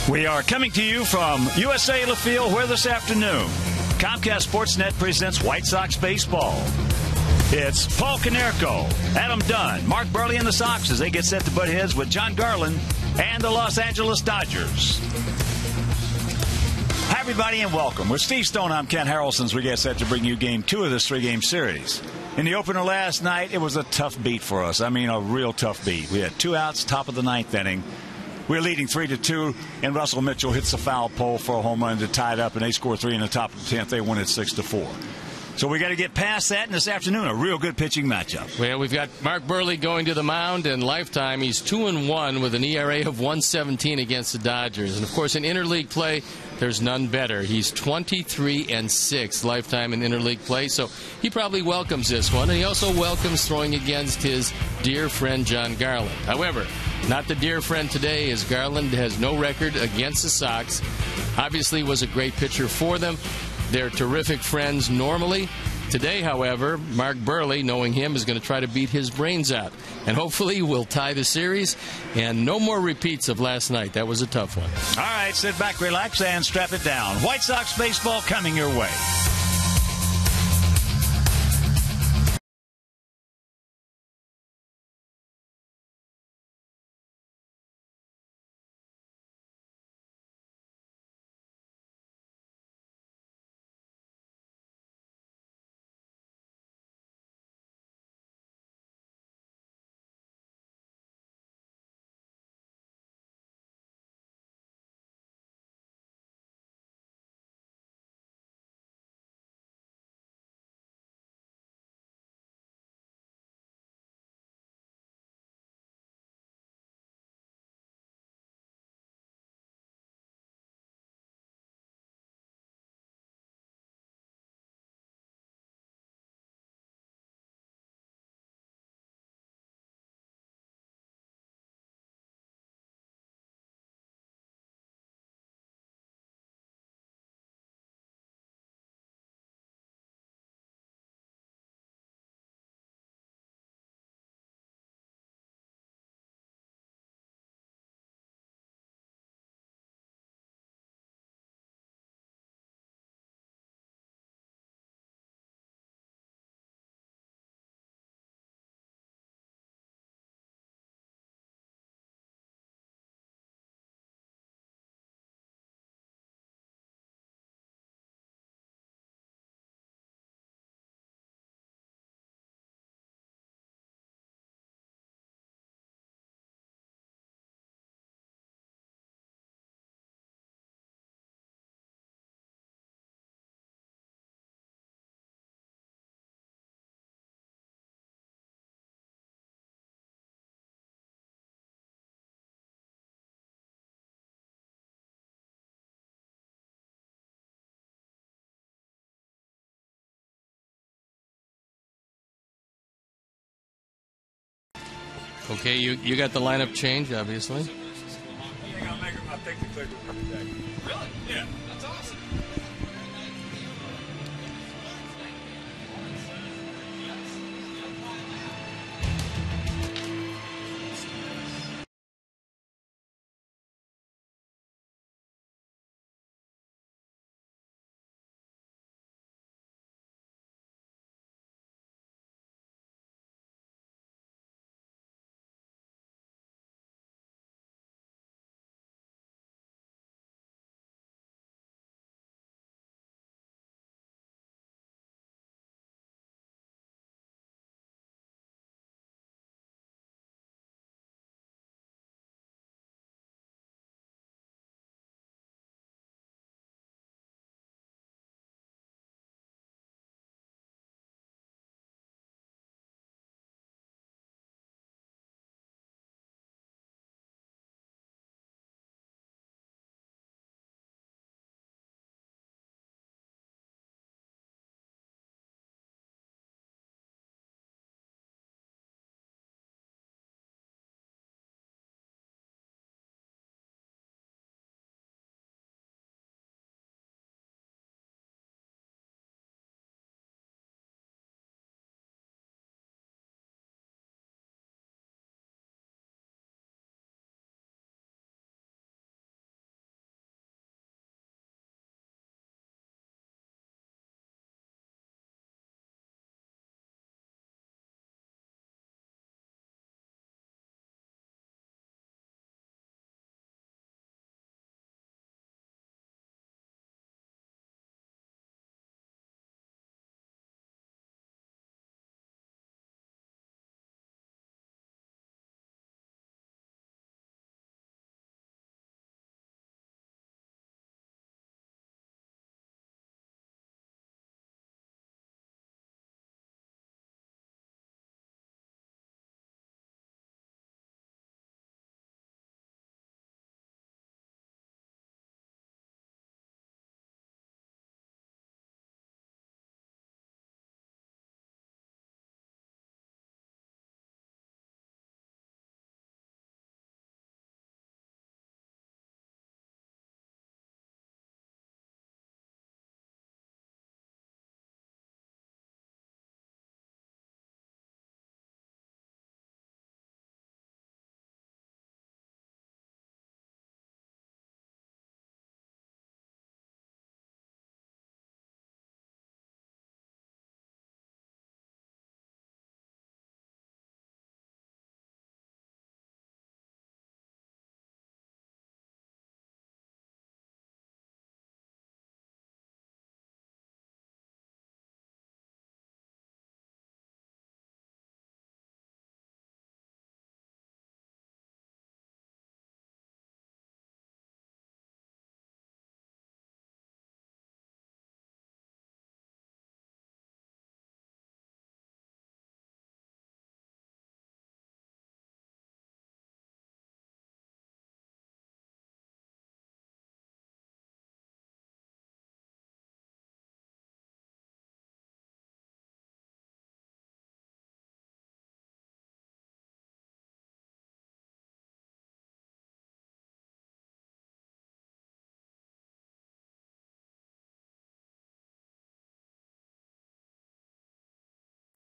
We are coming to you from USA LaField, where this afternoon Comcast Sportsnet presents White Sox baseball. It's Paul Konerko, Adam Dunn, Mark Burley, and the Sox as they get set to butt heads with John Garland and the Los Angeles Dodgers. Hi, everybody, and welcome. With Steve Stone, I'm Ken Harrelson as we get set to bring you Game 2 of this three-game series. In the opener last night, it was a tough beat for us. I mean, a real tough beat. We had 2 outs, top of the 9th inning. We were leading 3-2, and Russell Mitchell hits the foul pole for a home run to tie it up, and they score 3 in the top of the 10th. They win it 6-4. So we got to get past that, and this afternoon, a real good pitching matchup. Well, we've got Mark Burley going to the mound, and lifetime he's 2-1 with an ERA of 1.17 against the Dodgers. And, of course, in interleague play, there's none better. He's 23-6 lifetime in interleague play, so he probably welcomes this one, and he also welcomes throwing against his dear friend John Garland. However, not the dear friend today, as Garland has no record against the Sox. Obviously was a great pitcher for them. They're terrific friends normally. Today, however, Mark Burley, knowing him, is going to try to beat his brains out. And hopefully we'll tie the series. And no more repeats of last night. That was a tough one. All right, sit back, relax, and strap it down. White Sox baseball coming your way. Okay, you got the lineup change, obviously. I'll take the clicker. Really? Yeah. That's awesome.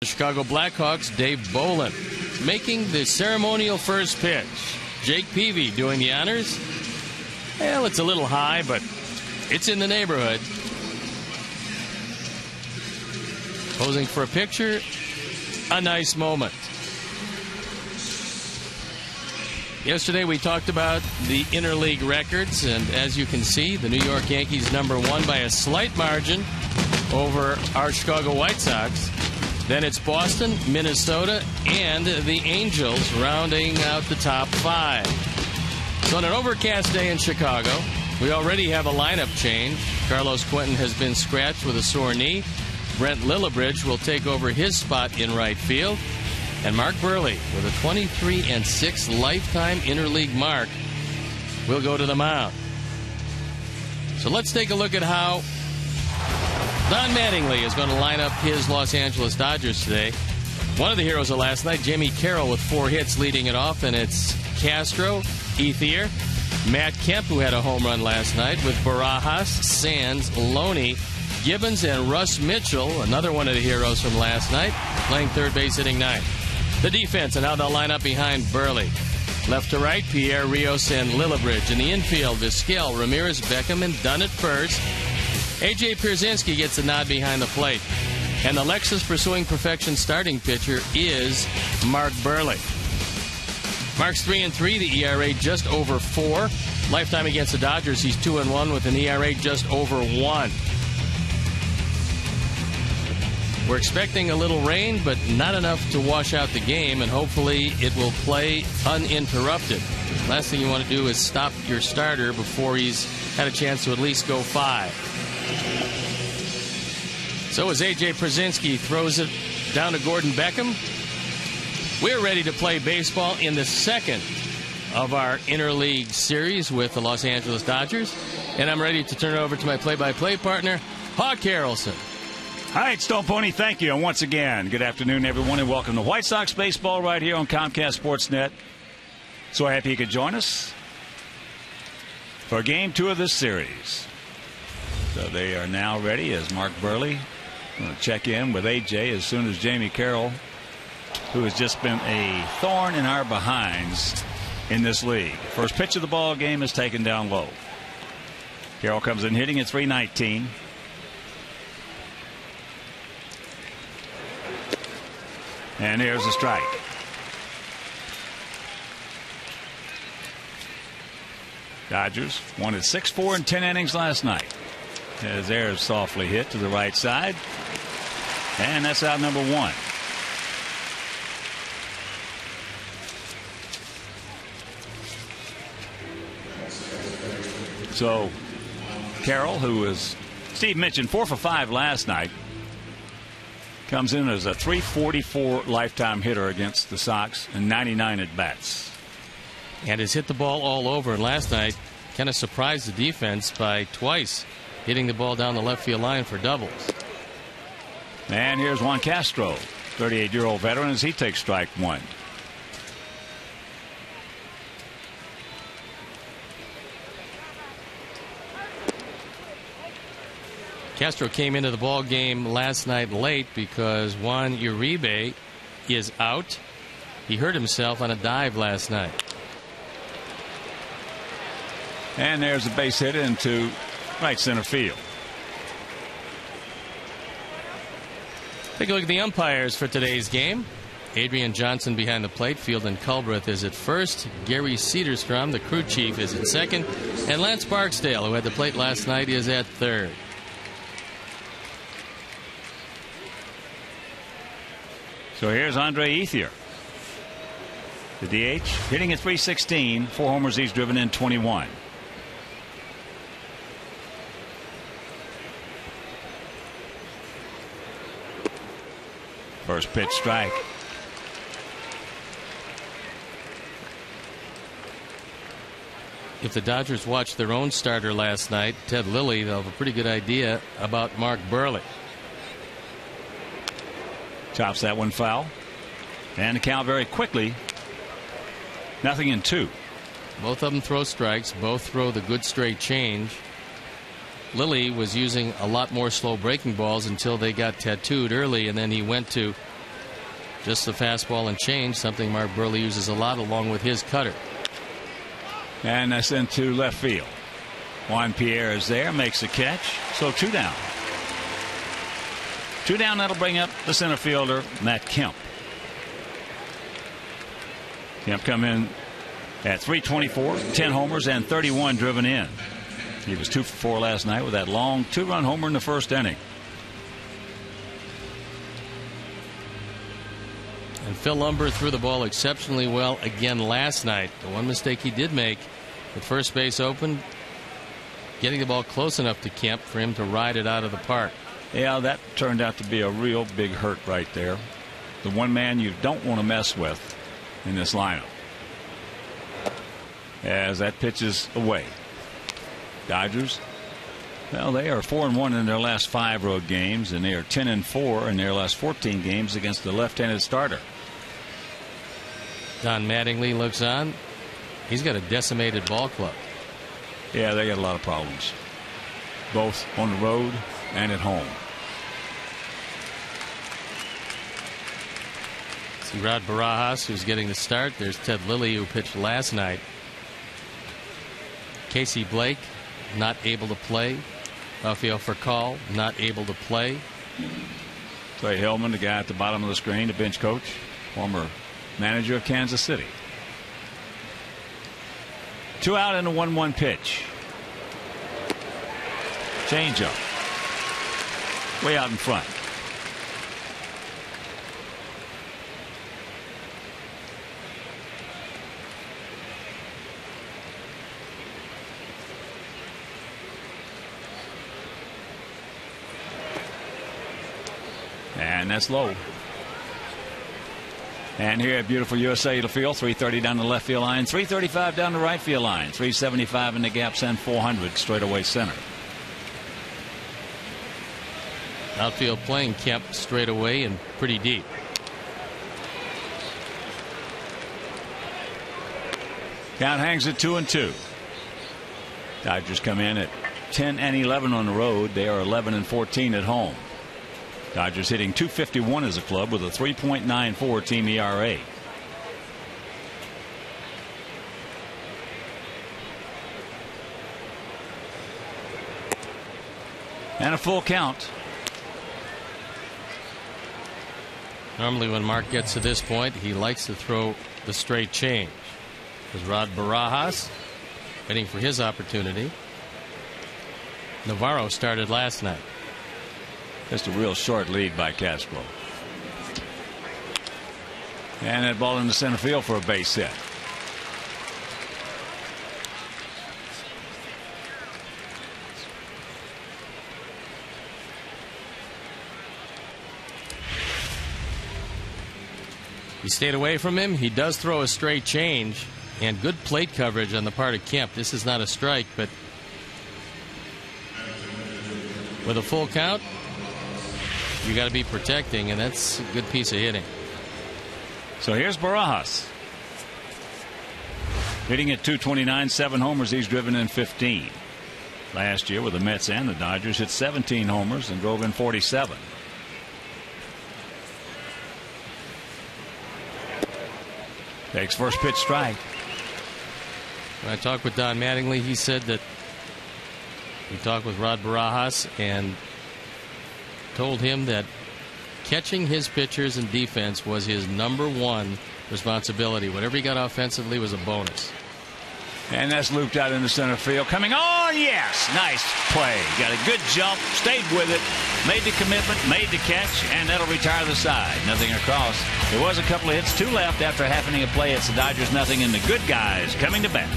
Chicago Blackhawks' Dave Bolin making the ceremonial first pitch. Jake Peavy doing the honors. Well, it's a little high, but it's in the neighborhood. Posing for a picture. A nice moment. Yesterday we talked about the interleague records, and as you can see, the New York Yankees #1 by a slight margin over our Chicago White Sox. Then it's Boston, Minnesota, and the Angels rounding out the top 5. So on an overcast day in Chicago, we already have a lineup change. Carlos Quentin has been scratched with a sore knee. Brent Lillibridge will take over his spot in right field. And Mark Burley, with a 23-6 lifetime interleague mark, will go to the mound. So let's take a look at how Don Mattingly is going to line up his Los Angeles Dodgers today. One of the heroes of last night, Jamie Carroll, with 4 hits leading it off, and it's Castro, Ethier, Matt Kemp, who had a home run last night, with Barajas, Sands, Loney, Gibbons, and Russ Mitchell, another one of the heroes from last night, playing third base, hitting 9th. The defense and how they'll line up behind Burley. Left to right, Pierre, Rios, and Lillibridge. In the infield, Vizquel, Ramirez, Beckham, and Dunn at first. A.J. Pierzynski gets a nod behind the plate. And the Lexus pursuing perfection starting pitcher is Mark Burley. Mark's 3-3, the ERA just over 4. Lifetime against the Dodgers, he's 2-1 with an ERA just over 1. We're expecting a little rain, but not enough to wash out the game, and hopefully it will play uninterrupted. Last thing you want to do is stop your starter before he's had a chance to at least go 5. So as A.J. Pierzynski throws it down to Gordon Beckham, we're ready to play baseball in the second of our interleague series with the Los Angeles Dodgers. And I'm ready to turn it over to my play-by-play partner, Hawk Harrelson. All right, Stone Pony, thank you. And once again, good afternoon, everyone, and welcome to White Sox baseball right here on Comcast Sportsnet. So happy you could join us for Game 2 of this series. So they are now ready as Mark Burley going to check in with A.J. as soon as Jamie Carroll, who has just been a thorn in our behinds in this league. First pitch of the ball game is taken down low. Carroll comes in hitting at .319. And here's a strike. Dodgers wanted 6-4 in 10 innings last night. As there's softly hit to the right side. And that's out number 1. So Carroll, who was, Steve mentioned, 4 for 5 last night, comes in as a .344 lifetime hitter against the Sox and 99 at bats. And has hit the ball all over. And last night kind of surprised the defense by twice hitting the ball down the left field line for doubles. And here's Juan Castro, 38-year-old veteran, as he takes strike 1. Castro came into the ball game last night late because Juan Uribe is out. He hurt himself on a dive last night. And there's a base hit into right center field. Take a look at the umpires for today's game. Adrian Johnson behind the plate. Fieldon Culbreth is at first. Gary Cedarstrom, the crew chief, is at second. And Lance Barksdale, who had the plate last night, is at third. So here's Andre Ethier, the DH, hitting at .316. 4 homers, he's driven in 21. First pitch strike. If the Dodgers watched their own starter last night, Ted Lilly, they'll have a pretty good idea about Mark Burley. Chops that one foul. And the count very quickly. 0-2. Both of them throw strikes. Both throw the good straight change. Lilly was using a lot more slow breaking balls until they got tattooed early, and then he went to Just the fastball and change, something Mark Burley uses a lot along with his cutter. And that's into left field. Juan Pierre is there, makes the catch. So 2 down. 2 down, that'll bring up the center fielder, Matt Kemp. Kemp come in at .324, 10 homers and 31 driven in. He was 2 for 4 last night with that long 2-run homer in the first inning. And Phil Lumber threw the ball exceptionally well again last night. The one mistake he did make with first base open, getting the ball close enough to Kemp for him to ride it out of the park. Yeah, that turned out to be a real big hurt right there. The one man you don't want to mess with in this lineup. As that pitches away. Dodgers, well, they are 4-1 in their last 5 road games, and they are 10-4 in their last 14 games against the left-handed starter. Don Mattingly looks on. He's got a decimated ball club. Yeah, they got a lot of problems, both on the road and at home. See Rod Barajas, who's getting the start. There's Ted Lilly, who pitched last night. Casey Blake not able to play. Rafael Furcal not able to play. Clay Hillman, the guy at the bottom of the screen, the bench coach, former manager of Kansas City. 2 out and a 1-1 pitch. Changeup. Way out in front. And that's low. And here at beautiful USA Field, 330 down the left field line, 335 down the right field line, 375 in the gap, send 400 straight away center. Outfield playing Kemp straight away and pretty deep. Count hangs at 2-2. Dodgers come in at 10-11 on the road. They are 11-14 at home. Dodgers hitting .251 as a club with a 3.94 team ERA. And a full count. Normally when Mark gets to this point, he likes to throw the straight change. There's Rod Barajas waiting for his opportunity. Navarro started last night. Just a real short lead by Castro. And that ball in the center field for a base hit. He stayed away from him. He does throw a straight change, and good plate coverage on the part of Kemp. This is not a strike, but with a full count, you got to be protecting, and that's a good piece of hitting. So here's Barajas. Hitting at .229, 7 homers. He's driven in 15. Last year with the Mets and the Dodgers, hit 17 homers and drove in 47. Takes first pitch strike. When I talked with Don Mattingly, he said that he talked with Rod Barajas and told him that catching his pitchers and defense was his #1 responsibility. Whatever he got offensively was a bonus. And that's looped out into center field. Coming on, yes, nice play. Got a good jump, stayed with it, made the commitment, made the catch, and that'll retire the side. Nothing across. There was a couple of hits, 2 left after half inning of play. It's the Dodgers nothing, and the good guys coming to bat.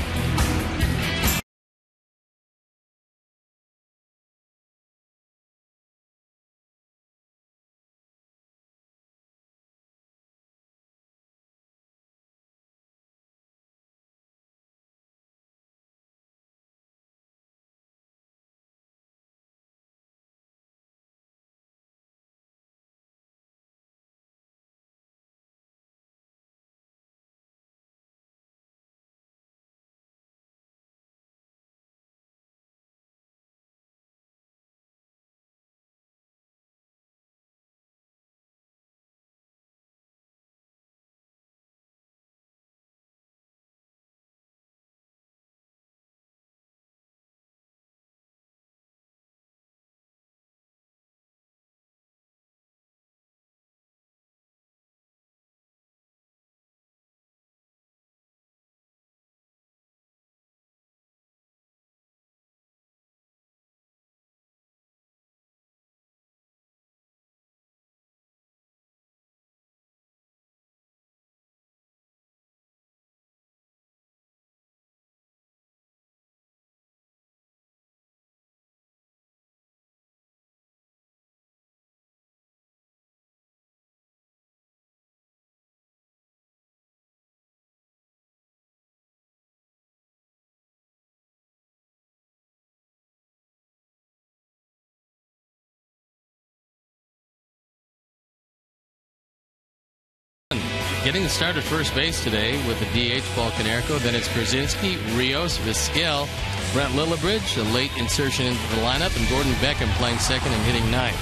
Getting the start at first base today with the DH, Paul Konerko. Then it's Krasinski, Rios, Vizquel, Brent Lillibridge, a late insertion into the lineup, and Gordon Beckham playing second and hitting ninth.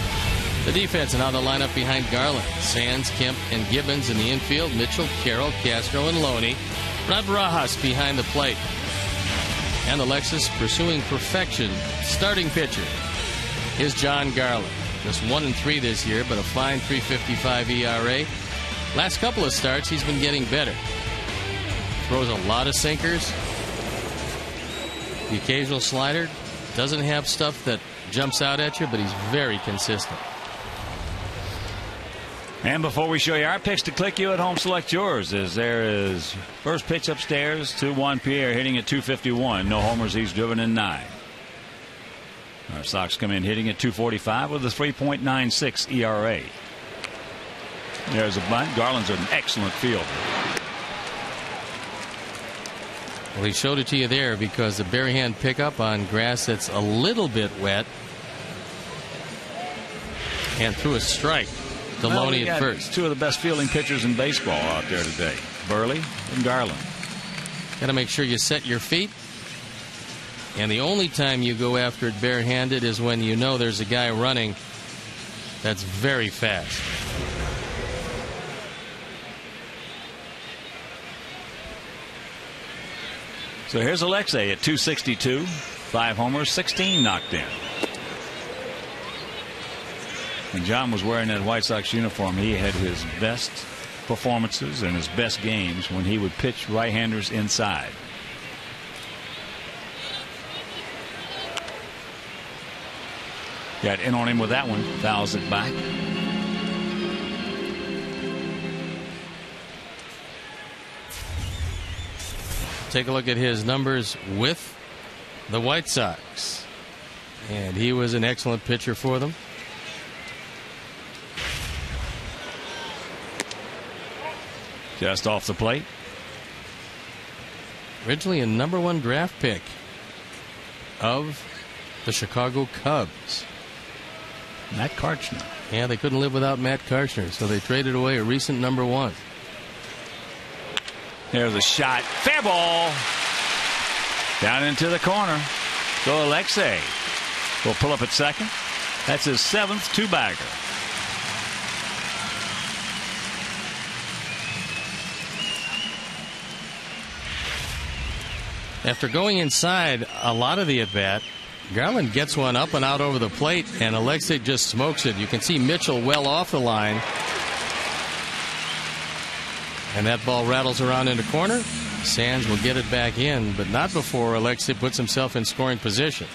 The defense and now the lineup behind Garland. Sands, Kemp, and Gibbons in the infield. Mitchell, Carroll, Castro, and Loney. Rod Barajas behind the plate. And Alexis pursuing perfection. Starting pitcher is John Garland. Just 1-3 this year, but a fine 3.55 ERA. Last couple of starts, he's been getting better. Throws a lot of sinkers. The occasional slider. Doesn't have stuff that jumps out at you, but he's very consistent. And before we show you our picks to click you at home, select yours. As there is first pitch upstairs to Juan Pierre hitting at 251. No homers. He's driven in 9. Our Sox come in hitting at 245 with a 3.96 ERA. There's a bunt. Garland's an excellent fielder. Well, he showed it to you there because the bare hand pickup on grass that's a little bit wet. And threw a strike to Loney at first. Two of the best fielding pitchers in baseball out there today, Burley and Garland. Got to make sure you set your feet. And the only time you go after it barehanded is when you know there's a guy running that's very fast. So here's Alexei at 262. 5 homers, 16 knocked in. When John was wearing that White Sox uniform, he had his best performances and his best games when he would pitch right-handers inside. Got in on him with that one. Fouls it back. Take a look at his numbers with the White Sox. And he was an excellent pitcher for them. Just off the plate. Originally a #1 draft pick of the Chicago Cubs. Matt Karchner. Yeah, they couldn't live without Matt Karchner, so they traded away a recent #1. There's a shot. Fair ball. Down into the corner. So Alexei will pull up at second. That's his 7th two-bagger. After going inside a lot of the at-bat, Garland gets one up and out over the plate, and Alexei just smokes it. You can see Mitchell well off the line. And that ball rattles around in the corner. Sands will get it back in, but not before Alexei puts himself in scoring position.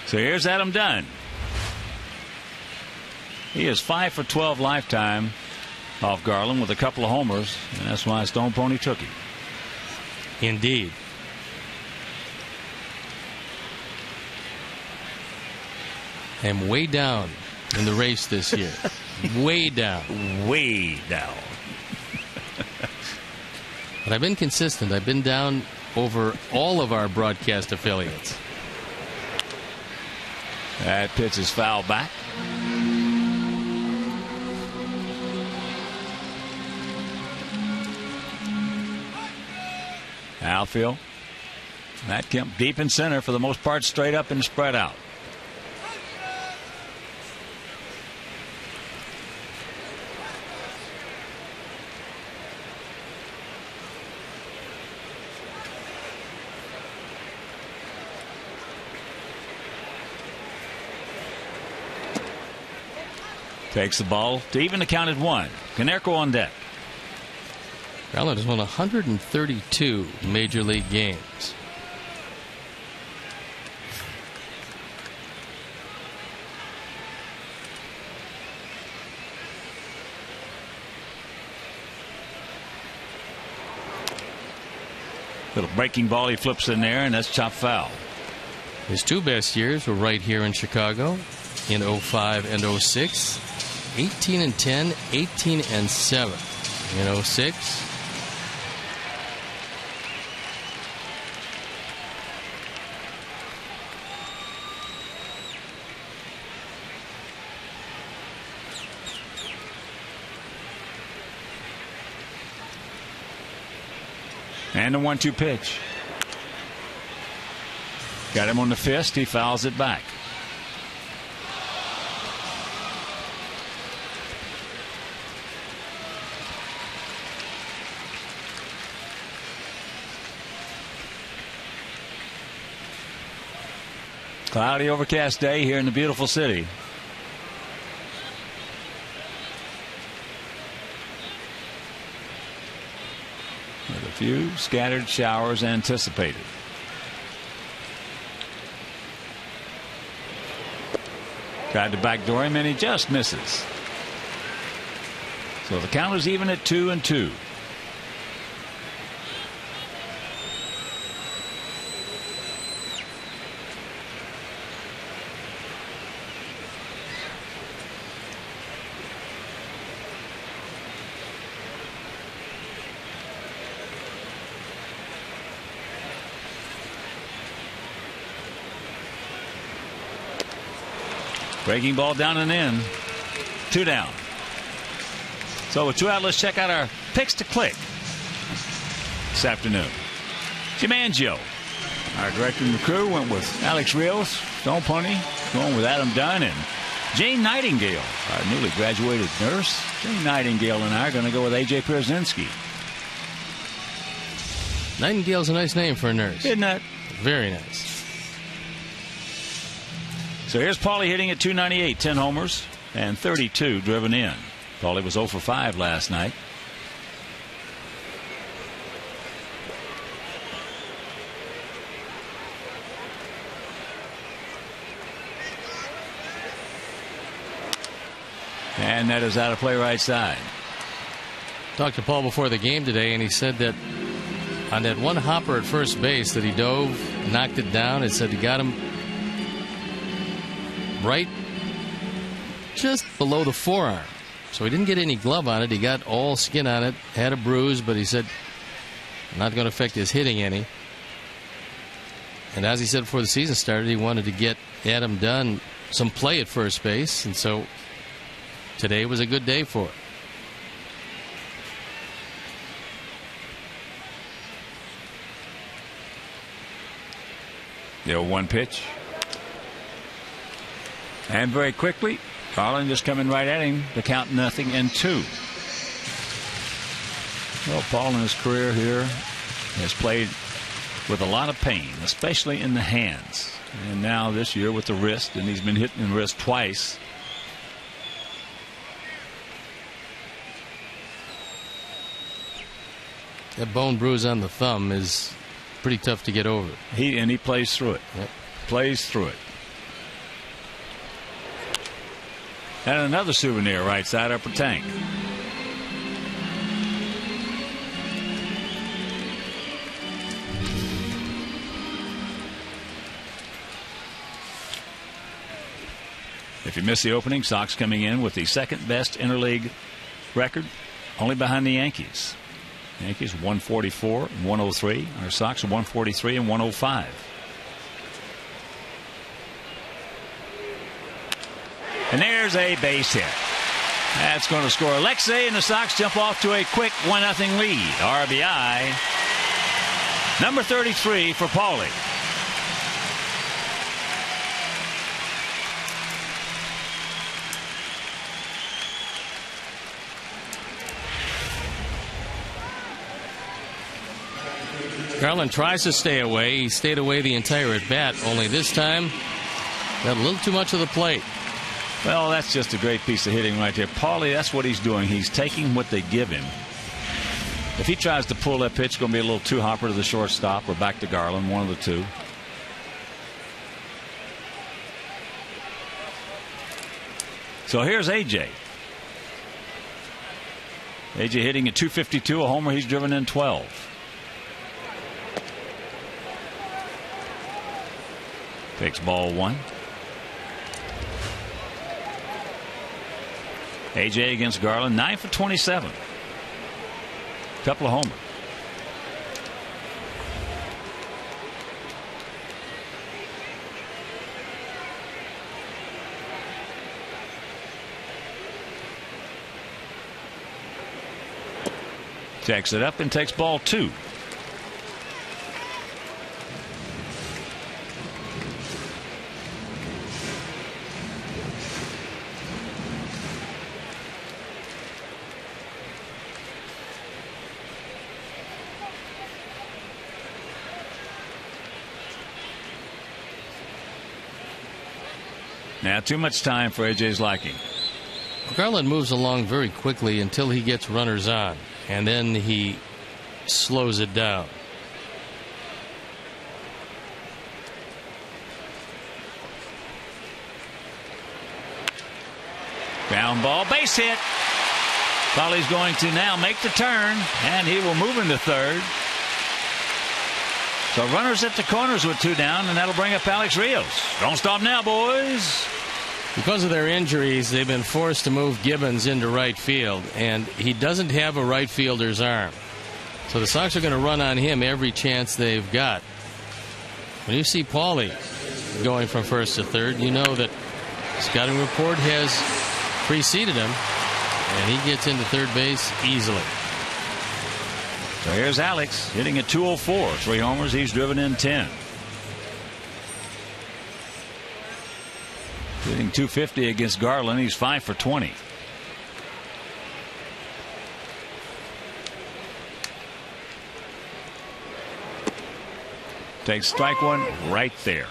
So here's Adam Dunn. He is 5 for 12 lifetime off Garland with a couple of homers, and that's why Stone Pony took him. Indeed. I'm way down in the race this year. Way down. Way down. But I've been consistent. I've been down over all of our broadcast affiliates. That pitch is fouled back. Outfield. Matt Kemp deep in center, for the most part straight up and spread out. Takes the ball to even the count at 1. Konerko on deck. Garland has won 132 major league games. Little breaking ball, he flips in there, and that's chopped foul. His 2 best years were right here in Chicago in 05 and 06. 18-10, 18-7 in 06. And the 1-2 pitch. Got him on the fist. He fouls it back. Cloudy, overcast day here in the beautiful city. With a few scattered showers anticipated. Tried to backdoor him and he just misses. So the count is even at 2-2. Breaking ball down and in. 2 down. So with 2 out, let's check out our picks to click this afternoon. Jimangio, our director and the crew, went with Alex Rios, Stone Pony, going with Adam Dunn, and Jane Nightingale, our newly graduated nurse. Jane Nightingale and I are going to go with A.J. Pierzynski. Nightingale's a nice name for a nurse. Isn't that? Very nice. So here's Paulie hitting at .298, 10 homers and 32 driven in. Paulie was 0 for 5 last night. And that is out of play right side. Talked to Paul before the game today, and he said that on that one hopper at first base that he dove, knocked it down, it said he got him right just below the forearm. So he didn't get any glove on it. He got all skin on it, had a bruise, but he said not going to affect his hitting any. And as he said before the season started, he wanted to get Adam Dunn some play at first base, and so today was a good day for it. The 0-1 pitch. And very quickly, Garland just coming right at him to count 0-2. Well, Paul in his career here has played with a lot of pain, especially in the hands. And now this year with the wrist, and he's been hit in the wrist twice. That bone bruise on the thumb is pretty tough to get over. He plays through it. Yep. Plays through it. And another souvenir right side upper tank. If you missed the opening, Sox coming in with the second best interleague record, only behind the Yankees. Yankees 144 and 103. Our Sox are 143 and 105. And there's a base hit. That's going to score Alexei, and the Sox jump off to a quick 1-0 lead. RBI number 33 for Paulie. Garland tries to stay away. He stayed away the entire at bat, only this time got a little too much of the plate. Well, that's just a great piece of hitting right there. Paulie, that's what he's doing. He's taking what they give him. If he tries to pull that pitch, it's going to be a little too hopper to the shortstop or back to Garland, one of the two. So here's A.J. A.J. hitting at .252, a homer. He's driven in 12. Takes ball 1. A.J. against Garland, 9 for 27. Couple of homers. Jacks it up and takes ball 2. Now too much time for AJ's liking. Garland moves along very quickly until he gets runners on, and then he slows it down. Ground ball, base hit. Foley's going to now make the turn, and he will move into third. So runners at the corners with 2 down, and that'll bring up Alex Rios. Don't stop now, boys. Because of their injuries, they've been forced to move Gibbons into right field, and he doesn't have a right fielder's arm. So the Sox are going to run on him every chance they've got. When you see Paulie going from first to third, you know that scouting report has preceded him, and he gets into third base easily. So here's Alex hitting at 204. 3 homers. He's driven in 10. Hitting .250 against Garland. He's 5 for 20. Takes strike 1 right there.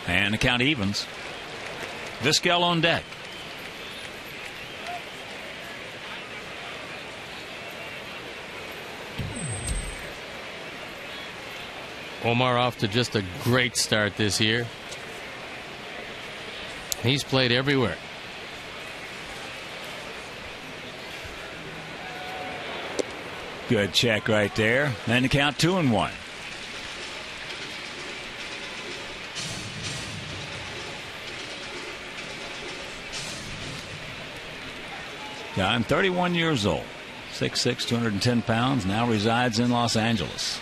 And the count evens. Vizquel on deck. Omar off to just a great start this year. He's played everywhere. Good check right there. And the count 2-1. I'm 31 years old, 6'6", 210 pounds, now resides in Los Angeles.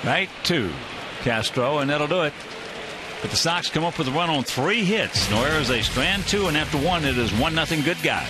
Right to Castro, and that'll do it. But the Sox come up with a run on 3 hits. No errors, they strand 2, and after 1, it is 1-0 good guys.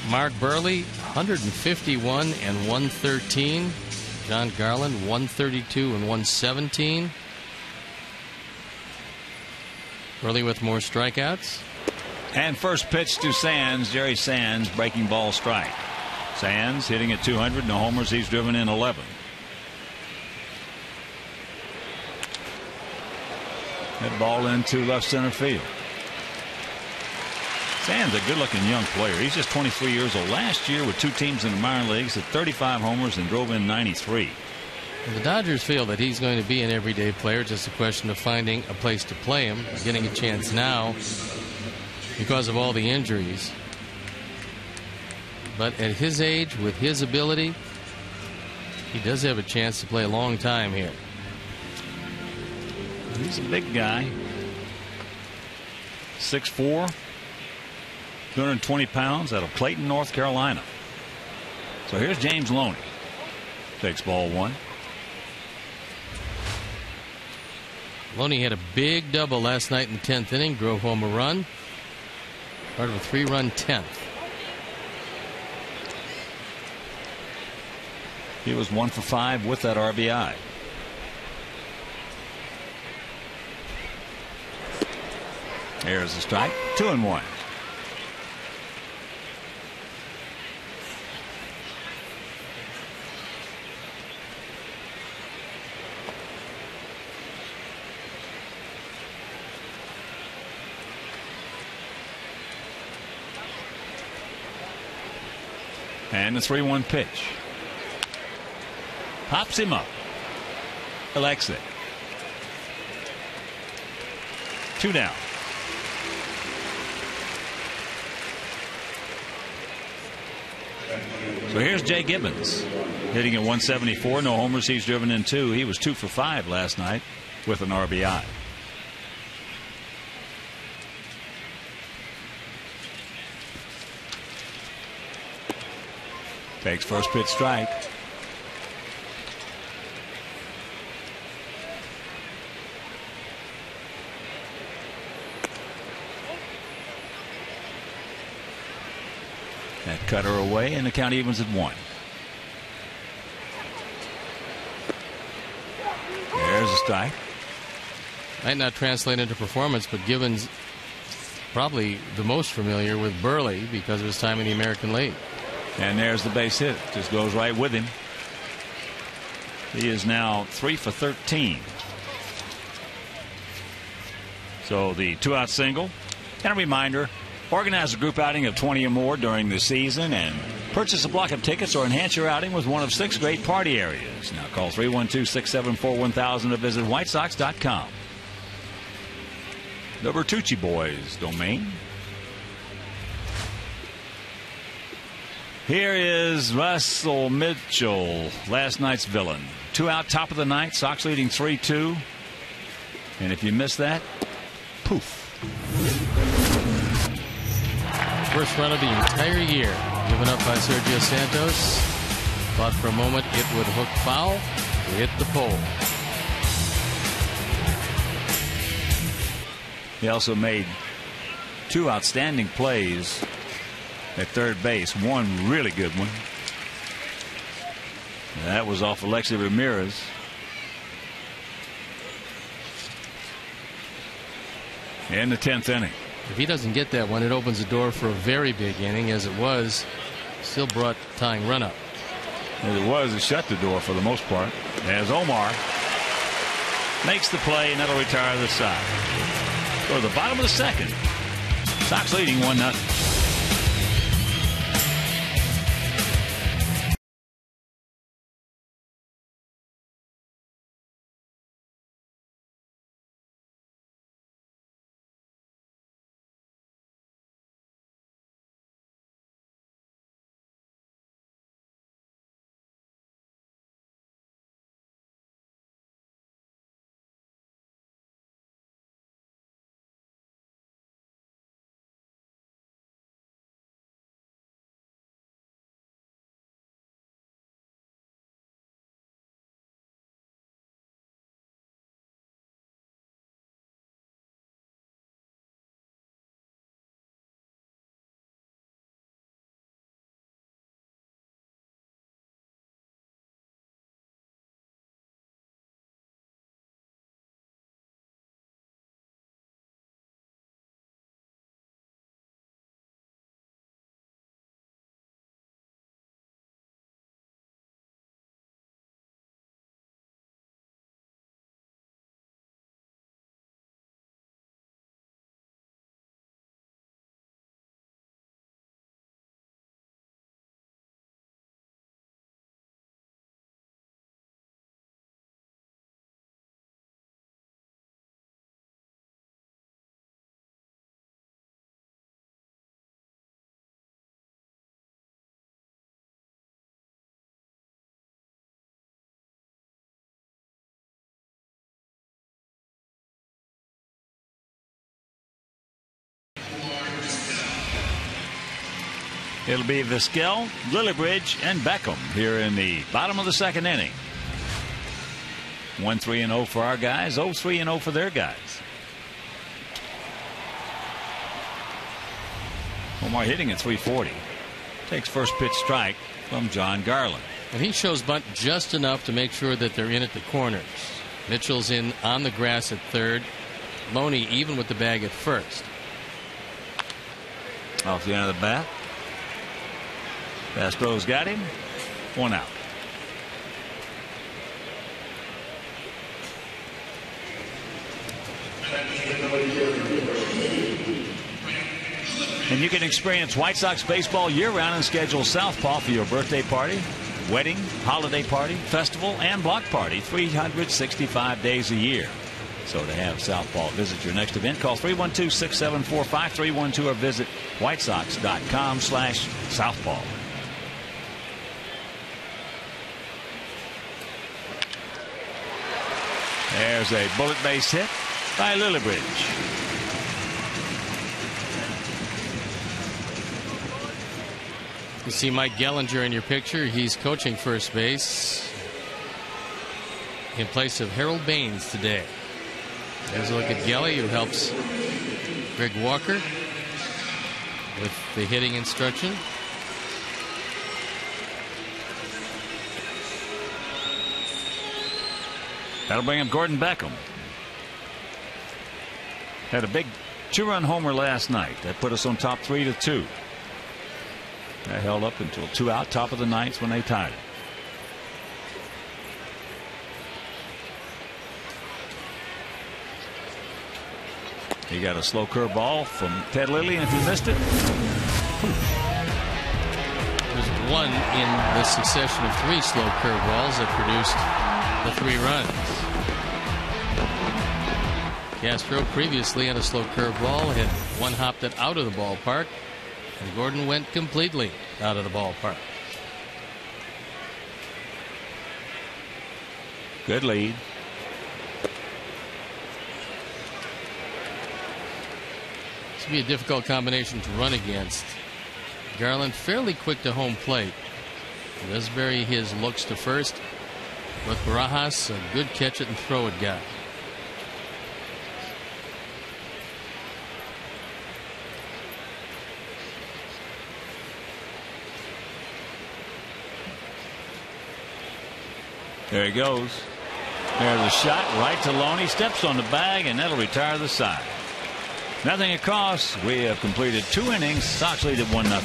Mark Burley, 151 and 113. John Garland, 132 and 117. Burley with more strikeouts. And first pitch to Sands. Jerry Sands, breaking ball strike. Sands hitting at 200. No homers. He's driven in 11. That ball into left center field. Sands a good-looking young player. He's just 23 years old. Last year with 2 teams in the minor leagues, had 35 homers and drove in 93. The Dodgers feel that he's going to be an everyday player. Just a question of finding a place to play him. He's getting a chance now because of all the injuries. But at his age, with his ability, he does have a chance to play a long time here. He's a big guy. 6'4", 220 pounds, out of Clayton, North Carolina. So here's James Loney. Takes ball one. Loney had a big double last night in the 10th inning, drove home a run. Part of a 3-run 10th. He was 1 for 5 with that RBI. There's the strike. 2-1. And the 3-1 pitch. Pops him up. Collects it. 2 down. So here's Jay Gibbons hitting at 174. No homers. He's driven in 2. He was 2 for 5 last night with an RBI. Takes first pitch strike. That cutter away, and the count evens at 1. There's a strike. Might not translate into performance, but Gibbons probably the most familiar with Burley because of his time in the American League. And there's the base hit. Just goes right with him. He is now 3 for 13. So the 2-out single. And a reminder, organize a group outing of 20 or more during the season and purchase a block of tickets or enhance your outing with one of 6 great party areas. Now call 312-674-1000 or visit whitesox.com. The Bertucci boys domain. Here is Russell Mitchell, last night's villain. 2 out, top of the ninth. Sox leading 3-2. And if you missed that, poof. First run of the entire year given up by Sergio Santos. Thought for a moment it would hook foul. Hit the pole. He also made 2 outstanding plays at third base. One really good one. That was off Alexi Ramirez. In the 10th inning. If he doesn't get that one, it opens the door for a very big inning, as it was. Still brought tying run up. As it was, it shut the door for the most part. As Omar makes the play, and that'll retire the side. Go to the bottom of the second. Sox leading 1-0. It'll be Vizquel, Lillibridge, and Beckham here in the bottom of the second inning. 1-3-0 for our guys, 0-3-0 for their guys. Omar hitting at 340. Takes first pitch strike from John Garland. And he shows bunt just enough to make sure that they're in at the corners. Mitchell's in on the grass at third. Loney even with the bag at first. Off the end of the bat. Bastro's got him. 1 out. And you can experience White Sox baseball year-round and schedule Southpaw for your birthday party, wedding, holiday party, festival, and block party 365 days a year. So to have Southpaw visit your next event, call 312-674-5312 or visit whitesox.com/Southpaw. There's a bullet base hit by Lillibridge. You see Mike Gellinger in your picture. He's coaching first base in place of Harold Baines today. There's a look at Gelly, who helps Greg Walker with the hitting instruction. That'll bring up Gordon Beckham. Had a big 2-run homer last night. That put us on top 3-2. That held up until 2 out, top of the ninth when they tied it. He got a slow curveball from Ted Lilly, and if you missed it, there's one in the succession of 3 slow curveballs that produced the 3 runs. Castro previously on a slow curveball had one hopped it out of the ballpark, and Gordon went completely out of the ballpark. Good lead. This would be a difficult combination to run against. Garland fairly quick to home plate. He does bury his looks to first, but Barajas a good catch it and throw it guy. There he goes. There's a shot right to Loney. Steps on the bag, and that'll retire the side. Nothing across. We have completed 2 innings. Sox lead at 1-0.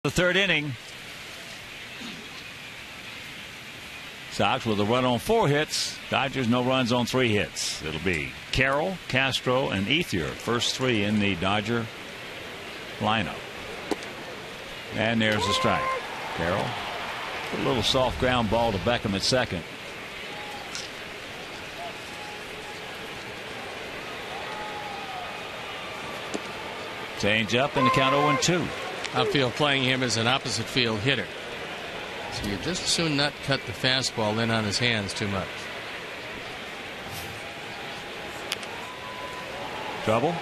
The third inning. Sox with a run on 4 hits. Dodgers no runs on 3 hits. It'll be Carroll, Castro, and Ethier. First 3 in the Dodger lineup. And there's the strike. Carroll. A little soft ground ball to Beckham at second. Change up in the count 0-2. Outfield playing him as an opposite field hitter. So you just as soon not cut the fastball in on his hands too much. Trouble.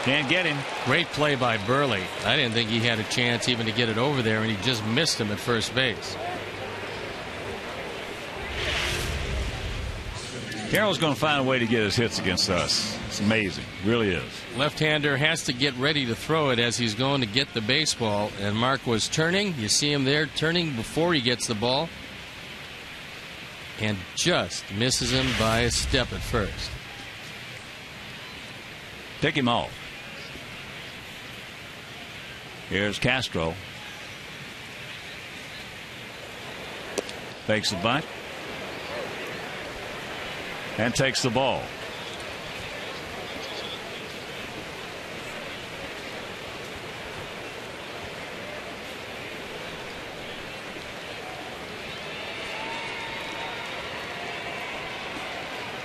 Can't get him. Great play by Burley. I didn't think he had a chance even to get it over there, and he just missed him at first base. Carroll's going to find a way to get his hits against us. It's amazing. Really is. Left-hander has to get ready to throw it as he's going to get the baseball. And Mark was turning. You see him there turning before he gets the ball. And just misses him by a step at first. Pick him off. Here's Castro. Fakes the bunt. And takes the ball.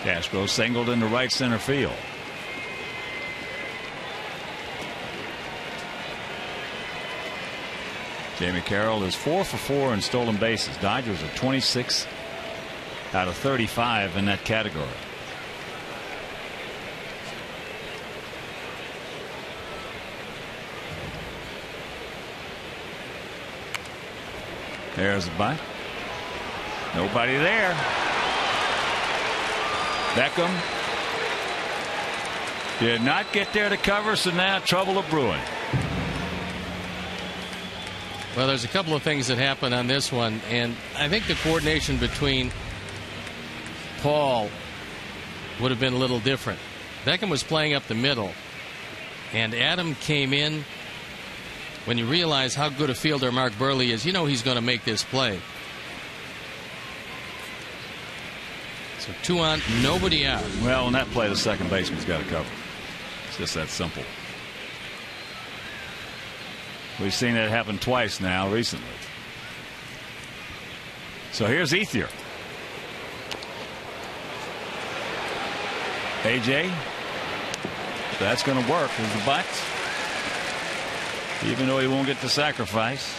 Castro singled into right center field. Jamie Carroll is 4 for 4 in stolen bases. Dodgers are 26 out of 35 in that category. There's the bunt. Nobody there. Beckham did not get there to cover, so now trouble of brewing. Well, there's a couple of things that happen on this one, and I think the coordination between Paul would have been a little different. Beckham was playing up the middle, and Adam came in. When you realize how good a fielder Mark Burley is, you know he's going to make this play. So 2 on, nobody out. Well, in that play, the second baseman's got to cover. It's just that simple. We've seen it happen twice now recently. So here's Ethier. AJ. That's going to work. There's the bunt. Even though he won't get the sacrifice.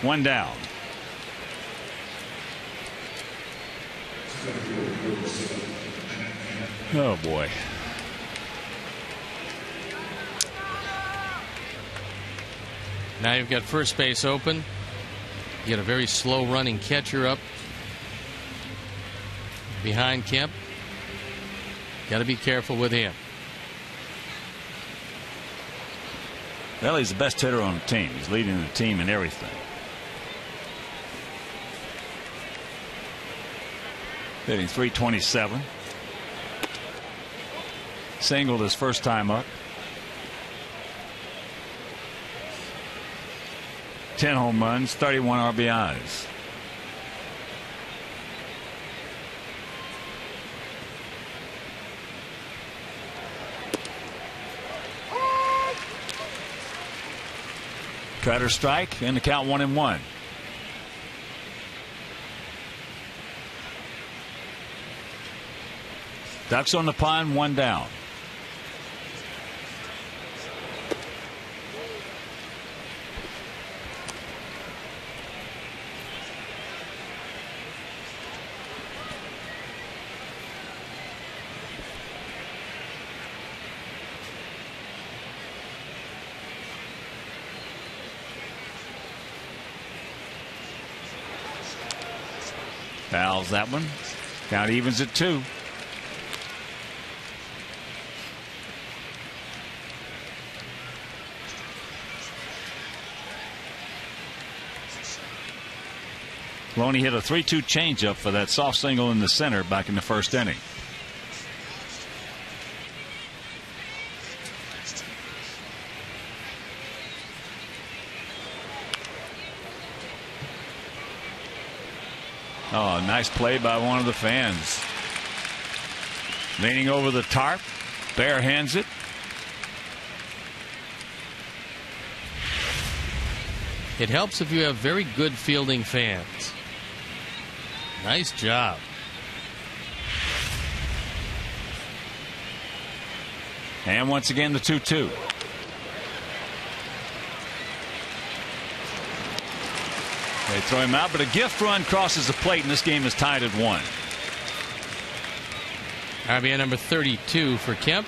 1 down. Oh boy. Now you've got first base open. You get a very slow running catcher up behind Kemp. Got to be careful with him. Well, he's the best hitter on the team. He's leading the team in everything. Hitting .327. Singled his first time up. 10 home runs, 31 RBIs. Cutter strike, and the count 1-1. Ducks on the pond, 1 down. Fouls that one. Count evens at 2. Loney hit a 3-2 changeup for that soft single in the center back in the first inning. Oh, nice play by one of the fans. Leaning over the tarp. Bare hands it. It helps if you have very good fielding fans. Nice job. And once again, the 2-2. They throw him out, but a gift run crosses the plate, and this game is tied at 1. RBI number 32 for Kemp.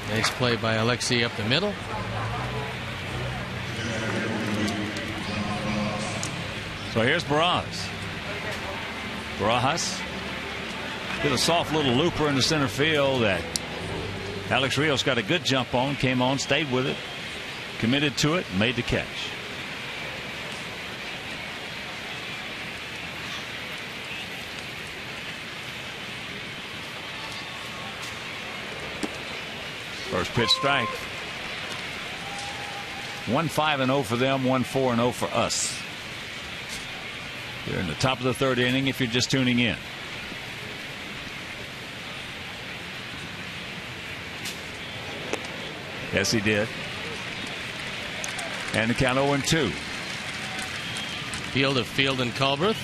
Nice play by Alexei up the middle. So here's Barajas. Barajas did a soft little looper in the center field that Alex Rios got a good jump on, came on, stayed with it, committed to it, made the catch. First pitch strike. 1-5-0 for them, 1-4-0 for us. We're in the top of the third inning if you're just tuning in. Yes, he did. And the count 0-2. Field of Field and Culberth.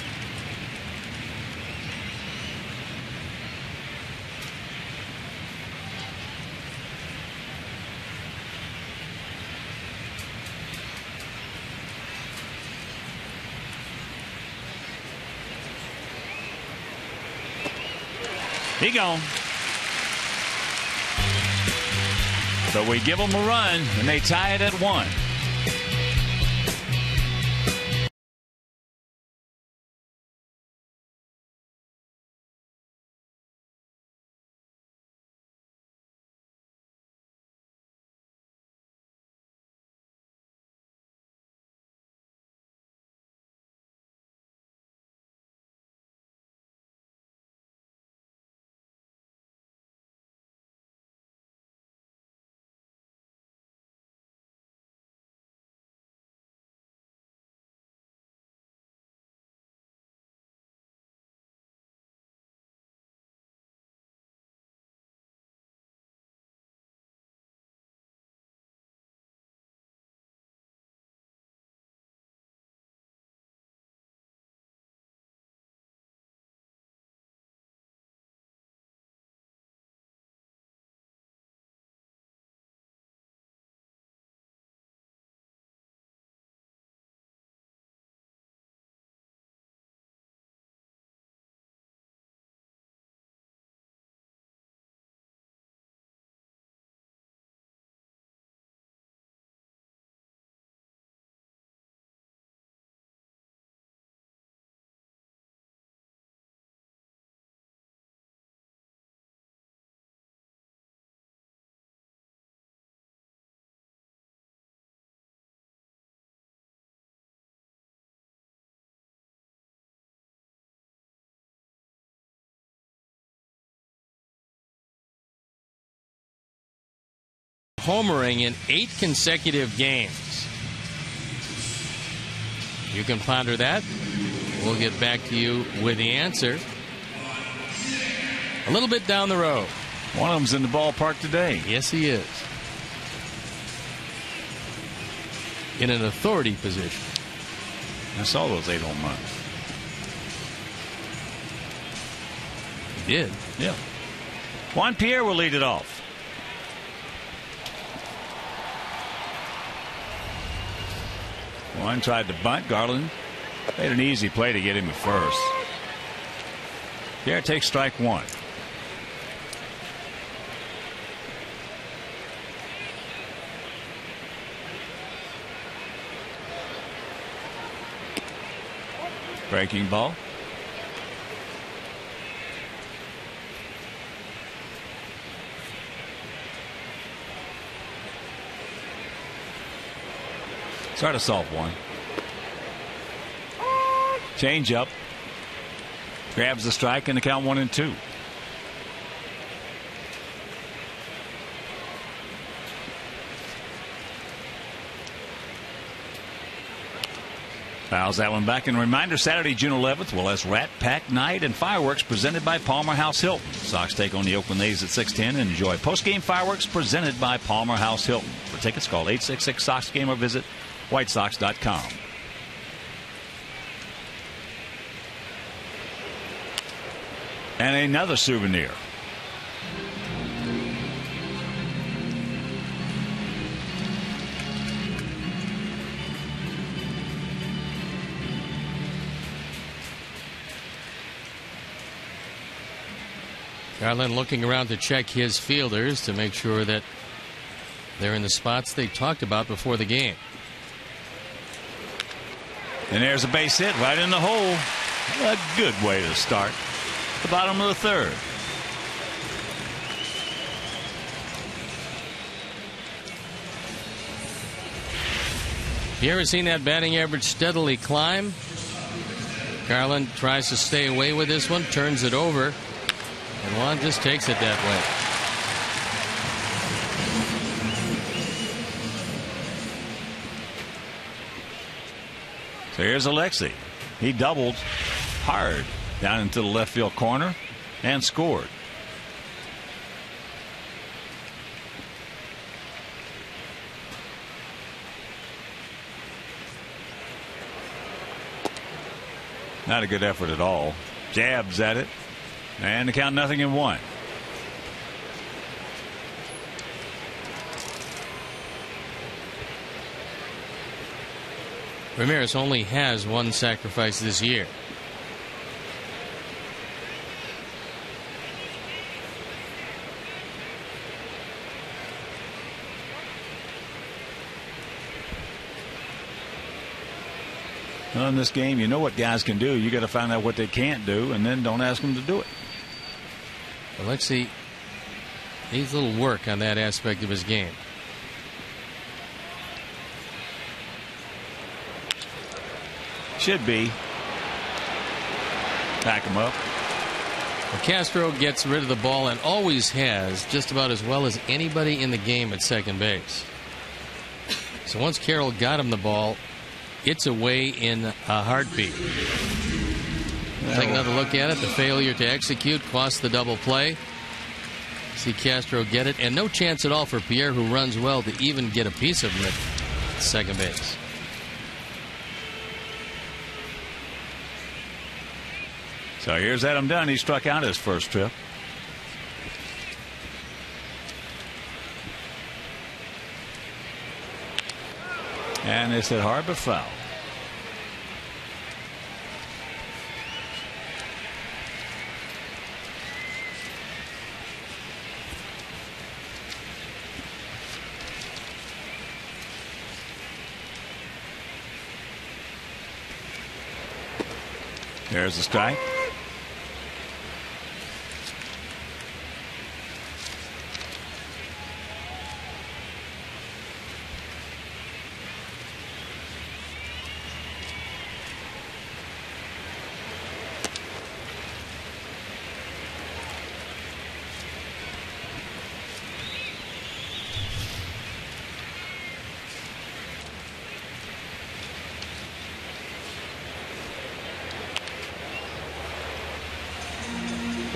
He gone. So we give them a run, and they tie it at 1. Homering in 8 consecutive games. You can ponder that. We'll get back to you with the answer a little bit down the road. One of them's in the ballpark today. Yes, he is. In an authority position. I saw those 8 home runs. He did. Yeah. Juan Pierre will lead it off. Juan tried to bunt. Garland made an easy play to get him at first. Pierre takes strike 1. Breaking ball. Start a soft one. Change up. Grabs the strike and the count 1-2. Fouls that one back. And a reminder, Saturday, June 11th, well, that's Rat Pack Night and Fireworks presented by Palmer House Hilton. Sox take on the Oakland A's at 6:10 and enjoy postgame fireworks presented by Palmer House Hilton. For tickets, call 866-SOX-GAME or visit whitesox.com. And another souvenir. Garland looking around to check his fielders to make sure that they're in the spots they talked about before the game. And there's a base hit right in the hole. A good way to start the bottom of the third. You ever seen that batting average steadily climb? Garland tries to stay away with this one, turns it over, and Juan just takes it that way. So here's Alexi. He doubled hard down into the left field corner and scored. Not a good effort at all. Jabs at it. And the count 0-1. Ramirez only has one sacrifice this year. Well, in this game, you know what guys can do. You got to find out what they can't do, and then don't ask them to do it. Alexi needs a little work on that aspect of his game. Should be. Pack him up. Well, Castro gets rid of the ball and always has, just about as well as anybody in the game at second base. So once Carroll got him the ball, it's away in a heartbeat. Take another look at it. The failure to execute cost the double play. See Castro get it, and no chance at all for Pierre, who runs well, to even get a piece of him at second base. So here's Adam Dunn. He struck out his first trip. And it's hit hard but foul. There's the strike.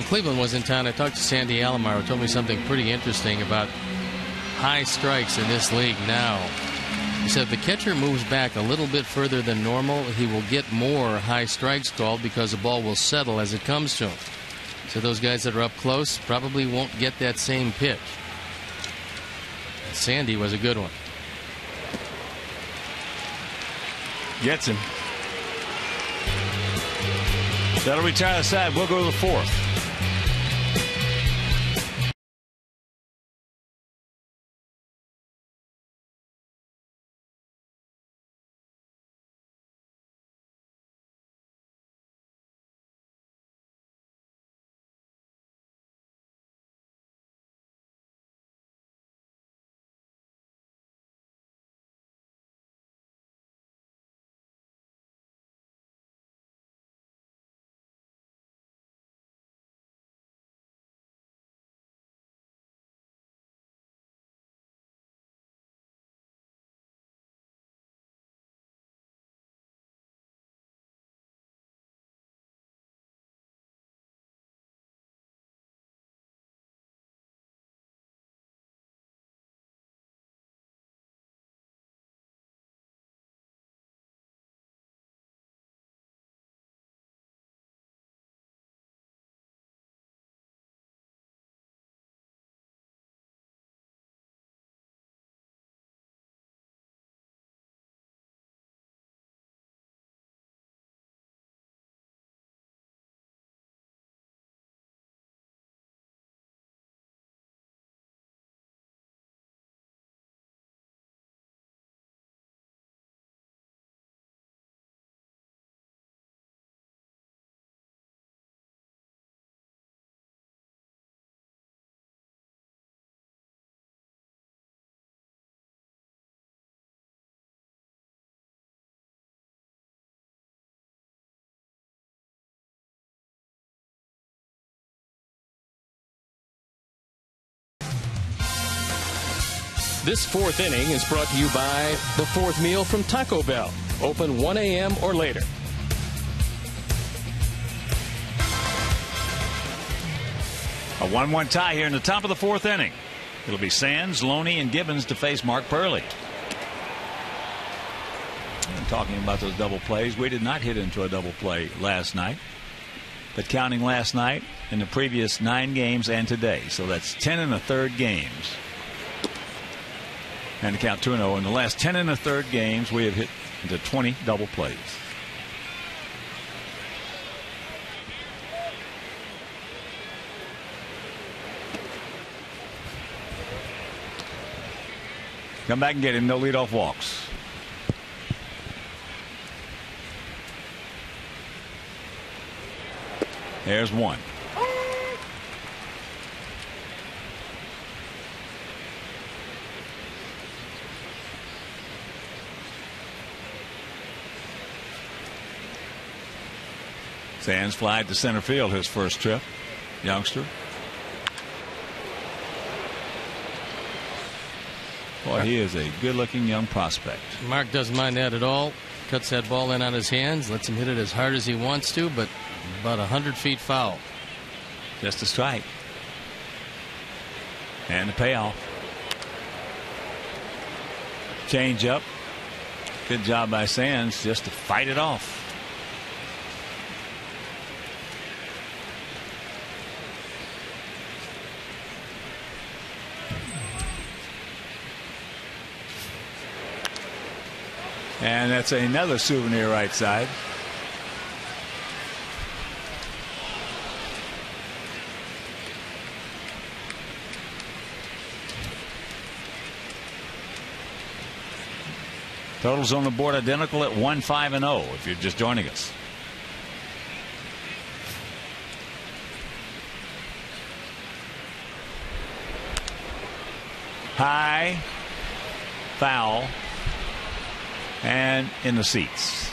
Cleveland was in town. I talked to Sandy Alomar, who told me something pretty interesting about high strikes in this league now. He said if the catcher moves back a little bit further than normal, he will get more high strikes called because the ball will settle as it comes to him. So those guys that are up close probably won't get that same pitch. Sandy was a good one. Gets him. That'll retire the side. We'll go to the fourth. This fourth inning is brought to you by the fourth meal from Taco Bell. Open 1 a.m. or later. A 1-1 tie here in the top of the fourth inning. It'll be Sands, Loney, and Gibbons to face Mark Purley. And talking about those double plays, we did not hit into a double play last night. But counting last night in the previous 9 games and today. So that's 10 1/3 games. And to count 2-0. In the last 10 1/3 games, we have hit into 20 double plays. Come back and get him. No leadoff walks. There's one. Sands flied to center field his first trip. Youngster. Boy, he is a good-looking young prospect. Mark doesn't mind that at all. Cuts that ball in on his hands, lets him hit it as hard as he wants to, but about 100 feet foul. Just a strike. And the payoff. Change up. Good job by Sands just to fight it off. And that's another souvenir right side. Totals on the board identical at 1-5-0 if you're just joining us. High, foul, and in the seats.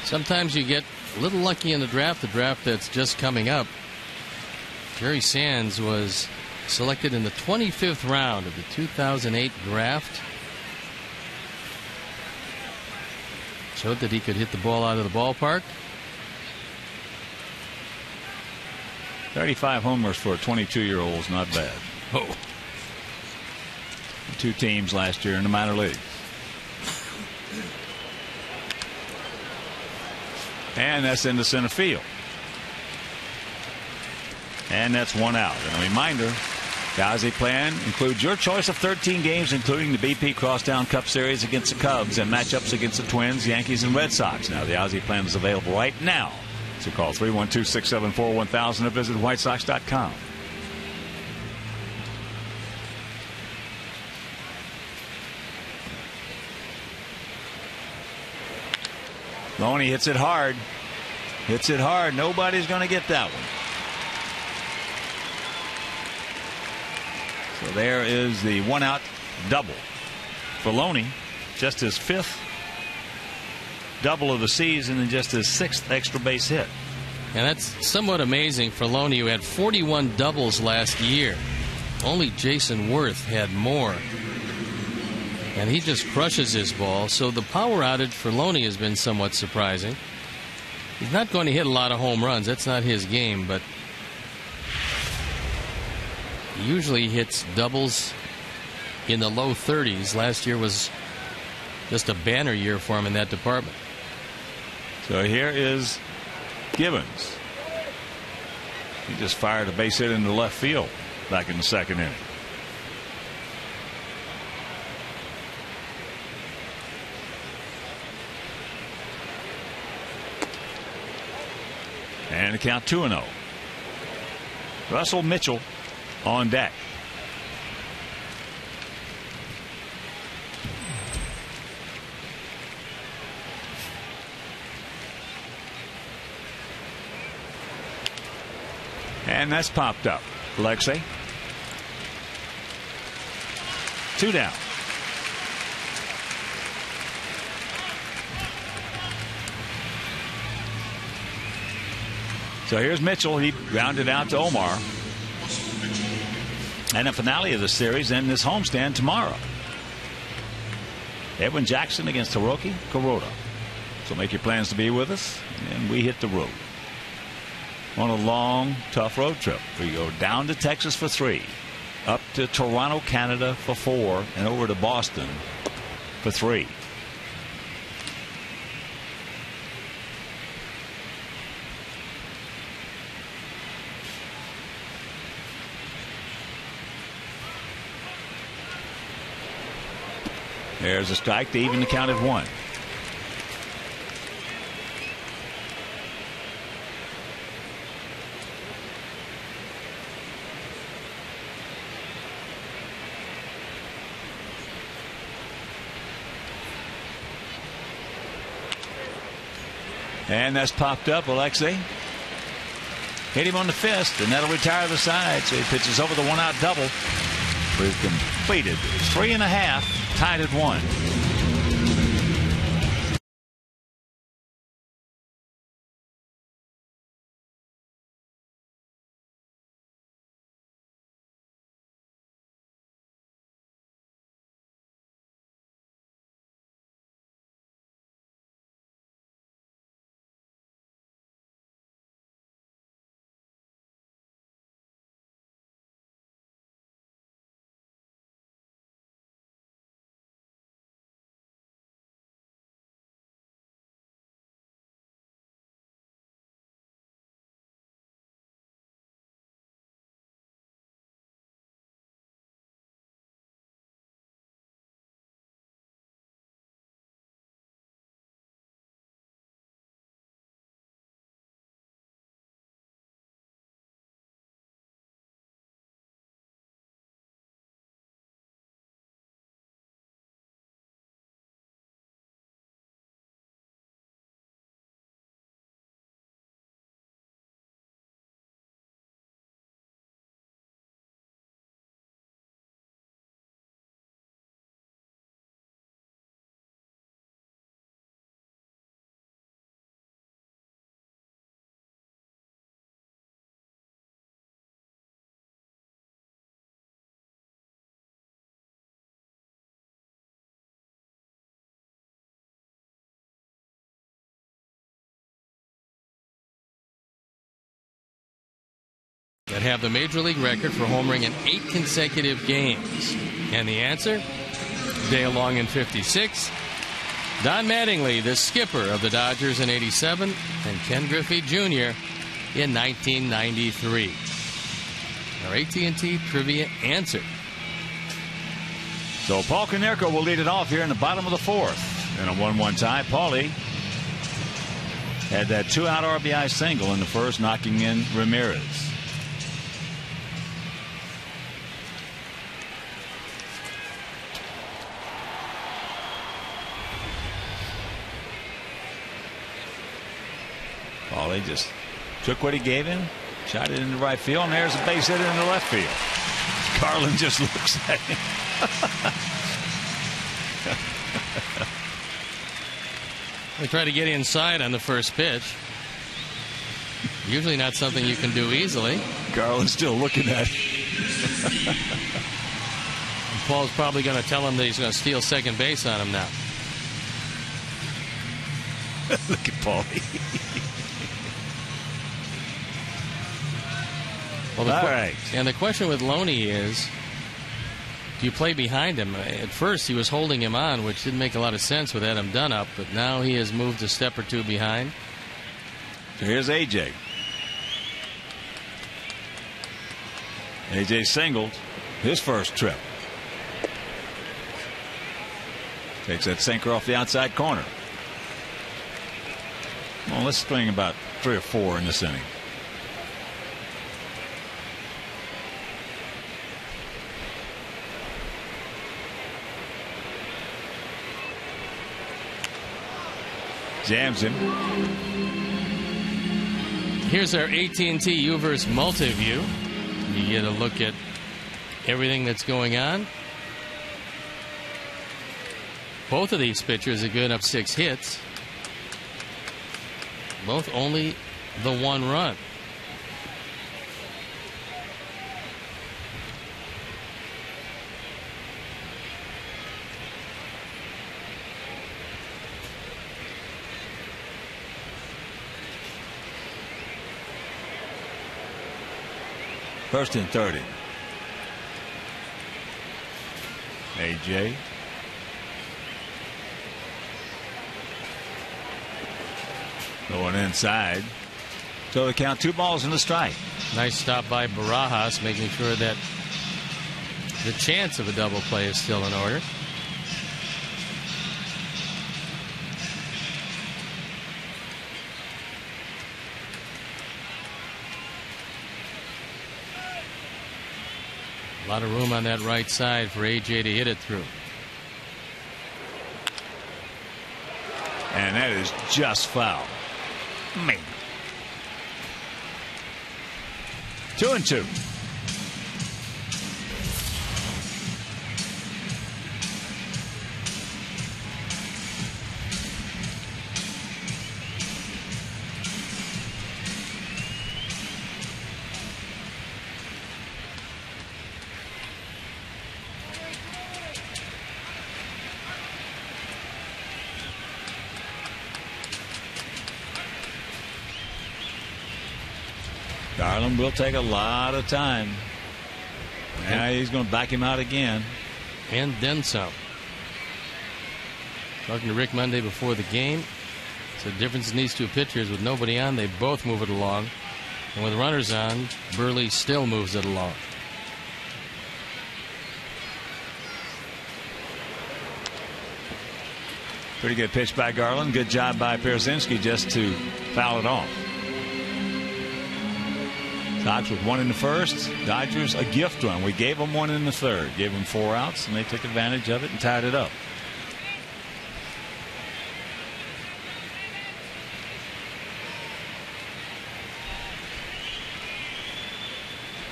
Sometimes you get a little lucky in the draft that's just coming up. Jerry Sands was selected in the 25th round of the 2008 draft. Showed that he could hit the ball out of the ballpark. 35 homers for a 22-year-old is not bad. Oh. 2 teams last year in the minor leagues. And that's into center field. And that's 1 out. And a reminder, the Ozzie plan includes your choice of 13 games, including the BP Crosstown Cup Series against the Cubs and matchups against the Twins, Yankees, and Red Sox. Now, the Ozzie plan is available right now. So call 312-674-1000 or visit whitesox.com. Loney hits it hard. Hits it hard. Nobody's going to get that one. So there is the 1-out double for Loney. Just his 5th double of the season and just his 6th extra base hit. And that's somewhat amazing for Loney, who had 41 doubles last year. Only Jason Worth had more. And he just crushes his ball. So the power outage for Loney has been somewhat surprising. He's not going to hit a lot of home runs. That's not his game. But he usually hits doubles in the low 30s. Last year was just a banner year for him in that department. So here is Gibbons. He just fired a base hit into left field back in the 2nd inning. And the count 2-0. Russell Mitchell on deck. And that's popped up. Alexei. 2 down. So here's Mitchell. He grounded out to Omar. And a finale of the series in this homestand tomorrow. Edwin Jackson against Hiroki Kuroda. So make your plans to be with us, and we hit the road on a long, tough road trip. We go down to Texas for 3, up to Toronto, Canada for 4, and over to Boston for 3. There's a strike to even the count at 1. And that's popped up. Alexei hit him on the fist, and that'll retire the side. So he pitches over the 1-out double. We've completed 3.5, tied at 1. That have the Major League record for homering in 8 consecutive games. And the answer? Dale Long in 56. Don Mattingly, the skipper of the Dodgers in 87. And Ken Griffey Jr. in 1993. Our AT&T trivia answer. So Paul Konerko will lead it off here in the bottom of the 4th. In a 1-1 tie, Paulie had that 2-out RBI single in the first, knocking in Ramirez. Paulie just took what he gave him, shot it into right field, and there's a base hit into left field. Garland just looks at him. They try to get inside on the first pitch. Usually not something you can do easily. Garland's still looking at him. Paul's probably going to tell him that he's going to steal second base on him now. Look at Paulie. Well, all right. And the question with Loney is, do you play behind him? At first, he was holding him on, which didn't make a lot of sense with Adam Dunn up, but now he has moved a step or two behind. So here's AJ. AJ singled his first trip. Takes that sinker off the outside corner. Well, let's string about 3 or 4 in this inning. Jams him. Here's our AT&T Uverse multi-view. You get a look at everything that's going on. Both of these pitchers have given up 6 hits. Both only the 1 run. First and 30. AJ. Going inside. So they count 2 balls and a strike. Nice stop by Barajas, making sure that the chance of a double play is still in order. A lot of room on that right side for AJ to hit it through. And that is just foul. Man. 2-2. Garland will take a lot of time. Now he's going to back him out again. And then some. Talking to Rick Monday before the game. It's the difference in these two pitchers. With nobody on, they both move it along. And with runners on, Burley still moves it along. Pretty good pitch by Garland. Good job by Pierzynski just to foul it off. Sox with 1 in the first. Dodgers a gift run. We gave them 1 in the third. Gave them 4 outs, and they took advantage of it and tied it up.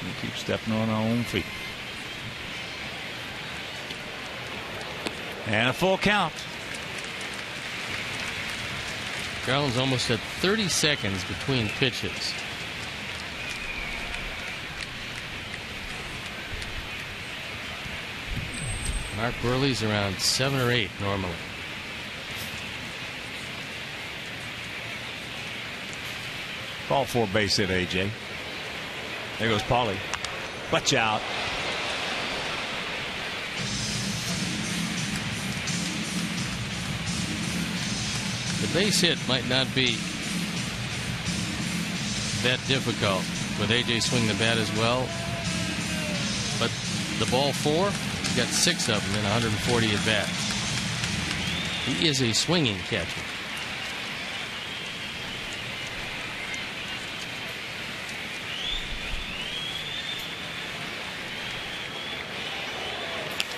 We keep stepping on our own feet. And a full count. Garland's almost at 30 seconds between pitches. Mark Burley's around 7 or 8 normally. Ball 4 base hit, AJ. There goes Pauly. Watch out. The base hit might not be that difficult with AJ swing the bat as well. But the ball 4, he's got 6 of them in 140 at bats. He is a swinging catcher.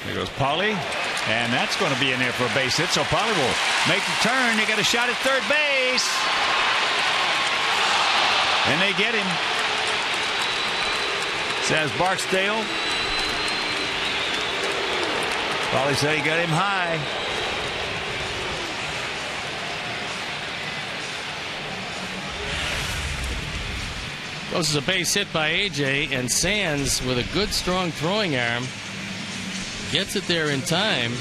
There goes Pauly, and that's going to be in there for a base hit. So Pauly will make the turn. They got a shot at third base, and they get him. Says Barksdale. Pauly said he got him high. Goes as a base hit by AJ, and Sands with a good strong throwing arm gets it there in time.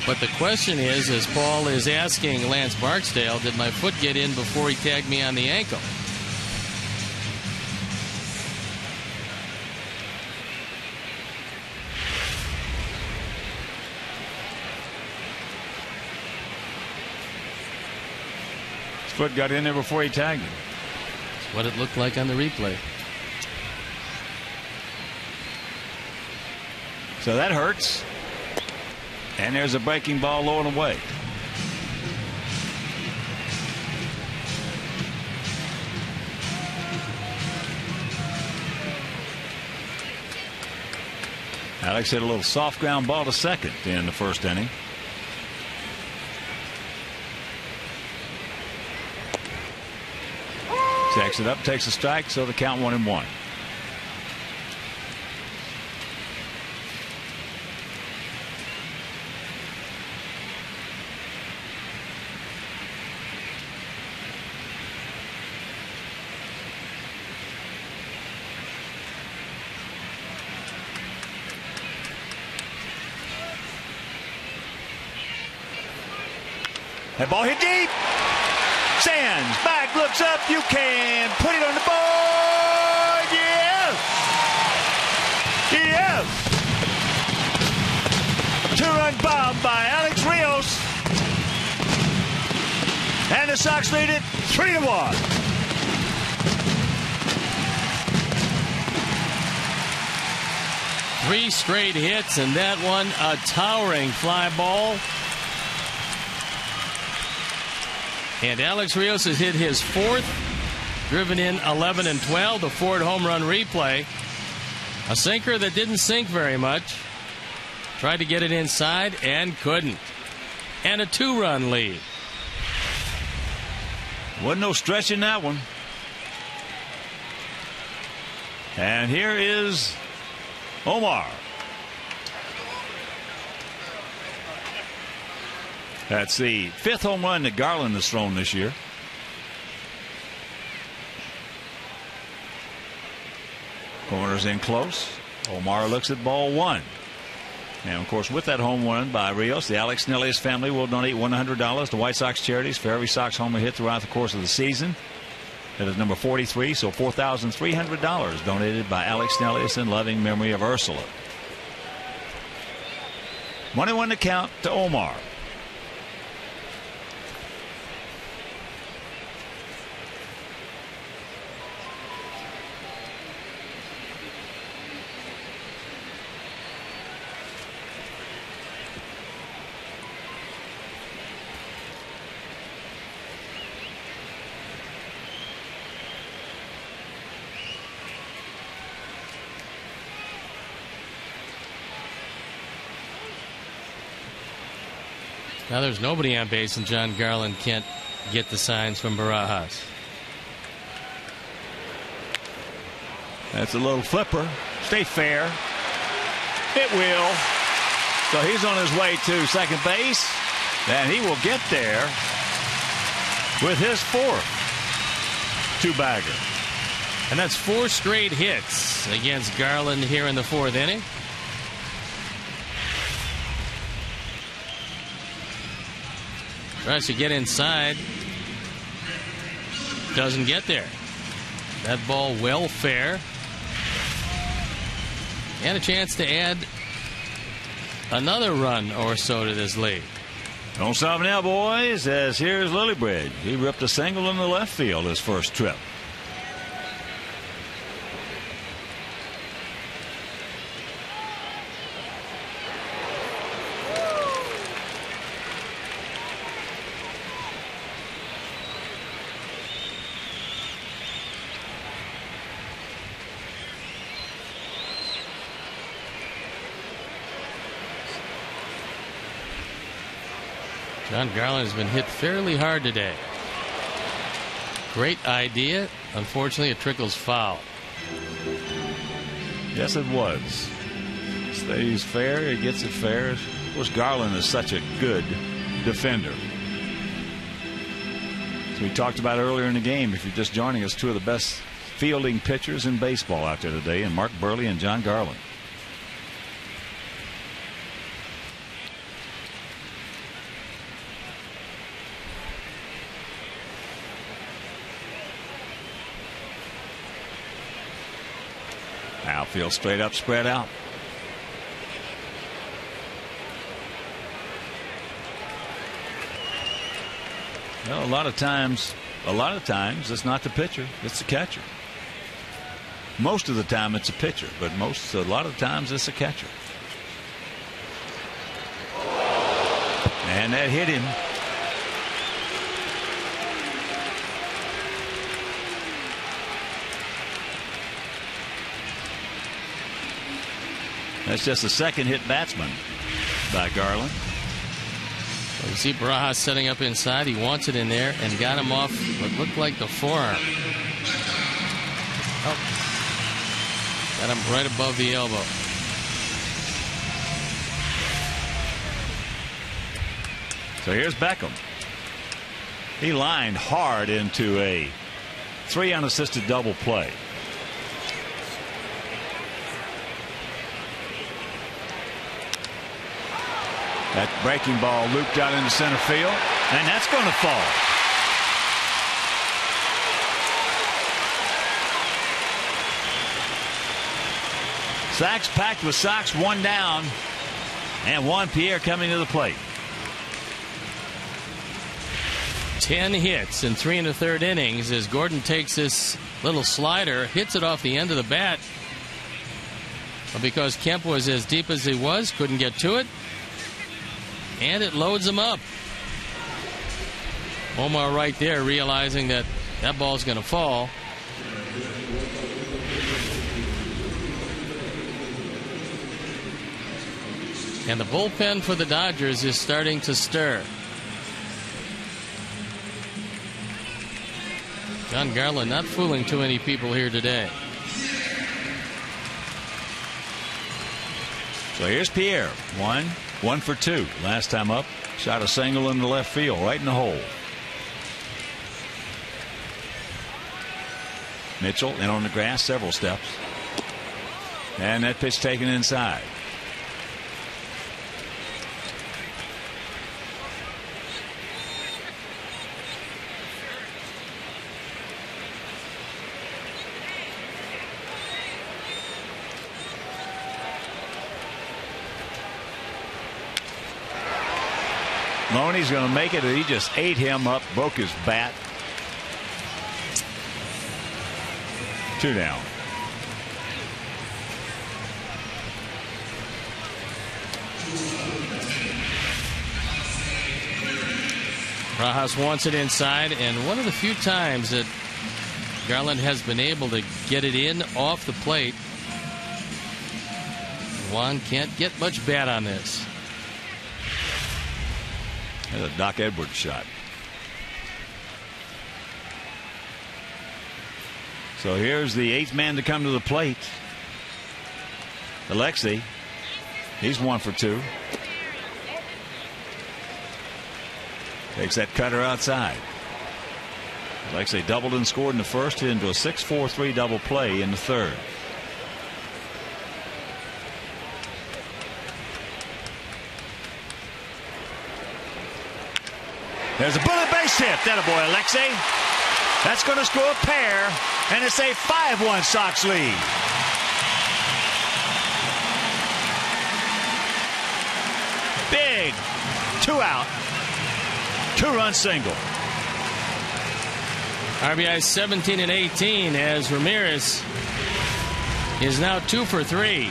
But the question is, as Paul is asking Lance Barksdale, did my foot get in before he tagged me on the ankle? His foot got in there before he tagged him. That's what it looked like on the replay. So that hurts. And there's a breaking ball low and away. Alex hit a little soft ground ball to second in the first inning. Jacks it up, takes a strike, so the count 1-1. That ball hit deep. Sands back, looks up. You can put it on the board. Yes. Two-run bomb by Alex Rios. And the Sox lead it 3-1. Three straight hits, and that one a towering fly ball. And Alex Rios has hit his fourth, driven in 11 and 12. The Ford home run replay. A sinker that didn't sink very much. Tried to get it inside and couldn't. And a two-run lead. Wasn't no stretch in that one. And here is Omar. That's the fifth home run that Garland has thrown this year. Corners in close. Omar looks at ball one. And, of course, with that home run by Rios, the Alex Snellius family will donate $100 to White Sox charities for every Sox homer hit throughout the course of the season. That is number 43, so $4,300 donated by Alex Snellius in loving memory of Ursula. 1-1 to count to Omar. Now there's nobody on base, and John Garland can't get the signs from Barajas. That's a little flipper. Stay fair. It will. So he's on his way to second base, and he will get there with his fourth two-bagger. And that's four straight hits against Garland here in the fourth inning. Tries to get inside. Doesn't get there. That ball well fair. And a chance to add another run or so to this lead. Don't stop now, boys, as here's Lillibridge. He ripped a single in the left field his first trip. John Garland has been hit fairly hard today. Great idea. Unfortunately, it trickles foul. Yes, it was. Stays fair. He gets it fair. Of course, Garland is such a good defender. So we talked about earlier in the game, if you're just joining us, two of the best fielding pitchers in baseball out there today, and Mark Burley and John Garland. Outfield straight up, spread out. Well, a lot of times it's not the pitcher, it's the catcher. Most of the time it's a pitcher, but a lot of times it's a catcher. And that hit him. That's just the second hit batsman by Garland. Well, you see Barajas setting up inside. He wants it in there and got him off what looked like the forearm. Oh. Got him right above the elbow. So here's Beckham. He lined hard into a 3 unassisted double play. That breaking ball looped out into center field, and that's going to fall. Sacks packed with Sox, one down, and Juan Pierre coming to the plate. 10 hits in 3 1/3 innings as Gordon takes this little slider, hits it off the end of the bat. But because Kemp was as deep as he was, couldn't get to it, and it loads him up. Omar right there realizing that that ball's going to fall. And the bullpen for the Dodgers is starting to stir. John Garland not fooling too many people here today. So here's Pierre. 1 for 2. Last time up, shot a single in the left field, right in the hole. Mitchell in on the grass, several steps. And that pitch taken inside. Loney's going to make it, and he just ate him up, broke his bat. 2 down. Rojas wants it inside, and one of the few times that Garland has been able to get it in off the plate. Juan can't get much bat on this. That's a Doc Edwards shot. So here's the 8th man to come to the plate. Alexei. He's 1 for 2. Takes that cutter outside. Alexei doubled and scored in the first, hit into a 6-4-3 double play in the third. There's a bullet base hit. That boy, Alexei. That's going to score a pair, and it's a 5-1 Sox lead. Big 2-out, 2-run single. RBI 17 and 18 as Ramirez is now 2 for 3.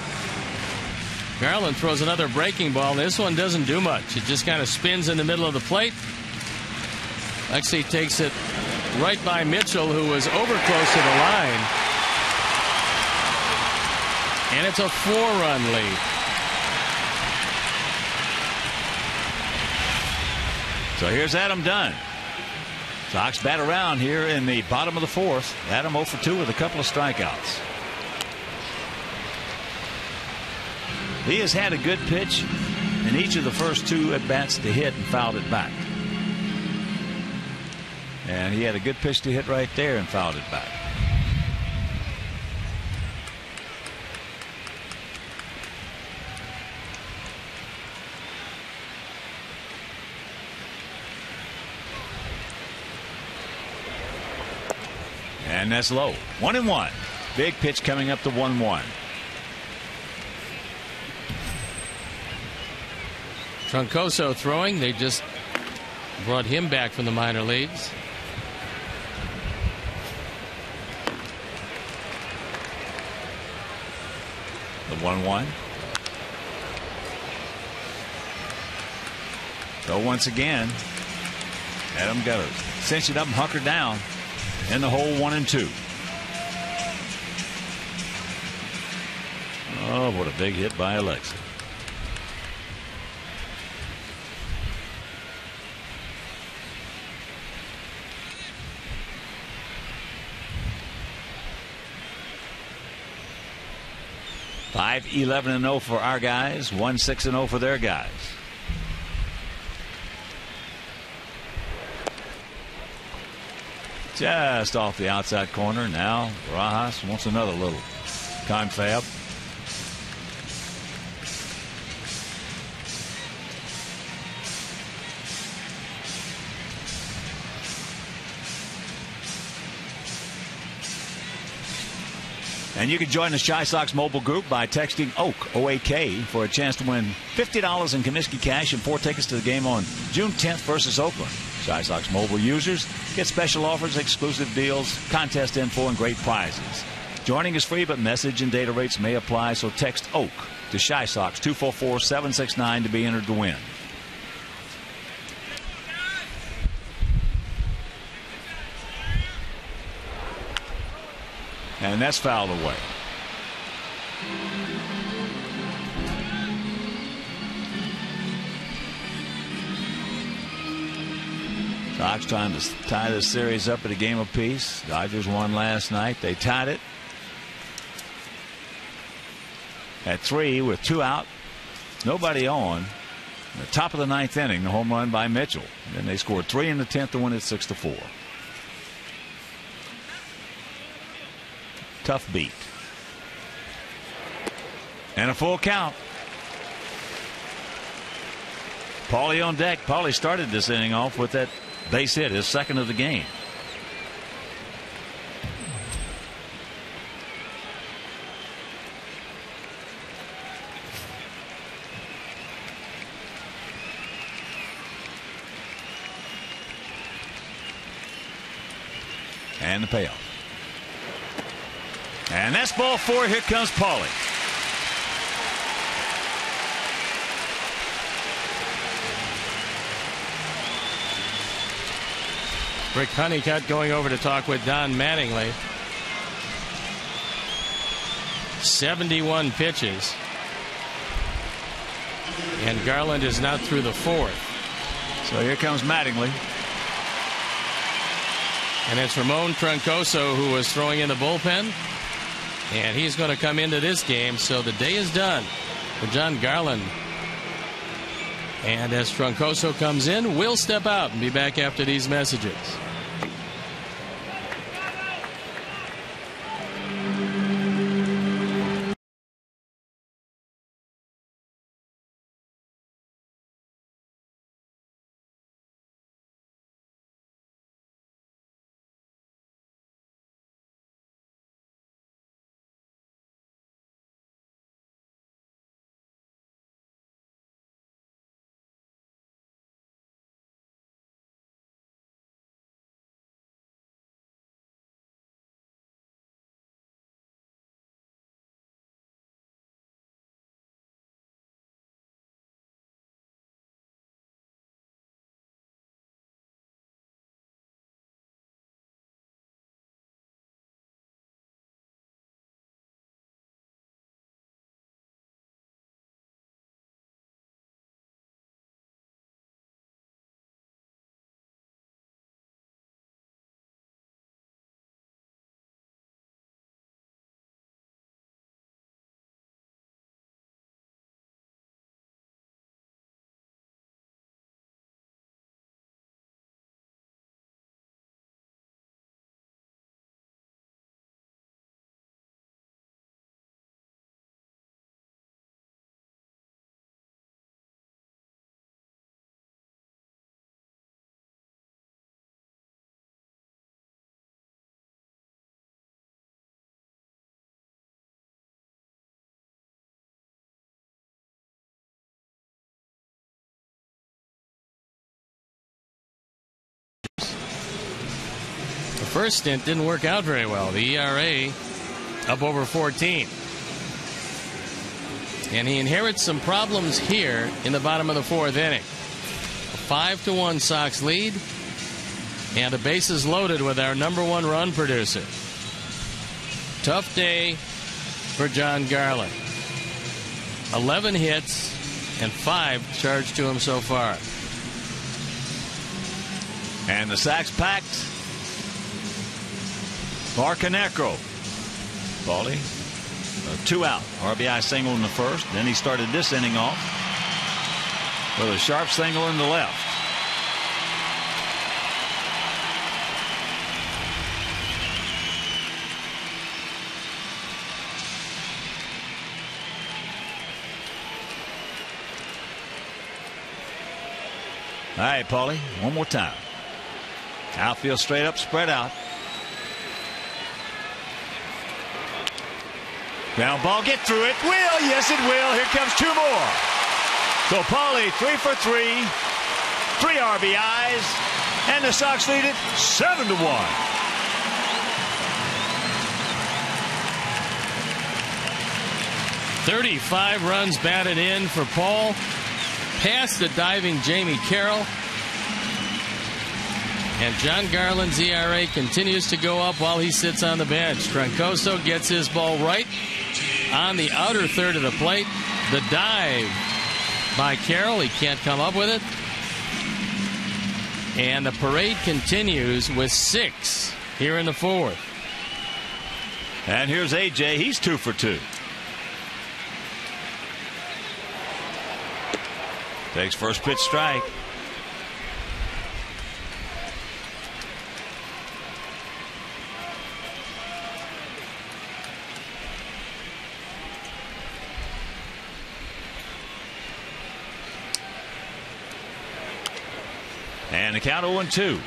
Garland throws another breaking ball. This one doesn't do much. It just kind of spins in the middle of the plate. Alexei takes it right by Mitchell, who was over close to the line. And it's a 4-run lead. So here's Adam Dunn. Sox bat around here in the bottom of the 4th. Adam 0 for 2 with a couple of strikeouts. He has had a good pitch in each of the first 2 at-bats to hit and fouled it back. And he had a good pitch to hit right there and fouled it back. And that's low. 1-1. Big pitch coming up to 1-1. Troncoso throwing. They just brought him back from the minor leagues. The 1-1. So once again, Adam got to cinch it up and hunker down in the hole 1 and 2. Oh, what a big hit by Alexei. Five 11-0 for our guys, 1 6-0 for their guys. Just off the outside corner. Now Rojas wants another little confab. And you can join the Shy Sox mobile group by texting OAK, O-A-K, for a chance to win $50 in Comiskey cash and 4 tickets to the game on June 10th versus Oakland. Shy Sox mobile users get special offers, exclusive deals, contest info, and great prizes. Joining is free, but message and data rates may apply, so text OAK to Shy Sox 244-769 to be entered to win. And that's fouled away. Sox trying to tie this series up at a game apiece. Dodgers won last night. They tied it at 3 with 2 out, nobody on. In the top of the 9th inning, the home run by Mitchell. And then they scored 3 in the 10th to win it 6-4. Tough beat. And a full count. Paulie on deck. Paulie started this inning off with that base hit, his second of the game. And the payoff. And that's ball 4. Here comes Paulie. Rick Honeycutt going over to talk with Don Mattingly. 71 pitches. And Garland is not through the 4th. So here comes Mattingly. And it's Ramon Troncoso who was throwing in the bullpen. And he's going to come into this game. So the day is done for John Garland. And as Troncoso comes in, we'll step out and be back after these messages. First stint didn't work out very well. The ERA up over 14. And he inherits some problems here in the bottom of the 4th inning. A 5-1 Sox lead and a bases loaded with our #1 run producer. Tough day for John Garland. 11 hits and 5 charged to him so far. And the sack's packed. Marcanecro. Paulie, a 2 out RBI single in the 1st. Then he started this inning off with a sharp single in the left. All right, Paulie, one more time. Outfield straight up, spread out. Ground ball, get through it. Will, yes it will. Here comes 2 more. So Paulie 3 for 3, 3 RBIs, and the Sox lead it 7-1. "35 runs batted in for Paul, past the diving Jamie Carroll. And John Garland's ERA continues to go up while he sits on the bench. Troncoso gets his ball right on the outer third of the plate. The dive by Carroll. He can't come up with it. And the parade continues with 6 here in the 4th. And here's AJ. He's 2 for 2. Takes first pitch strike. And the count 0-2.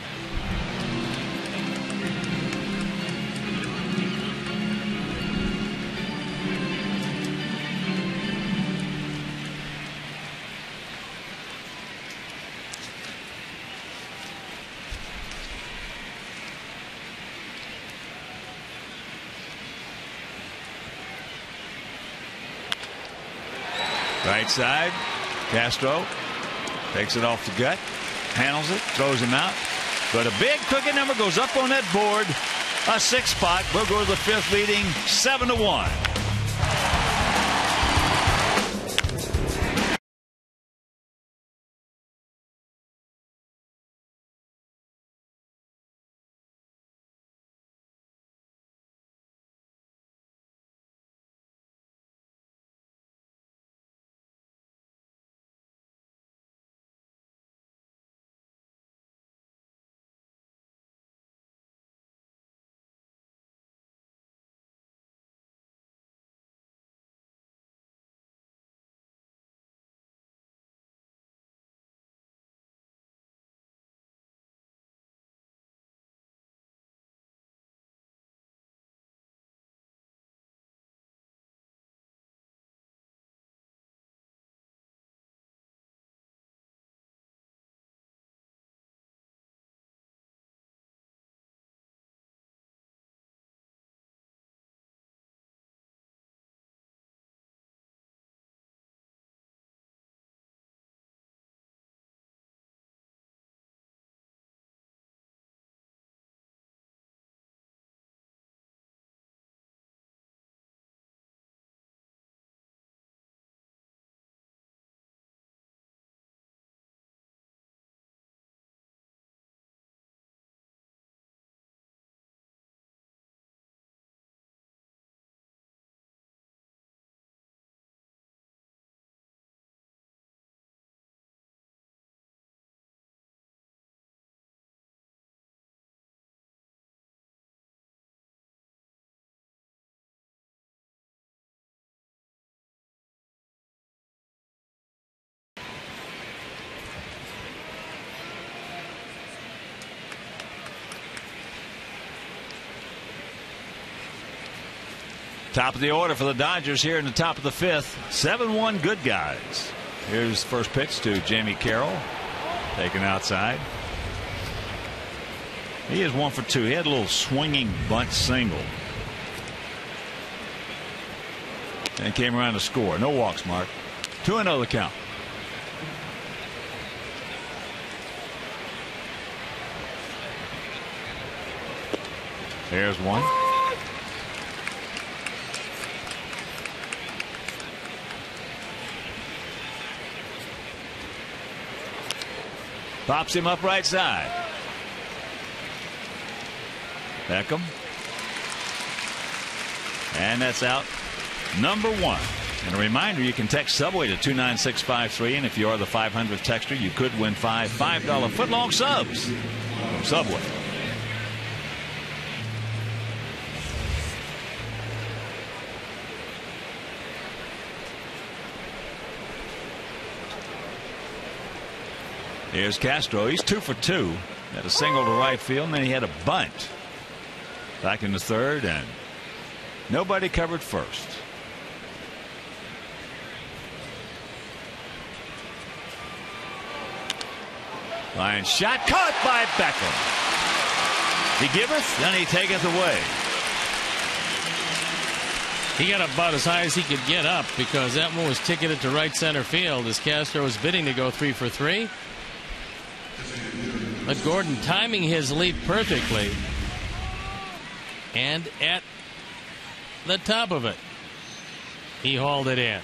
Right side, Castro takes it off the gut, handles it, throws him out. But a big crooked number goes up on that board. A 6 spot. We'll go to the 5th, leading 7-1. Top of the order for the Dodgers here in the top of the 5th. 7-1 good guys. Here's first pitch to Jamie Carroll. Taken outside. He is 1 for 2. He had a little swinging bunt single. And came around to score. No walks, Mark. 2-0 the count. There's one. Pops him up right side. Beckham. And that's out number 1. And a reminder, you can text Subway to 29653, and if you are the 500th texter, you could win $5 footlong subs from Subway. Here's Castro. He's 2 for 2. Had a single to right field, and then he had a bunt back in the 3rd, and nobody covered first. Line shot caught by Beckham. He giveth, then he taketh away. He got about as high as he could get up because that one was ticketed to right center field as Castro was bidding to go 3 for 3. But Gordon timing his leap perfectly. And at the top of it, he hauled it in.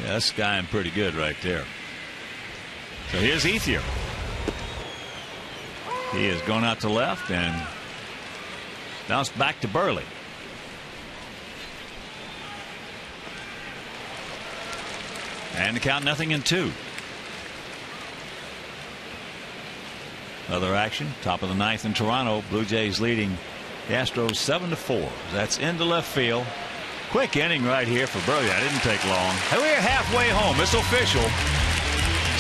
Yeah, that's skying pretty good right there. So here's Ethier. He has gone out to left and bounced back to Burley. And the count 0-2. Other action, top of the ninth in Toronto. Blue Jays leading the Astros 7-4. That's into left field. Quick inning right here for Burley. That didn't take long. And we're halfway home. It's official.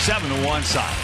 7-1 Sox.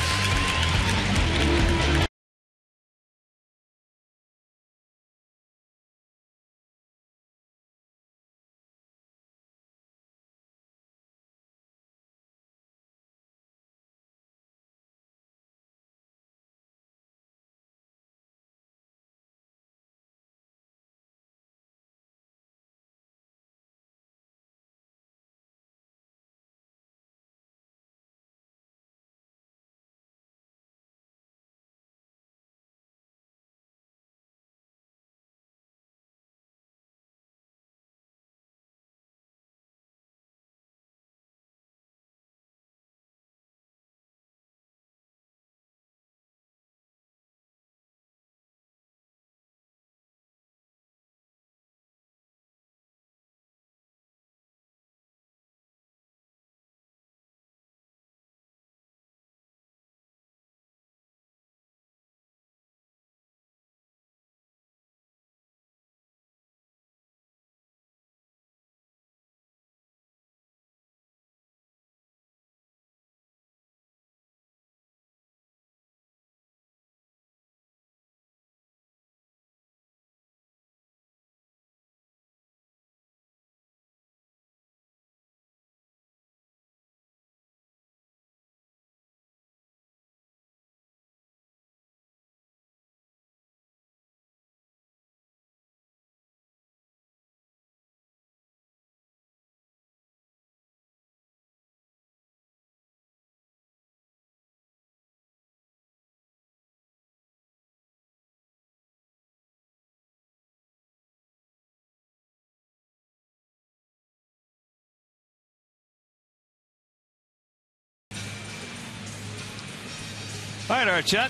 All right, Archette.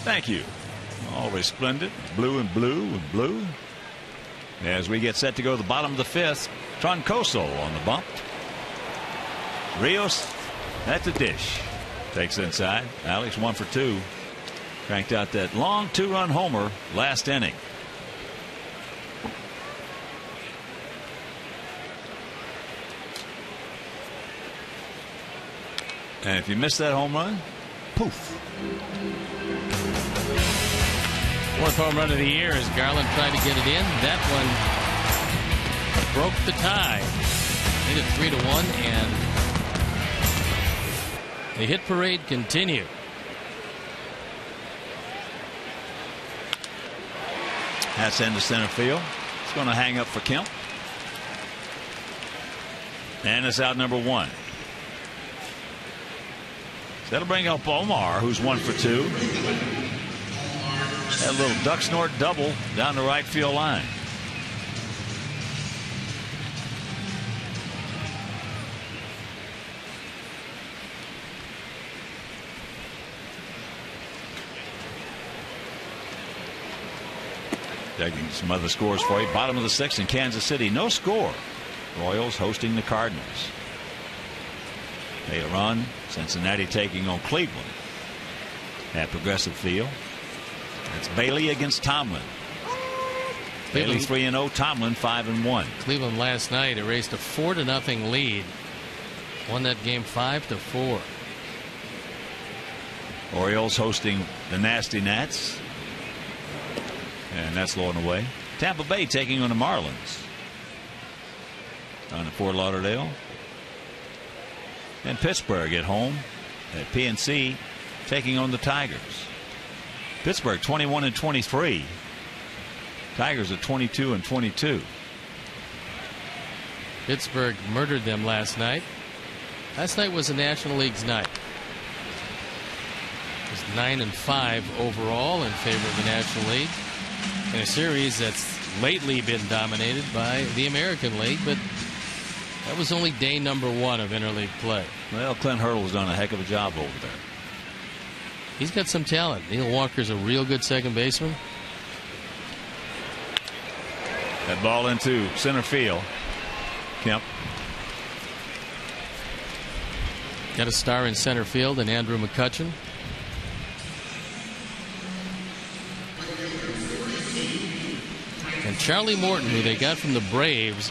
Thank you. Always splendid. Blue and blue and blue. As we get set to go to the bottom of the fifth, Troncoso on the bump. Rios at the dish. Takes inside. Alex 1 for 2. Cranked out that long 2-run homer last inning. And if you miss that home run, poof. Fourth home run of the year as Garland tried to get it in. That one broke the tie. Made it 3-1, and the hit parade continued. That's into center field. It's going to hang up for Kemp. And it's out number 1. So that'll bring up Omar, who's 1 for 2. That little duck snort double down the right field line. Taking some other scores for you. Bottom of the 6th in Kansas City. No score. Royals hosting the Cardinals. Made a run. Cincinnati taking on Cleveland at Progressive Field. That's Bailey against Tomlin. Bailey 3-0. Tomlin 5-1. Cleveland last night erased a 4-0 lead. Won that game 5-4. Orioles hosting the Nasty Nats. And that's low and away. Tampa Bay taking on the Marlins. Down at Fort Lauderdale. And Pittsburgh at home at PNC taking on the Tigers. Pittsburgh 21-23. Tigers are 22-22. Pittsburgh murdered them last night. Last night was the National League's night. It was 9-5 overall in favor of the National League in a series that's lately been dominated by the American League, but that was only day number 1 of interleague play. Well, Clint Hurdle's done a heck of a job over there. He's got some talent. Neil Walker's a real good second baseman. That ball into center field. Kemp. Got a star in center field and Andrew McCutchen. And Charlie Morton, who they got from the Braves,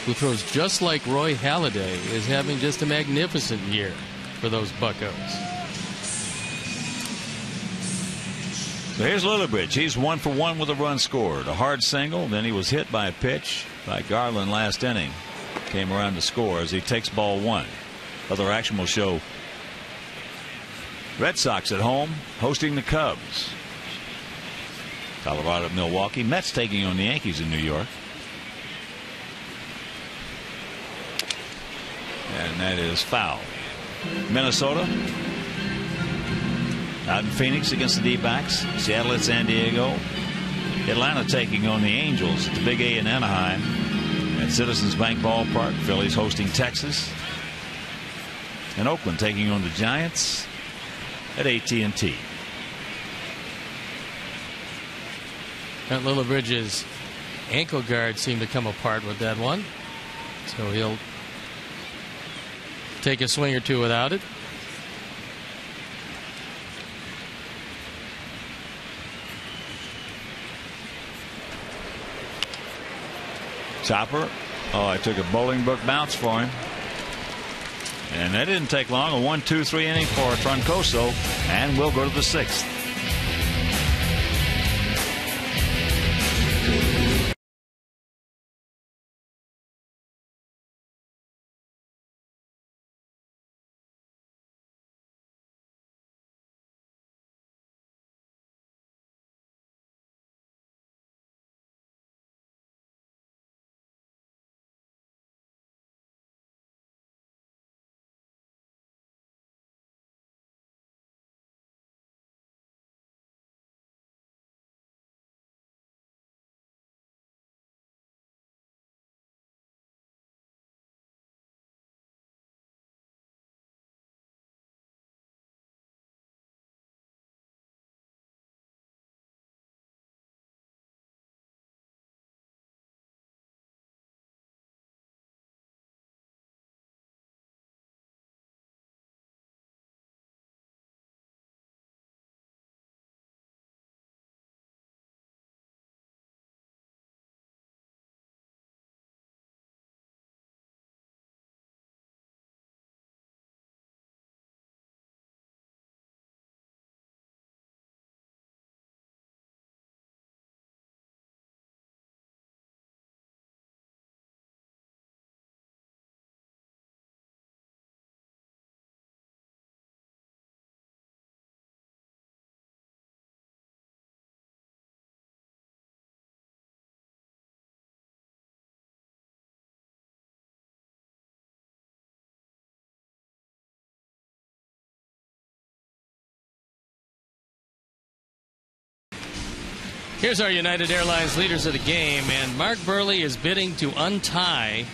who throws just like Roy Halladay, is having just a magnificent year for those Buccos. So here's Lillibridge. He's 1 for 1 with a run scored. A hard single. Then he was hit by a pitch by Garland last inning. Came around to score as he takes ball 1. Other action will show Red Sox at home hosting the Cubs. Colorado at Milwaukee. Mets taking on the Yankees in New York. And that is foul. Minnesota out in Phoenix against the D-backs. Seattle at San Diego. Atlanta taking on the Angels at the Big A in Anaheim. At Citizens Bank Ballpark. Phillies hosting Texas. And Oakland taking on the Giants at AT&T. Trent Lillibridge's ankle guard seemed to come apart with that one, so he'll take a swing or two without it. Chopper. Oh, I took a Bolingbrook bounce for him. And that didn't take long. A 1-2-3 inning for Troncoso. And we'll go to the 6th. Here's our United Airlines leaders of the game, and Mark Burley is bidding to untie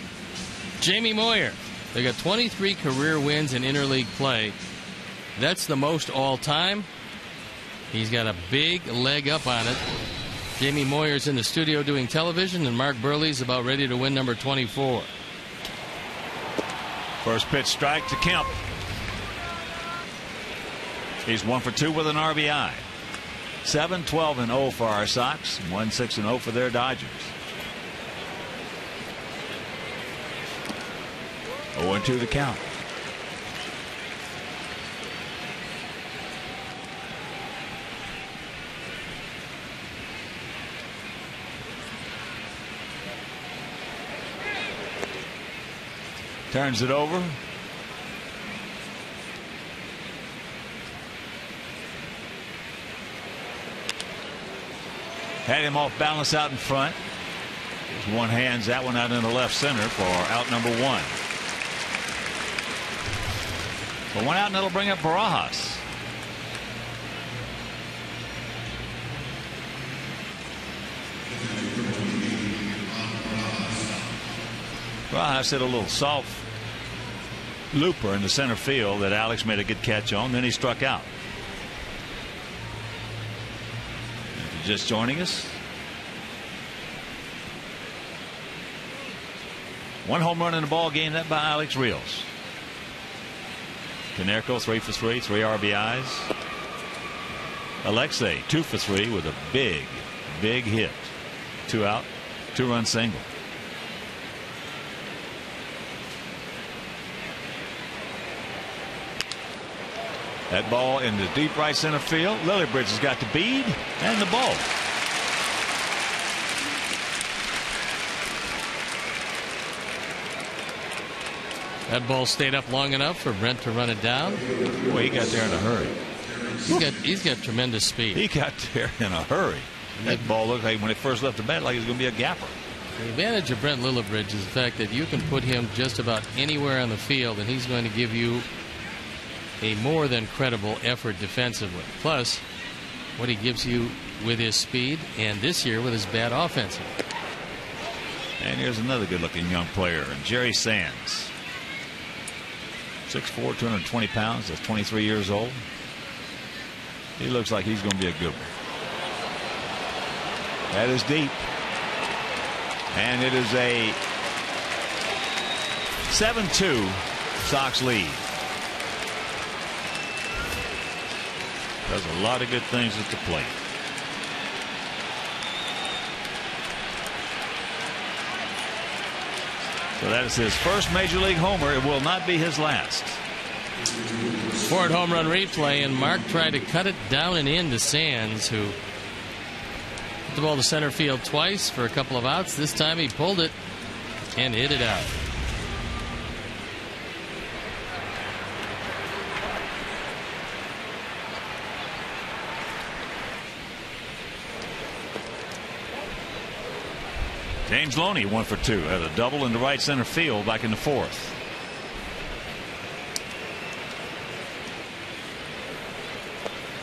Jamie Moyer. They got 23 career wins in interleague play. That's the most all time. He's got a big leg up on it. Jamie Moyer's in the studio doing television, and Mark Burley's about ready to win number 24. First pitch strike to Kemp. He's 1 for 2 with an RBI. 7-12-0 for our Sox. 1-6-0 for their Dodgers. 0-2 the count. Turns it over. Had him off balance out in front. Just one hands that one out in the left center for out number 1. So 1 out, and that'll bring up Barajas. Barajas hit a little soft looper in the center field that Alex made a good catch on. Then he struck out. If you're just joining us, 1 home run in the ball game, that by Alex Rios. Konerko 3 for 3, 3 RBIs. Alexei 2 for 3 with a big hit. 2 out, 2-run single. That ball in the deep right center field. Lillibridge has got the bead and the ball. That ball stayed up long enough for Brent to run it down. Boy, he got there in a hurry. He's got tremendous speed. He got there in a hurry. That ball looked like when it first left the bat like it was going to be a gapper. The advantage of Brent Lillibridge is the fact that you can put him just about anywhere on the field and he's going to give you a more than credible effort defensively. Plus, what he gives you with his speed, and this year with his bat offensively. And here's another good-looking young player, Jerry Sands. 6'4", 220 pounds. That's 23 years old. He looks like he's going to be a good one. That is deep. And it is a 7-2 Sox lead. Does a lot of good things at the plate. So that is his first major league homer. It will not be his last. Ford home run replay, and Mark tried to cut it down and in to Sands, who hit the ball to center field twice for a couple of outs. This time he pulled it and hit it out. James Loney 1 for 2. Had a double into right center field back in the 4th.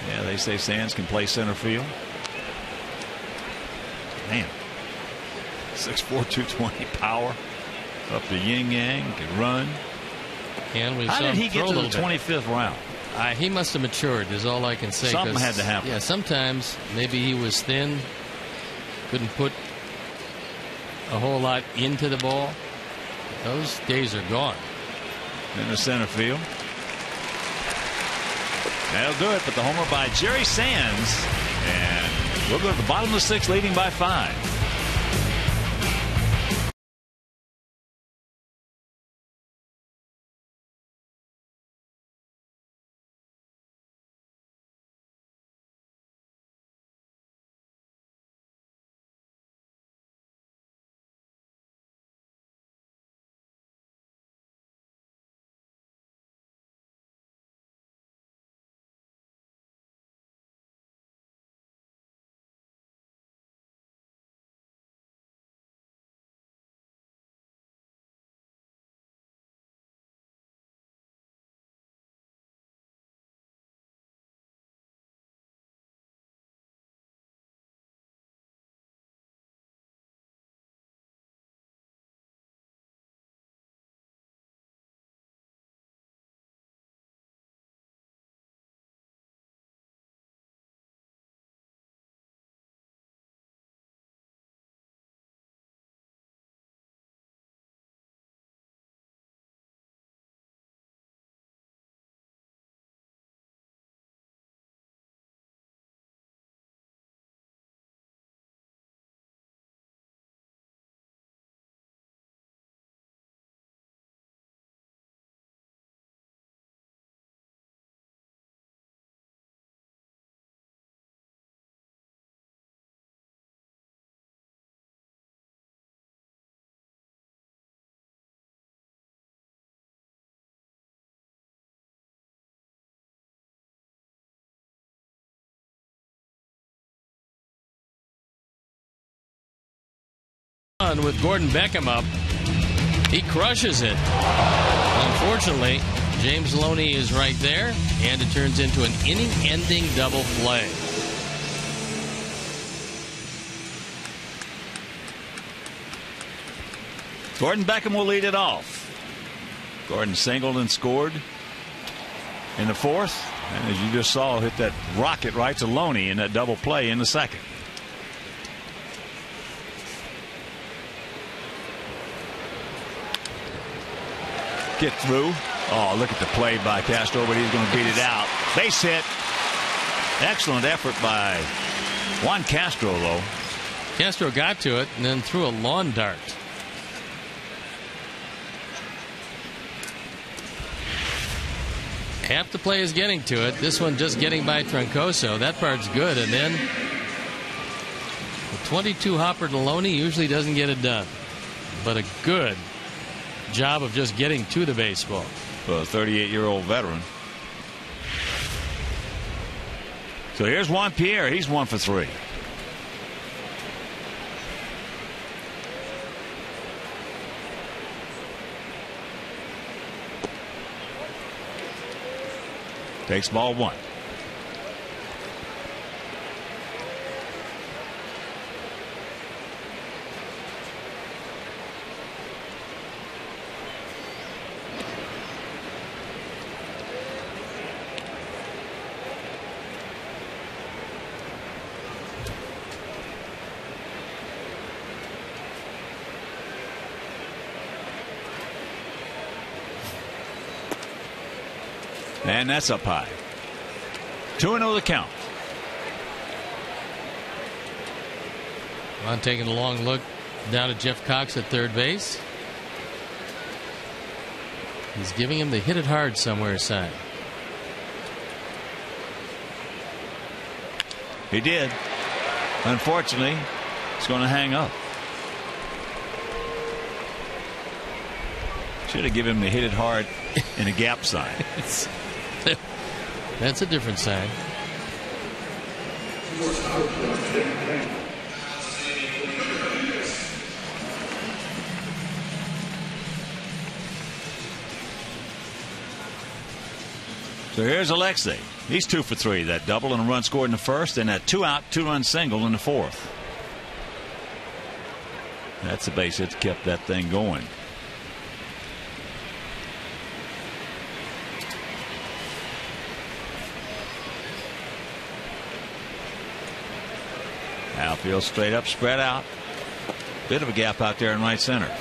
Yeah, they say Sands can play center field. Man, 6'4", 220 power. Up the yin yang, can run. And we How saw did he him get throw to a the little bit. 25th round? He must have matured, is all I can say. Something had to happen. Yeah, sometimes maybe he was thin, couldn't put a whole lot into the ball. Those days are gone. In the center field. That'll do it, but the homer by Jerry Sands. And we'll go to the bottom of the 6th, leading by 5. 2-1 with Gordon Beckham up. He crushes it. Unfortunately, James Loney is right there, and it turns into an inning-ending double play. Gordon Beckham will lead it off. Gordon singled and scored in the fourth, and as you just saw, hit that rocket right to Loney in that double play in the second. Get through. Oh, look at the play by Castro, but he's going to beat it out. Base hit. Excellent effort by Juan Castro, though. Castro got to it and then threw a lawn dart. Half the play is getting to it. This one just getting by Troncoso. That part's good. And then the 22 hopper to Loney usually doesn't get it done. But a good job of just getting to the baseball. For a 38-year-old veteran. So here's Juan Pierre. He's 1 for 3. Takes ball 1. And that's up high. 2-0 the count. Ron taking a long look down at Jeff Cox at third base. He's giving him the hit it hard somewhere sign. He did. Unfortunately, he's going to hang up. Should have given him the hit it hard in a gap sign. That's a different sign. So here's Alexei. He's 2 for 3. That double and a run scored in the first, and that 2-out, 2-run single in the fourth. That's the base hit that kept that thing going. Outfield straight up, spread out. Bit of a gap out there in right center.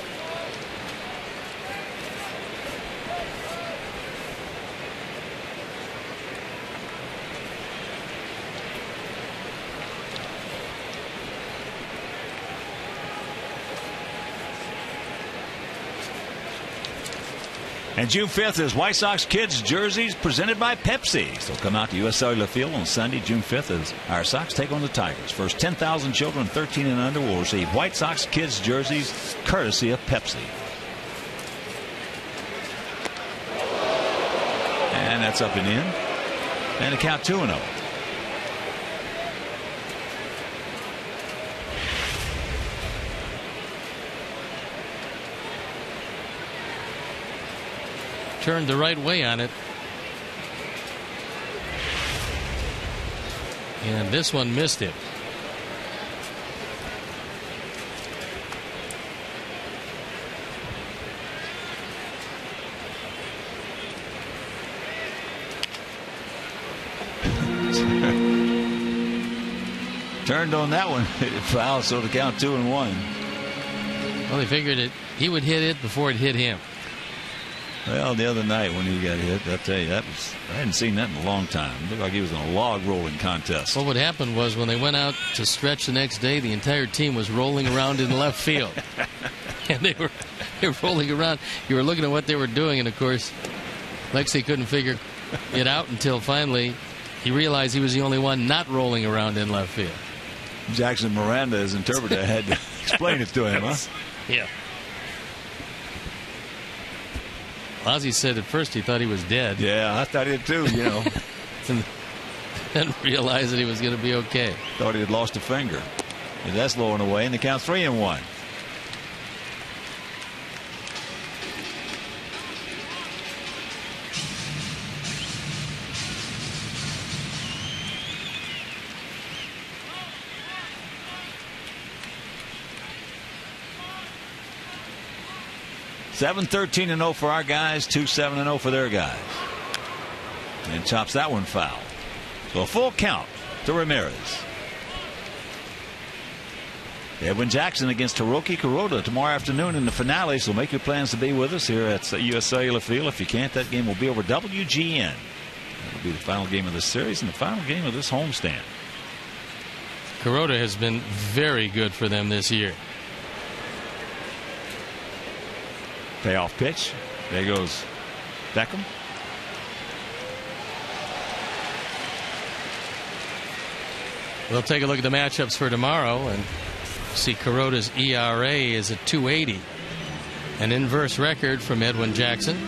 And June 5th is White Sox kids jerseys presented by Pepsi. So come out to U.S. Cellular Field on Sunday, June 5th, as our Sox take on the Tigers. First 10,000 children 13 and under will receive White Sox kids jerseys courtesy of Pepsi. And that's up and in. And the count 2-0. Turned the right way on it. And this one missed it. Turned on that one. It fouled, so the count 2-1. Well, they figured he would hit it before it hit him. Well, the other night when he got hit, I'll tell you, I hadn't seen that in a long time. It looked like he was in a log rolling contest. Well, what happened was when they went out to stretch the next day, the entire team was rolling around in left field. And they were rolling around. You were looking at what they were doing, and of course, Lexi couldn't figure it out until finally he realized he was the only one not rolling around in left field. Jackson Miranda, his interpreter, had to explain it to him, huh? Yeah. Ozzie said at first he thought he was dead. Yeah, I thought it too, you know. And then realized that he was going to be okay. Thought he had lost a finger. And that's low and away, and the count 3-1. 7-13-0 for our guys, 2-7-0 for their guys. And chops that one foul. So a full count to Ramirez. Edwin Jackson against Hiroki Kuroda tomorrow afternoon in the finale, so make your plans to be with us here at US Cellular Field. If you can't, that game will be over WGN. That will be the final game of this series and the final game of this homestand. Kuroda has been very good for them this year. Payoff pitch. There goes Beckham. We'll take a look at the matchups for tomorrow and see Kuroda's ERA is at 2.80. An inverse record from Edwin Jackson.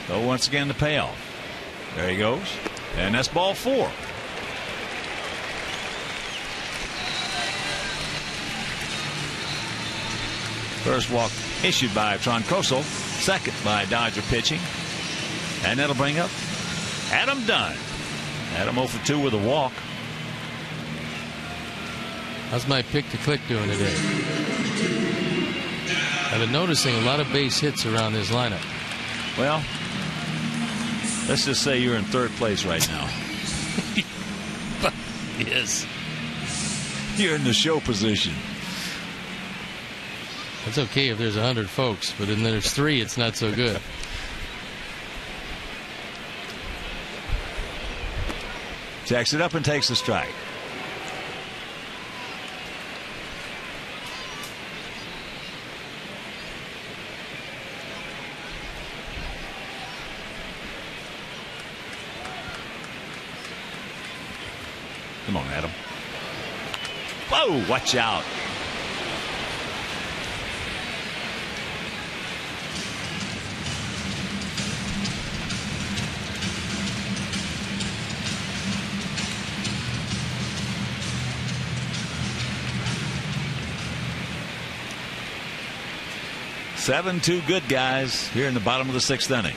So once again the payoff. There he goes. And that's ball 4. First walk issued by Troncoso. Second by Dodger pitching. And that'll bring up Adam Dunn. Adam 0 for 2 with a walk. How's my pick to click doing today? I've been noticing a lot of base hits around this lineup. Well, let's just say you're in third place right now. Yes. You're in the show position. It's okay if there's 100 folks, but then there's 3, it's not so good. Jacks it up and takes the strike. Come on, Adam. Whoa, watch out. Seven, 2 good guys here in the bottom of the 6th inning.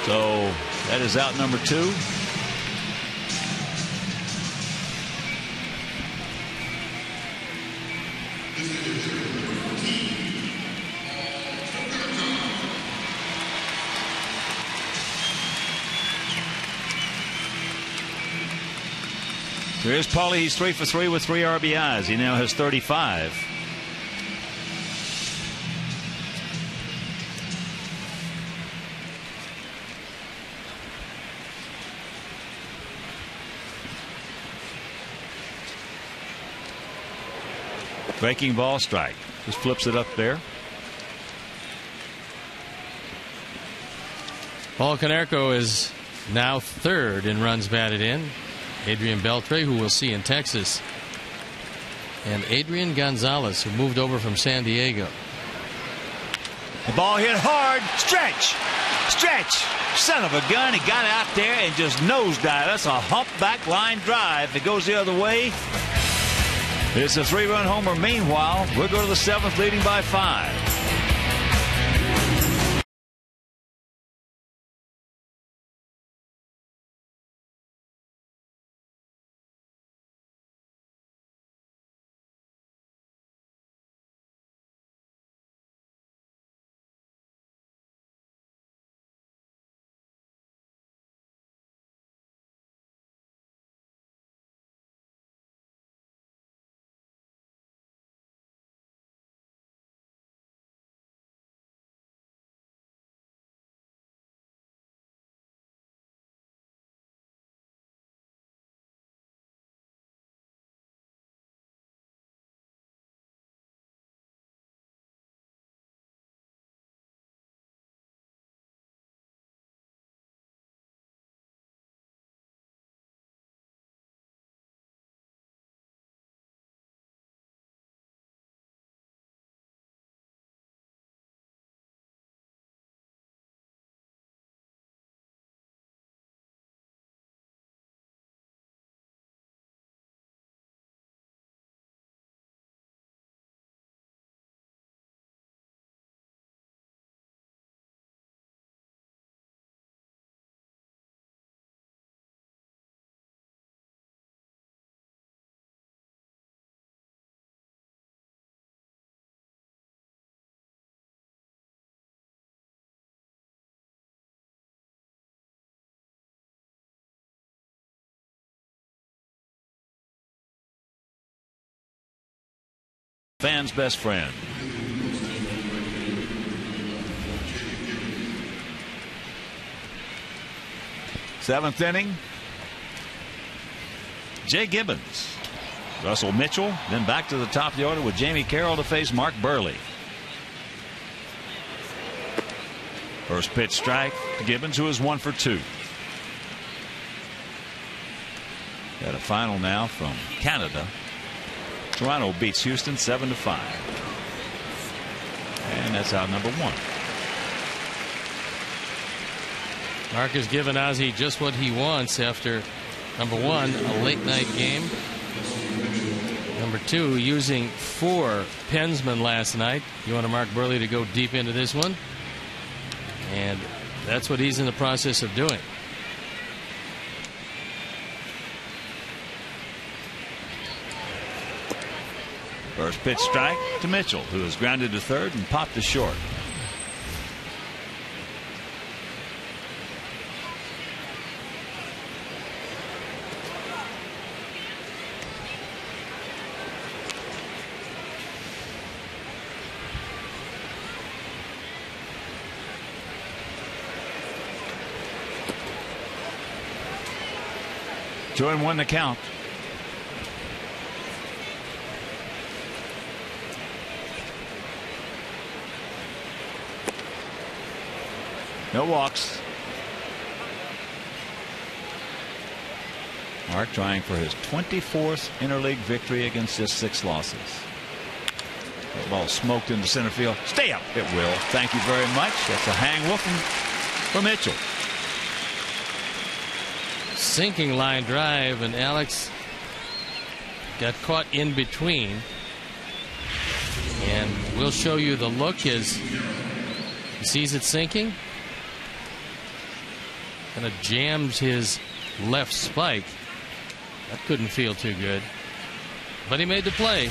So that is out number 2. Here's Paulie. He's 3 for 3 with 3 RBIs. He now has 35. Breaking ball, strike. Just flips it up there. Paul Konerko is now 3rd in runs batted in. Adrian Beltre, who we'll see in Texas, and Adrian Gonzalez, who moved over from San Diego. The ball hit hard. Stretch. Stretch. Son of a gun. He got out there and just nosedived. That's a humpback line drive. If it goes the other way, it's a 3-run homer. Meanwhile, we'll go to the 7th, leading by 5. Fan's best friend. Seventh inning. Jay Gibbons, Russell Mitchell, then back to the top of the order with Jamie Carroll to face Mark Burley. First pitch strike to Gibbons, who is 1 for 2. Got a final now from Canada. Toronto beats Houston 7-5. And that's out number 1. Mark has given Ozzie just what he wants after, number 1, a late night game. Number 2, using 4 pensmen last night. You want Mark Burley to go deep into this one. And that's what he's in the process of doing. First pitch strike to Mitchell, who is grounded to third and popped to short. Two and one to count. No walks. Mark trying for his 24th interleague victory against just 6 losses. That ball smoked into center field. Stay up. It will. Thank you very much. That's a hang wolf for Mitchell. Sinking line drive, and Alex got caught in between. And we'll show you the look as he sees it sinking. Kind of jams his left spike. That couldn't feel too good. But he made the play.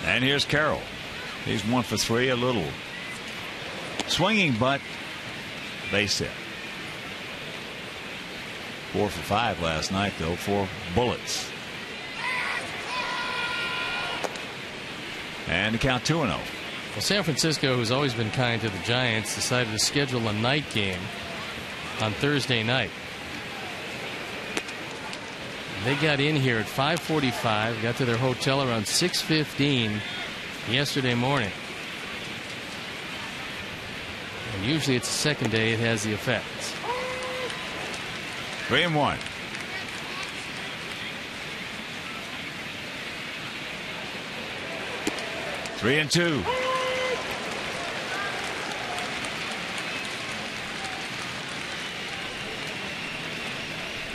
And here's Carroll. He's 1 for 3. A little swinging, but base hit. 4 for 5 last night, though, 4 bullets. And the count 2-0. Well, San Francisco, who's always been kind to the Giants, decided to schedule a night game on Thursday night. They got in here at 5:45, got to their hotel around 6:15 yesterday morning. And usually it's the second day it has the effects. 3-1. Three and 2.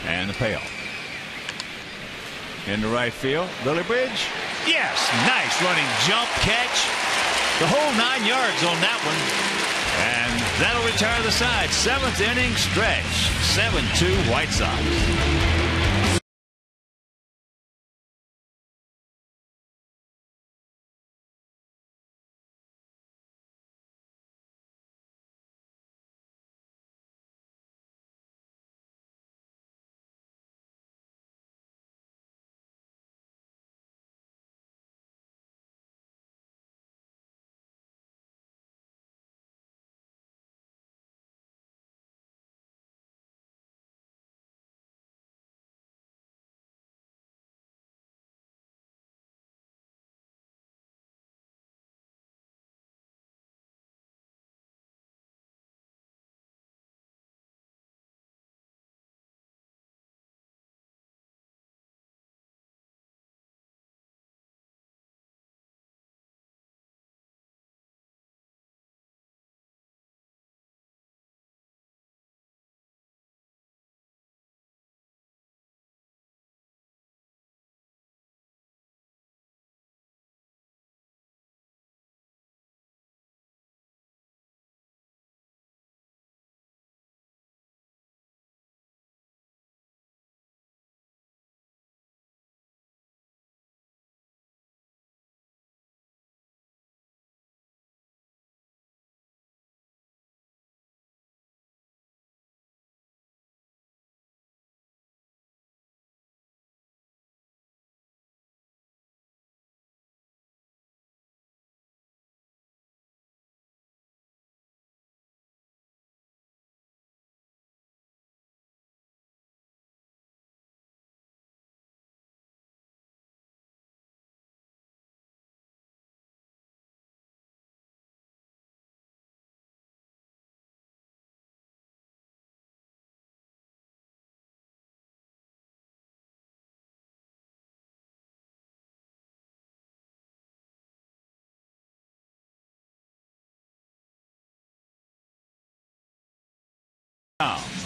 And the payoff. In the right field, Billy Bridge. Yes, nice running jump catch. The whole 9 yards on that one. And that'll retire the side. 7th inning stretch. 7-2 White Sox.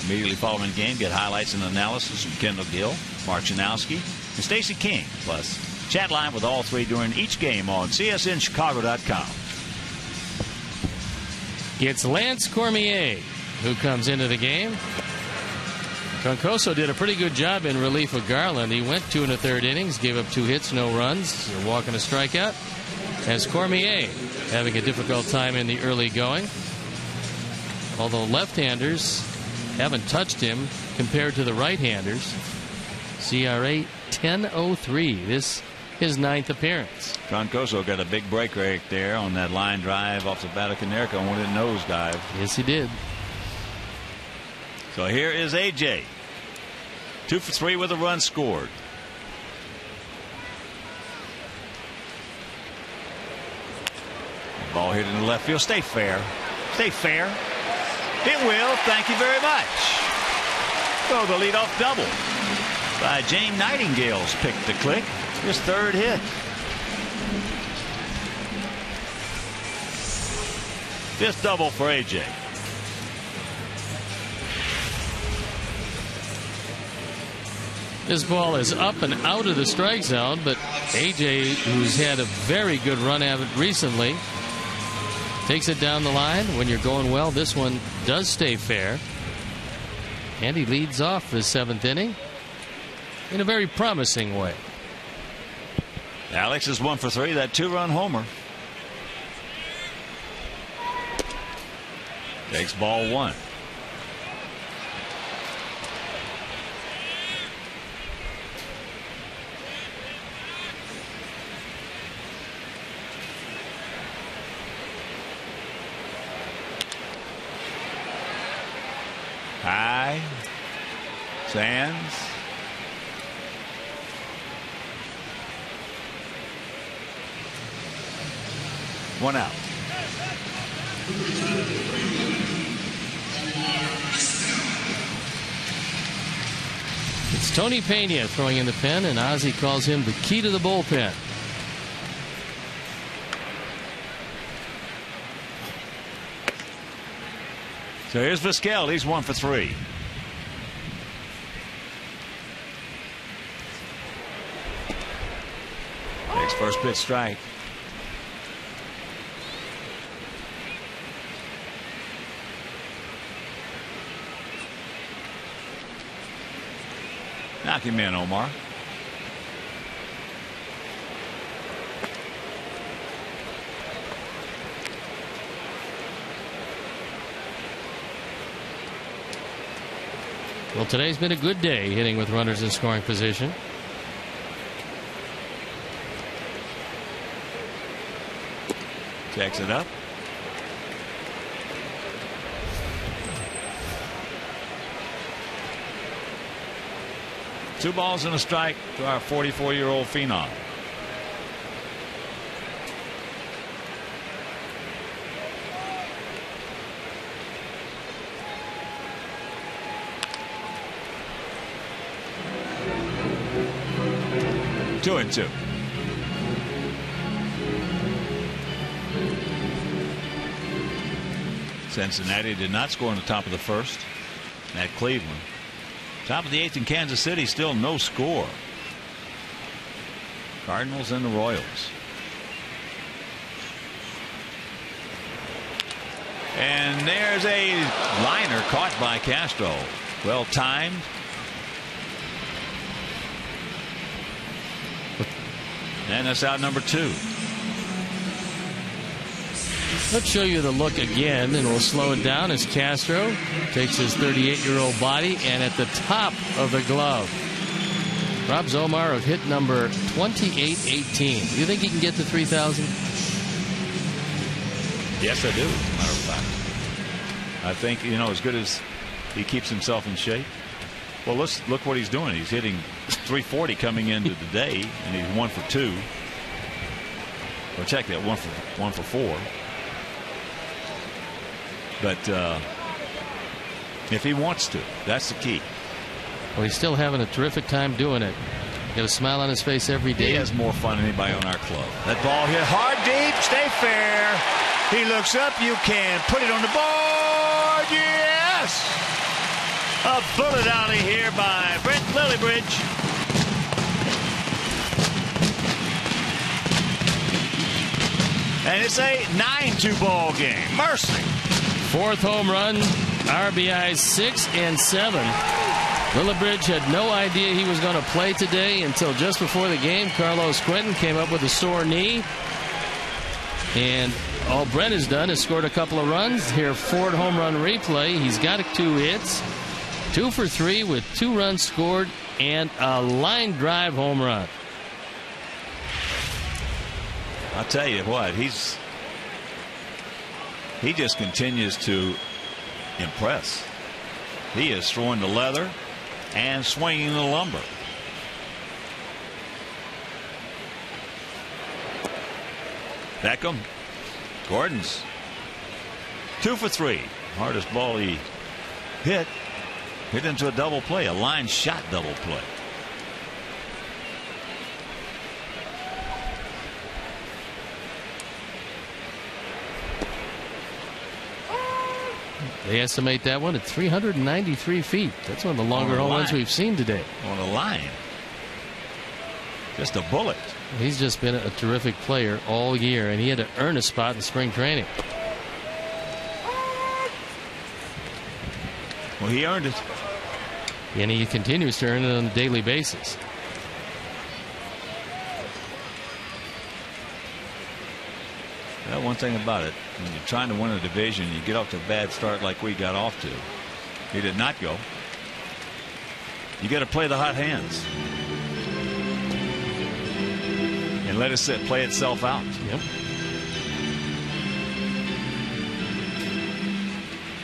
Immediately following the game, get highlights and analysis from Kendall Gill, Mark Janowski, and Stacey King. Plus, chat live with all three during each game on csnchicago.com. It's Lance Cormier who comes into the game. Troncoso did a pretty good job in relief of Garland. He went 2 1/3 innings, gave up 2 hits, no runs, a walk and a strikeout. As Cormier having a difficult time in the early going. Although left-handers haven't touched him compared to the right-handers. CRA 10.03. This his 9th appearance. Troncoso got a big break right there on that line drive off the bat of Konerko and went in nosedive. Yes, he did. So here is AJ. 2 for 3 with a run scored. Ball hit in the left field. Stay fair. Stay fair. It will. Thank you very much. So the leadoff double by James Nightingale's pick to click. His 3rd hit. 5th double for AJ. This ball is up and out of the strike zone, but AJ, who's had a very good run at it recently, takes it down the line. When you're going well, this one does stay fair. And he leads off the 7th inning in a very promising way. Alex is 1 for 3. That 2-run homer. Takes ball 1. High. Sands. One out. It's Tony Pena throwing in the pen, and Ozzie calls him the key to the bullpen. So here's Vizquel. He's 1 for 3. Takes first pitch strike. Knock him in, Omar. Well, today's been a good day hitting with runners in scoring position. Checks it up. Two balls and a strike to our 44-year-old phenom. Two and two. Cincinnati did not score in the top of the first at Cleveland. Top of the 8th in Kansas City, still no score. Cardinals and the Royals. And there's a liner caught by Castro. Well timed. And that's out number 2. Let's show you the look again, and we'll slow it down as Castro takes his 38-year-old body, and at the top of the glove, Rob Zomar of hit number 2818. Do you think he can get to 3,000? Yes, I do, as a matter of fact. I think, you know, as good as he keeps himself in shape. Well, let's look what he's doing. He's hitting 340 coming into the day, and he's 1 for 2. Well, check that, 1 for 4. But if he wants to, that's the key. Well, he's still having a terrific time doing it. Got a smile on his face every day. He has more fun than anybody on our club. That ball hit hard, deep, stay fair. He looks up, you can put it on the board. Yes! A bullet alley here by Brent Lillibridge. And it's a 9-2 ball game. Mercy. 4th home run, RBIs 6 and 7. Lillibridge had no idea he was going to play today until just before the game. Carlos Quentin came up with a sore knee. And all Brent has done is scored a couple of runs. Here, Ford home run replay. He's got 2 hits. 2 for 3 with 2 runs scored and a line drive home run. I'll tell you what, he just continues to impress. He is throwing the leather and swinging the lumber. Beckham. Gordon's 2 for 3. Hardest ball he hit into a double play, a line shot double play. They estimate that one at 393 feet. That's one of the longer home runs we've seen today. On the line. Just a bullet. He's just been a terrific player all year, and he had to earn a spot in spring training. Well, he earned it. And he continues to earn it on a daily basis. Well, one thing about it, when you're trying to win a division, you get off to a bad start like we got off to. He did not go. You got to play the hot hands. And let it play itself out. Yep.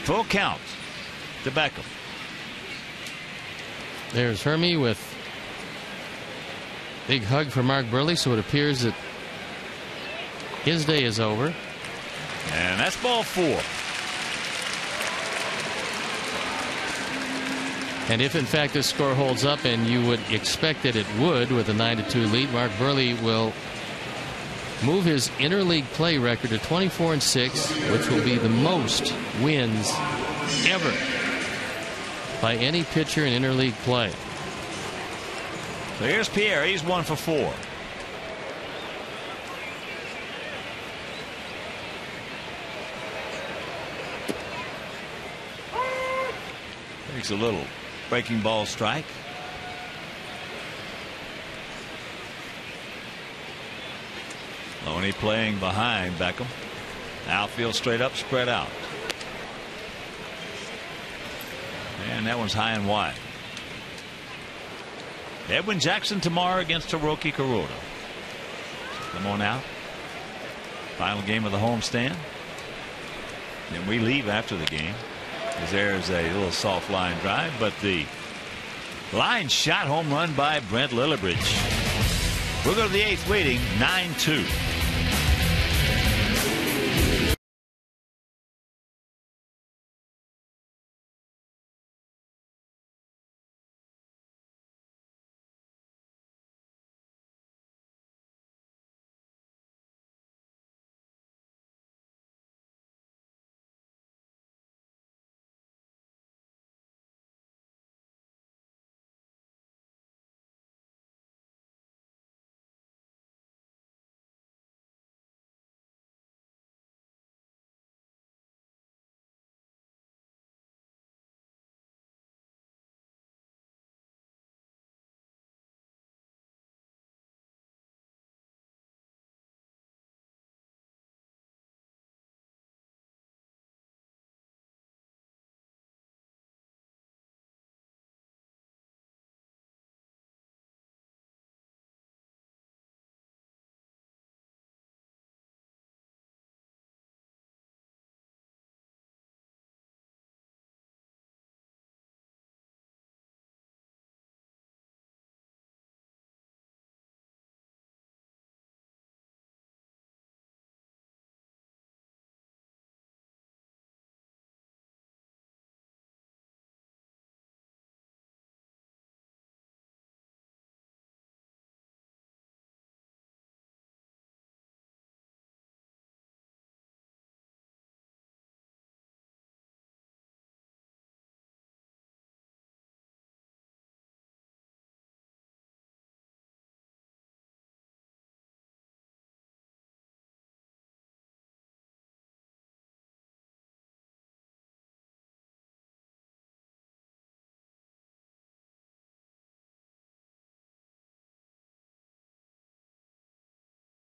Full count to Beckham. There's Hermie with big hug for Mark Burley, so it appears that his day is over. And that's ball 4. And if in fact this score holds up, and you would expect that it would with a 9-2 lead, Mark Burley will move his interleague play record to 24-6, which will be the most wins ever by any pitcher in interleague play. So here's Pierre. He's 1 for 4. Takes a little breaking ball strike. Loney playing behind Beckham. Outfield straight up, spread out. And that one's high and wide. Edwin Jackson tomorrow against Hiroki Kuroda. Come on out. Final game of the homestand. Then we leave after the game. As there's a little soft line drive, but the line shot home run by Brent Lillibridge. We'll go to the 8th, waiting 9-2.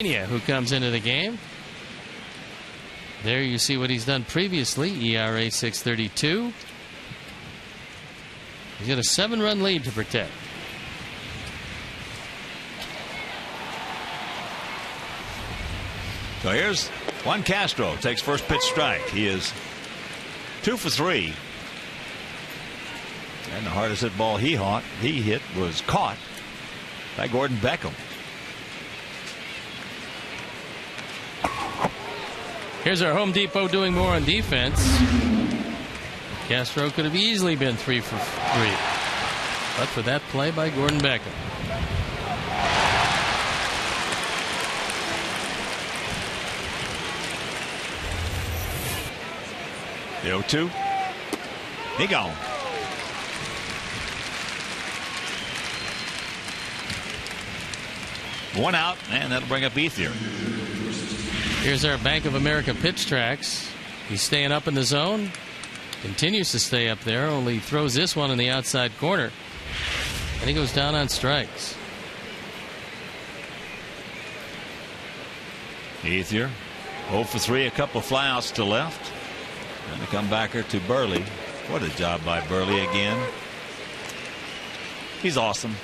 who comes into the game. There you see what he's done previously. ERA 6.32. He's got a 7-run lead to protect. So here's Juan Castro. Takes first pitch strike. He is 2 for 3. And the hardest hit ball he hit was caught by Gordon Beckham. Here's our Home Depot doing more on defense. Castro could have easily been 3 for 3. But for that play by Gordon Beckham. The 0-2. He gone. One out, and that'll bring up Ethier. Here's our Bank of America pitch tracks. He's staying up in the zone. Continues to stay up there, only throws this one in the outside corner. And he goes down on strikes. Ethier 0 for 3, a couple of flyouts to left. And the comebacker to Burley. What a job by Burley again. He's awesome.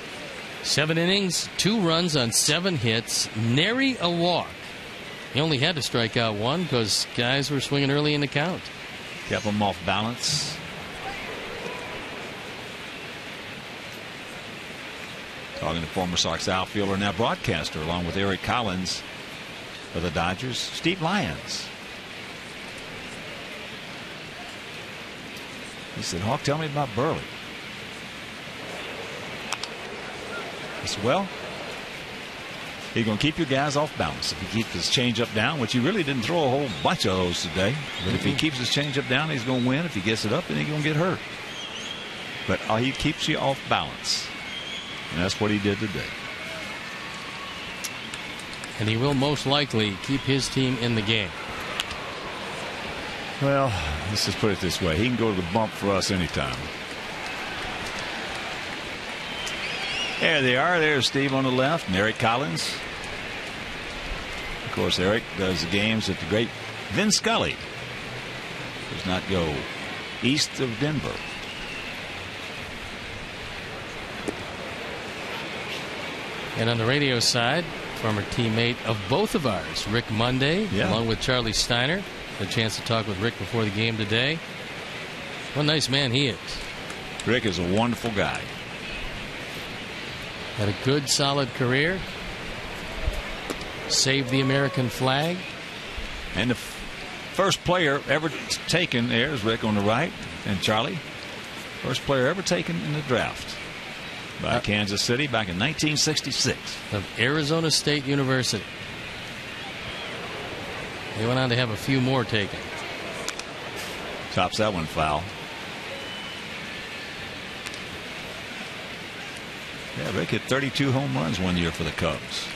7 innings, 2 runs on 7 hits, nary a walk. He only had to strike out 1 because guys were swinging early in the count. Kept him off balance. Talking to former Sox outfielder, now broadcaster, along with Eric Collins of the Dodgers, Steve Lyons. He said, Hawk, tell me about Burley. He said, well, he's going to keep your guys off balance. If he keeps his changeup down, which he really didn't throw a whole bunch of those today, but if he keeps his changeup down, he's going to win. If he gets it up, then he's going to get hurt. But he keeps you off balance. And that's what he did today. And he will most likely keep his team in the game. Well, let's just put it this way. He can go to the bump for us anytime. There they are. There's Steve on the left and Eric Collins. Of course, Eric does the games at the great Vin Scully. Does not go east of Denver. And on the radio side, former teammate of both of ours, Rick Monday, along with Charlie Steiner. Had a chance to talk with Rick before the game today. What a nice man he is. Rick is a wonderful guy. Had a good, solid career. Saved the American flag. And the first player ever taken, there's Rick on the right, and Charlie. First player ever taken in the draft by Kansas City back in 1966. Of Arizona State University. They went on to have a few more taken. Tops that one foul. Yeah, Rick hit 32 home runs one year for the Cubs.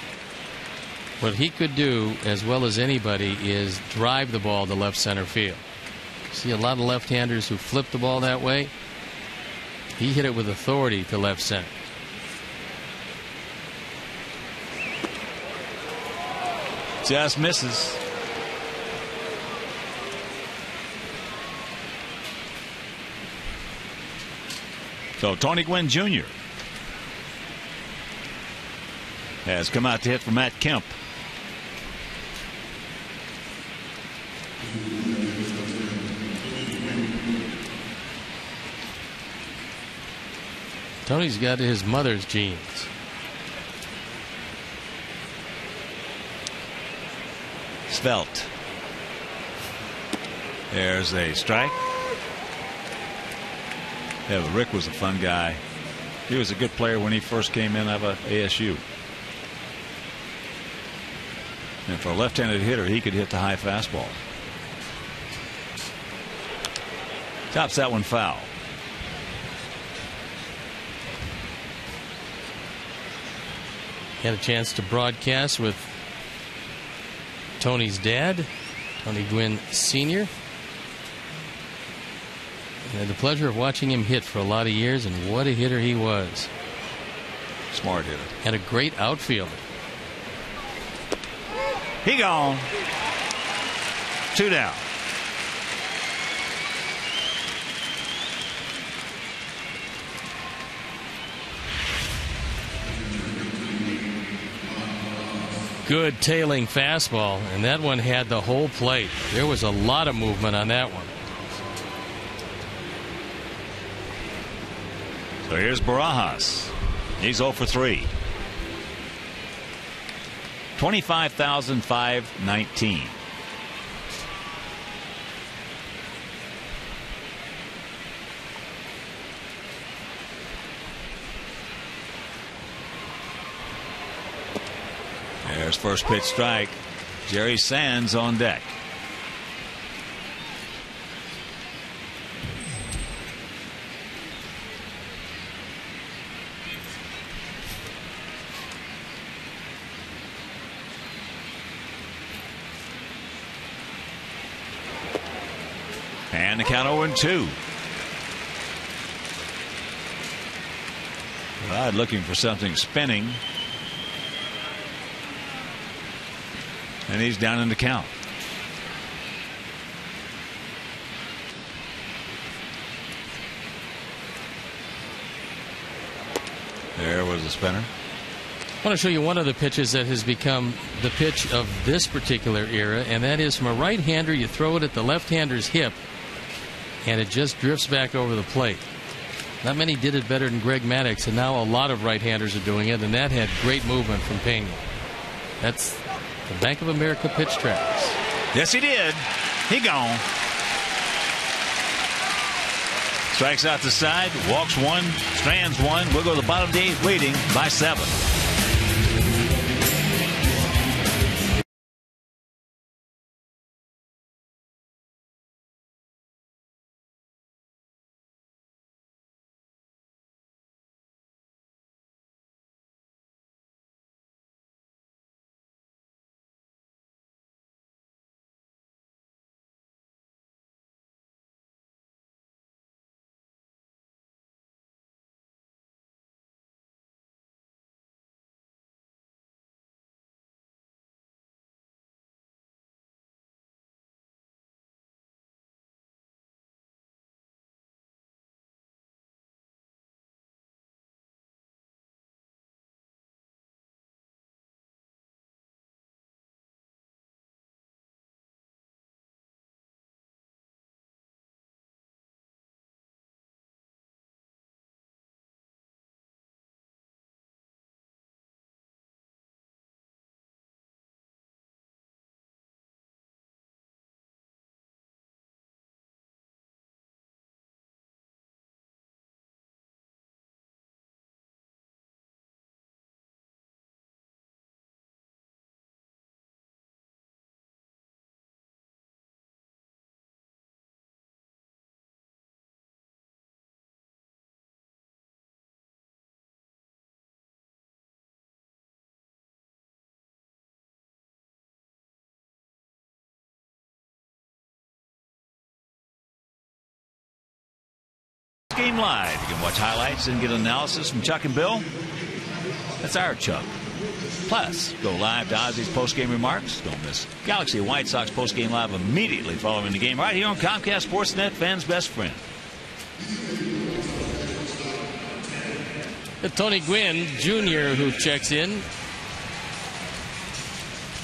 What he could do as well as anybody is drive the ball to left center field. See a lot of left-handers who flip the ball that way. He hit it with authority to left center. Just misses. So Tony Gwynn Jr. has come out to hit for Matt Kemp. Tony's got his mother's genes. Svelte. There's a strike. Yeah, but Rick was a fun guy. He was a good player when he first came in out of ASU. And for a left-handed hitter, he could hit the high fastball. Tops that one foul. Had a chance to broadcast with Tony's dad, Tony Gwynn Sr. I had the pleasure of watching him hit for a lot of years, and what a hitter he was. Smart hitter. And a great outfielder. He gone. 2 down. Good tailing fastball, and that one had the whole plate. There was a lot of movement on that one. So here's Barajas. He's 0 for 3. 25,519. There's first pitch strike. Jerry Sands on deck. And the count 0-2. Rod looking for something spinning. And he's down in the count. There was a spinner. I want to show you one of the pitches that has become the pitch of this particular era, and that is from a right-hander, you throw it at the left-hander's hip, and it just drifts back over the plate. Not many did it better than Greg Maddux, and now a lot of right-handers are doing it, and that had great movement from Pena. That's the Bank of America pitch tracks. Yes, he did. He gone. Strikes out the side, walks 1, strands 1. We'll go to the bottom of the 8th, leading by 7. Game Live. You can watch highlights and get analysis from Chuck and Bill. That's our Chuck. Plus, go live to Ozzy's postgame remarks. Don't miss Galaxy White Sox postgame live immediately following the game right here on Comcast Sportsnet, fans' best friend. Tony Gwynn Jr., who checks in.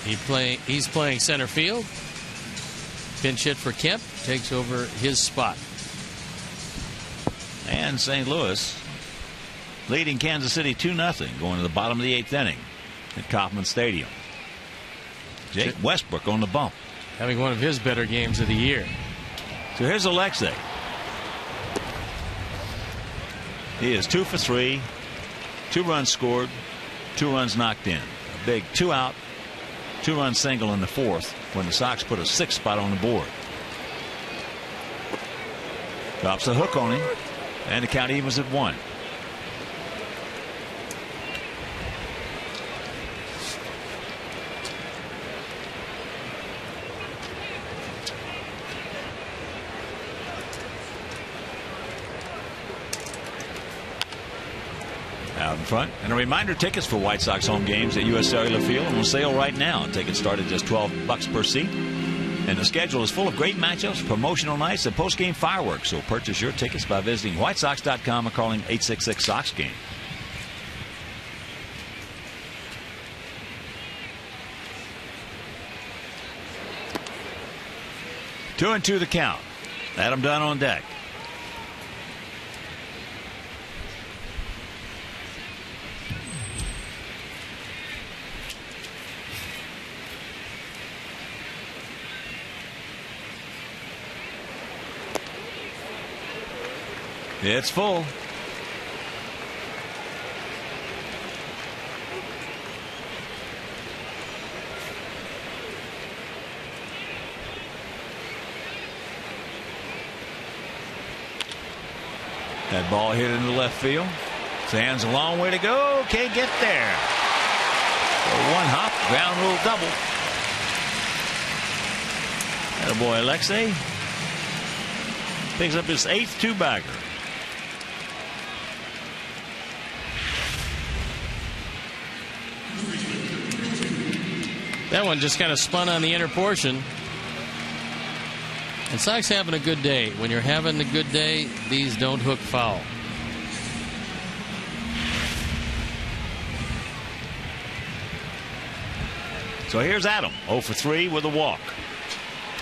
He's playing center field. Pinch hit for Kemp. Takes over his spot. And St. Louis leading Kansas City 2-0 going to the bottom of the 8th inning at Kauffman Stadium. Jake Westbrook on the bump. Having one of his better games of the year. So here's Alexei. He is 2 for 3. 2 runs scored, 2 runs knocked in. A big 2-out, 2-run single in the 4th when the Sox put a 6th spot on the board. Drops a hook on him, and the count evens at 1. Out in front. And a reminder, tickets for White Sox home games at U.S. Cellular Field are on sale right now. Tickets start at just $12 per seat. And the schedule is full of great matchups, promotional nights, and post-game fireworks. So purchase your tickets by visiting whitesox.com or calling 866-SOX-GAME. Two and two the count. Adam Dunn on deck. It's full. That ball hit into left field. Sands a long way to go. Can't get there. So one hop, ground rule double. Attaboy Alexei picks up his 8th two-bagger. That one just kind of spun on the inner portion. And Sox having a good day. When you're having a good day, these don't hook foul. So here's Adam, 0 for 3 with a walk.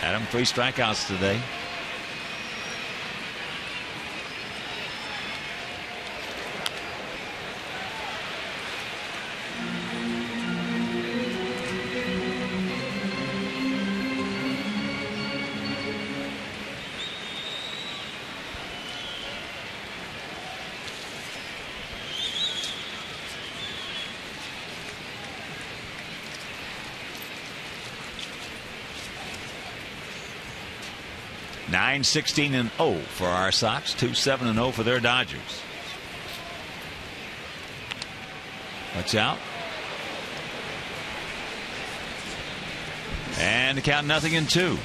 Adam, 3 strikeouts today. Nine 16-0 for our Sox, 2-7-0 for their Dodgers. Watch out. And the count 0-2.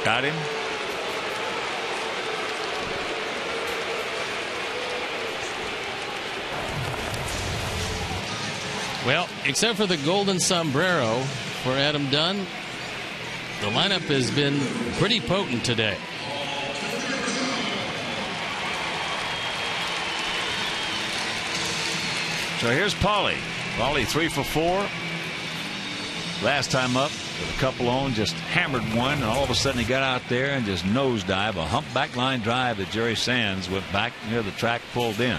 Got him. Well, except for the golden sombrero for Adam Dunn, the lineup has been pretty potent today. So here's Paulie. Paulie 3 for 4. Last time up with a couple on, just hammered one, and all of a sudden he got out there and just nosedive a humpback line drive that Jerry Sands went back near the track, pulled in.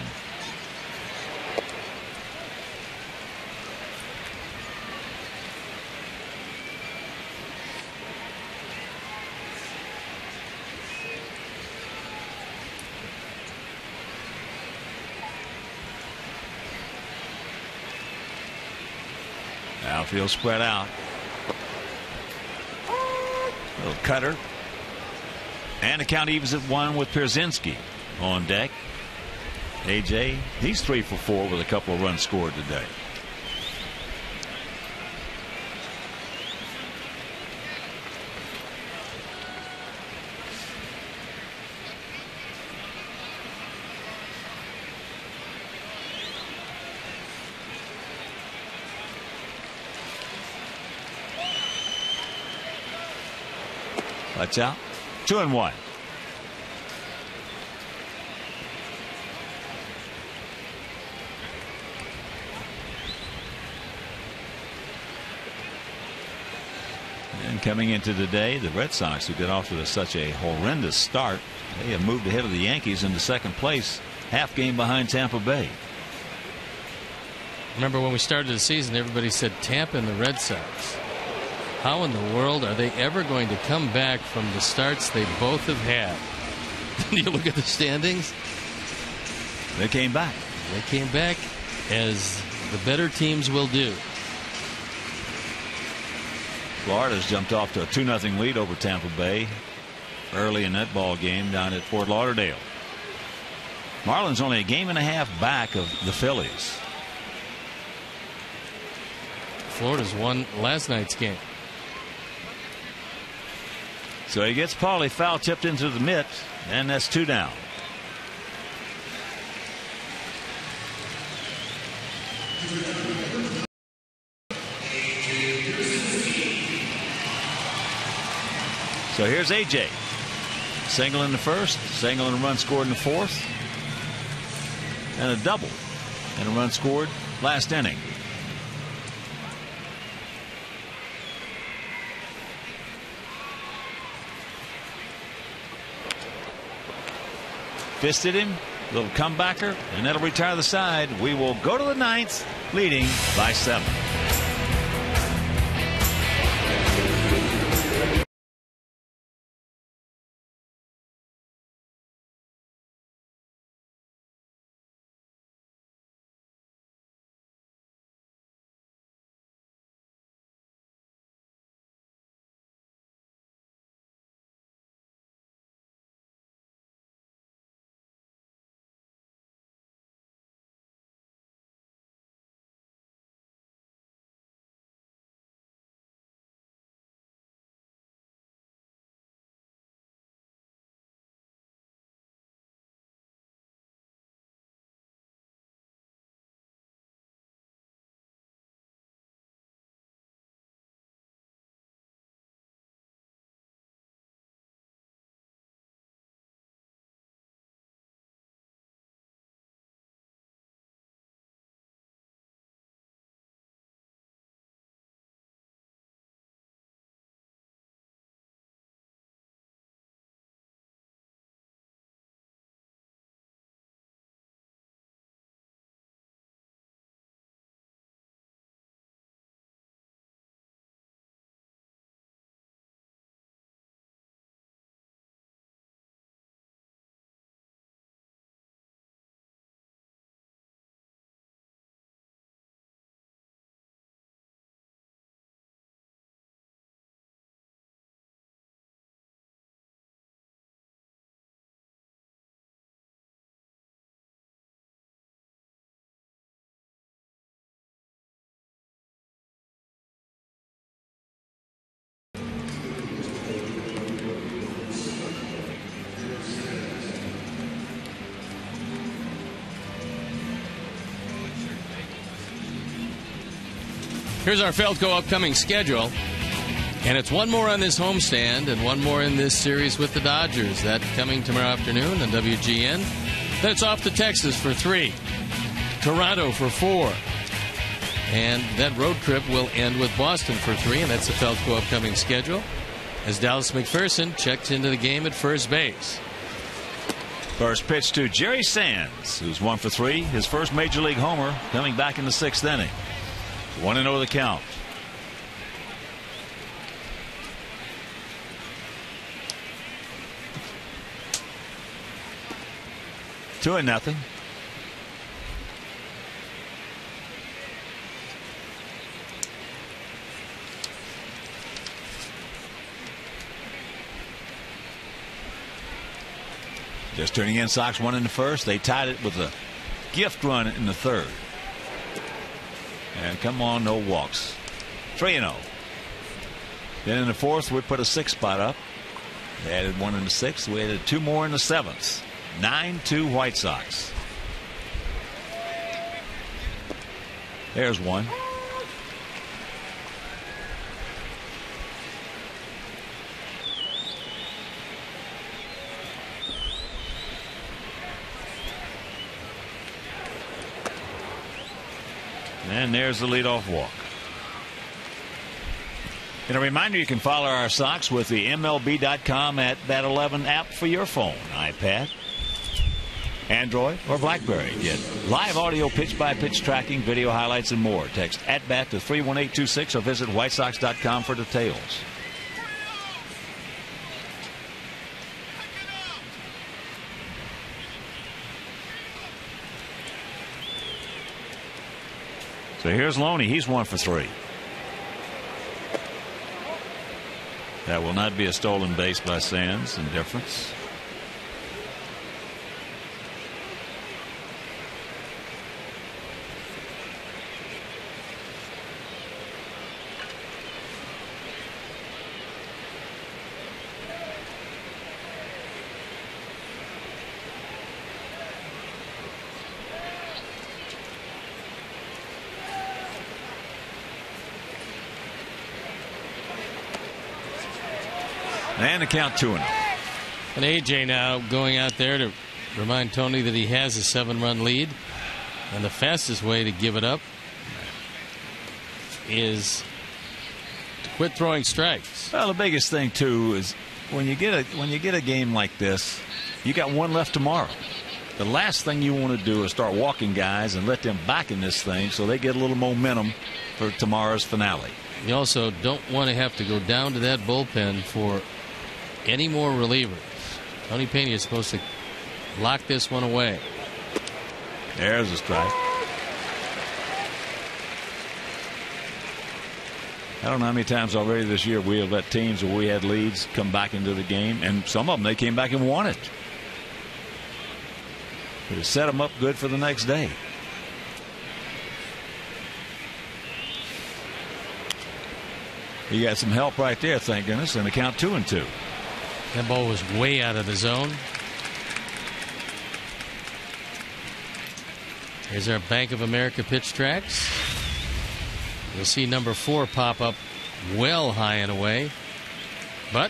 Outfield spread out. Little cutter. And the count evens at 1 with Pierzynski on deck. AJ, he's 3 for 4 with a couple of runs scored today. Watch out. 2-1. And coming into today, the Red Sox, who got off to such a horrendous start, they have moved ahead of the Yankees into second place, half game behind Tampa Bay. Remember when we started the season, everybody said Tampa and the Red Sox. How in the world are they ever going to come back from the starts they both have had? You look at the standings. They came back. They came back, as the better teams will do. Florida's jumped off to a 2-0 lead over Tampa Bay early in that ball game down at Fort Lauderdale. Marlins only a game and a half back of the Phillies. Florida's won last night's game. So he gets Paulie foul tipped into the mitt, and that's 2 down. So here's AJ. Single in the first, single and a run scored in the fourth, and a double and a run scored last inning. Fisted him, little comebacker, and that'll retire the side. We will go to the ninth, leading by 7. Here's our Feldco upcoming schedule. And it's one more on this homestand and one more in this series with the Dodgers. That coming tomorrow afternoon on WGN. Then it's off to Texas for 3. Toronto for 4. And that road trip will end with Boston for 3. And that's the Feldco upcoming schedule. As Dallas McPherson checks into the game at first base. First pitch to Jerry Sands, who's 1 for 3. His first major league homer coming back in the 6th inning. 1-0 the count. Two and nothing. Just turning in, Sox 1 in the first. They tied it with a gift run in the 3rd. And come on, no walks. 3-0. Then in the 4th, we put a 6 spot up. They added 1 in the 6th. We added 2 more in the 7th. 9-2 White Sox. There's one. And there's the leadoff walk. And a reminder, you can follow our Sox with the MLB.com at Bat 11 app for your phone, iPad, Android, or BlackBerry. Get live audio pitch-by-pitch tracking, video highlights, and more. Text @BAT to 31826 or visit WhiteSox.com for details. So here's Loney. He's 1 for 3. That will not be a stolen base by Sands. Indifference. And the count 2-0. And AJ now going out there to remind Tony that he has a 7-run lead. And the fastest way to give it up is to quit throwing strikes. Well, the biggest thing too is when you get a game like this, you got one left tomorrow. The last thing you want to do is start walking guys and let them back in this thing so they get a little momentum for tomorrow's finale. You also don't want to have to go down to that bullpen for any more relievers. Tony Pena is supposed to lock this one away. There's a strike. I don't know how many times already this year we have let teams where we had leads come back into the game, and some of them they came back and won it. But it set them up good for the next day. You got some help right there, thank goodness, and the count 2-2. That ball was way out of the zone. Here's our Bank of America pitch tracks. You'll see number 4 pop up well high and away. But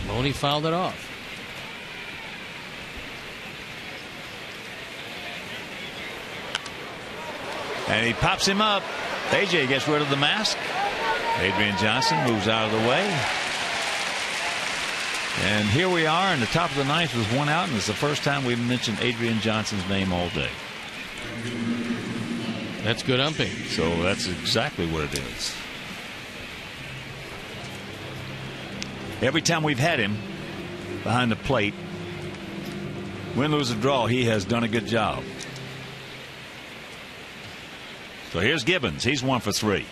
Loney fouled it off. And he pops him up. AJ gets rid of the mask. Adrian Johnson moves out of the way. And here we are in the top of the ninth with 1 out, and it's the first time we've mentioned Adrian Johnson's name all day. That's good umping. So that's exactly what it is. Every time we've had him behind the plate, win, lose, or draw, he has done a good job. So here's Gibbons. He's 1 for 3.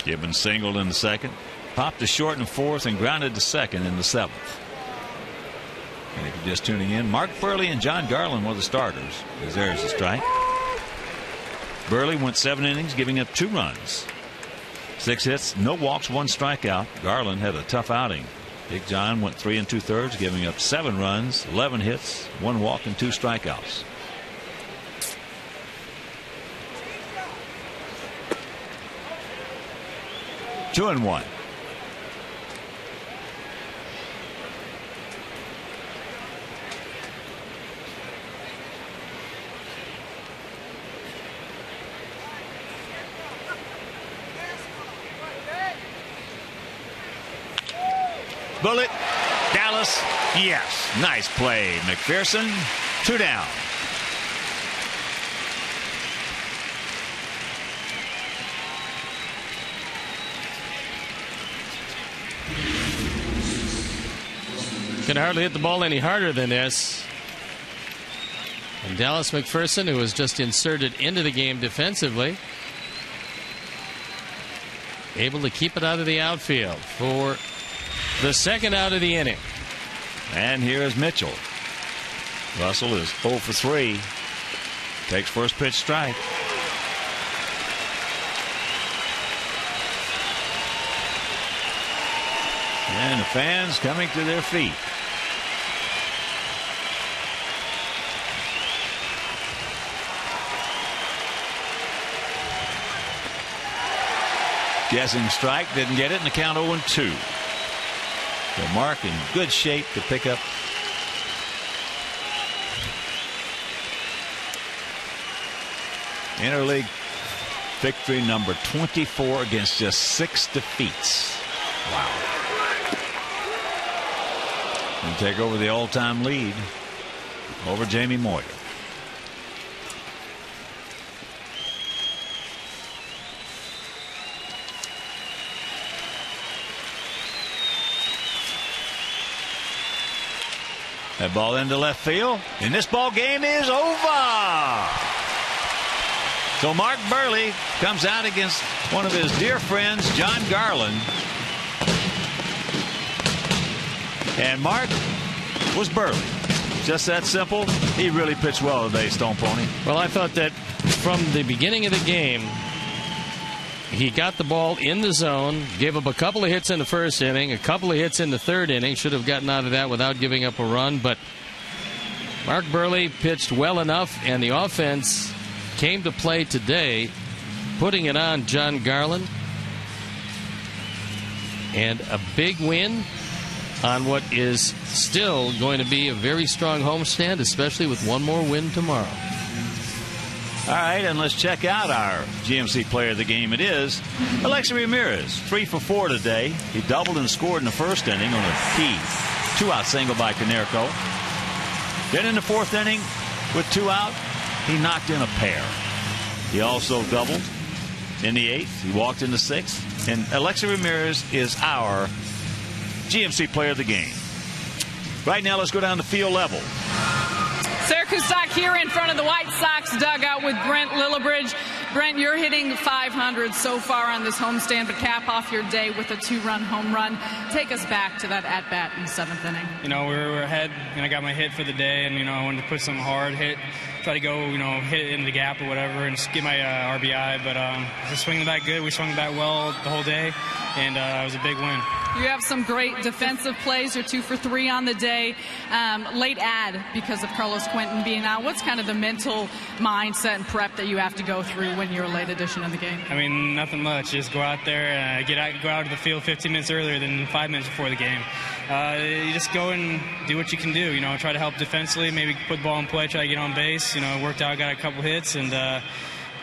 Gibbons singled in the second, popped to short in the fourth, and grounded to second in the seventh. And if you're just tuning in, Mark Burley and John Garland were the starters. As there's a strike. Burley went 7 innings, giving up 2 runs. 6 hits, no walks, 1 strikeout. Garland had a tough outing. Big John went 3 2/3, giving up 7 runs, 11 hits, 1 walk, and 2 strikeouts. Two and 1. Bullet. Dallas. Yes. Nice play, McPherson. 2 down. Can hardly hit the ball any harder than this. And Dallas McPherson, who was just inserted into the game defensively, able to keep it out of the outfield for the second out of the inning. And here is Mitchell. Russell is 0 for 3. Takes first pitch strike. And the fans coming to their feet. Guessing strike, didn't get it, and the count 0-2. So Mark in good shape to pick up interleague victory number 24 against just 6 defeats. Wow. And take over the all-time lead over Jamie Moyer. That ball into left field, and this ball game is over. So Mark Burley comes out against one of his dear friends, John Garland. And Mark was Burley. Just that simple. He really pitched well today, Stone Pony. Well, I thought that from the beginning of the game, he got the ball in the zone, gave up a couple of hits in the first inning, a couple of hits in the third inning. Should have gotten out of that without giving up a run. But Mark Burley pitched well enough, and the offense came to play today, putting it on John Garland. And a big win on what is still going to be a very strong homestand, especially with one more win tomorrow. All right, and let's check out our GMC player of the game. It is Alexi Ramirez, 3 for 4 today. He doubled and scored in the first inning on a key 2-out single by Canerco. Then in the fourth inning, with 2 out, he knocked in a pair. He also doubled in the 8th. He walked in the 6th. And Alexi Ramirez is our GMC player of the game. Right now, let's go down to field level. Sarah Kustak here in front of the White Sox dugout with Brent Lillibridge. Brent, you're hitting 500 so far on this homestand, but cap off your day with a 2-run home run. Take us back to that at-bat in the 7th inning. We were ahead, and I got my hit for the day, and, I wanted to put something hard, try to go, hit it into the gap or whatever, and just get my RBI. But just swinging the bat good. We swung the bat well the whole day, and it was a big win. You have some great defensive plays. You're 2 for 3 on the day. Late ad because of Carlos Quentin being out. What's kind of the mental mindset and prep that you have to go through when you're a late addition in the game? Nothing much. Just go out there, go out to the field 15 minutes earlier than 5 minutes before the game. You just go and do what you can do. Try to help defensively, maybe put the ball in play, try to get on base. Worked out, got a couple hits, and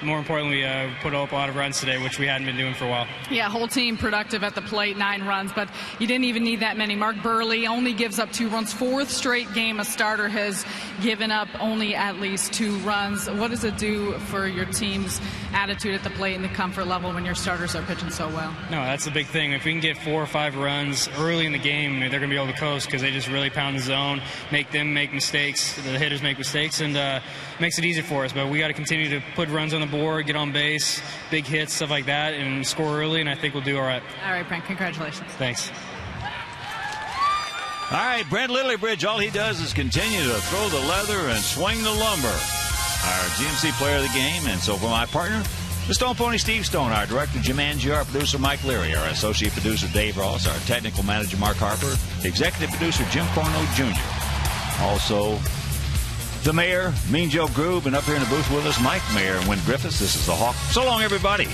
more importantly, put up a lot of runs today, which we hadn't been doing for a while. Yeah, whole team productive at the plate, 9 runs, but you didn't even need that many. Mark Burley only gives up 2 runs. 4th straight game a starter has given up only at least 2 runs. What does it do for your team's attitude at the plate and the comfort level when your starters are pitching so well? No, that's the big thing. If we can get 4 or 5 runs early in the game, they're going to be able to coast because they just really pound the zone, make them make mistakes, the hitters make mistakes, and makes it easy for us. But we got to continue to put runs on the board, get on base, big hits, stuff like that, and score early, and I think we'll do all right. All right, Brent, congratulations. Thanks. All right, Brent Lillibridge, all he does is continue to throw the leather and swing the lumber. Our GMC player of the game. And so for my partner, the Stone Pony Steve Stone, our director Jim Angier, our producer Mike Leary, our associate producer Dave Ross, our technical manager Mark Harper, executive producer Jim Corno Jr. Also, the mayor, Mean Joe Groove, and up here in the booth with us, Mike, Mayor, and Wynn Griffiths. This is the Hawk. So long, everybody.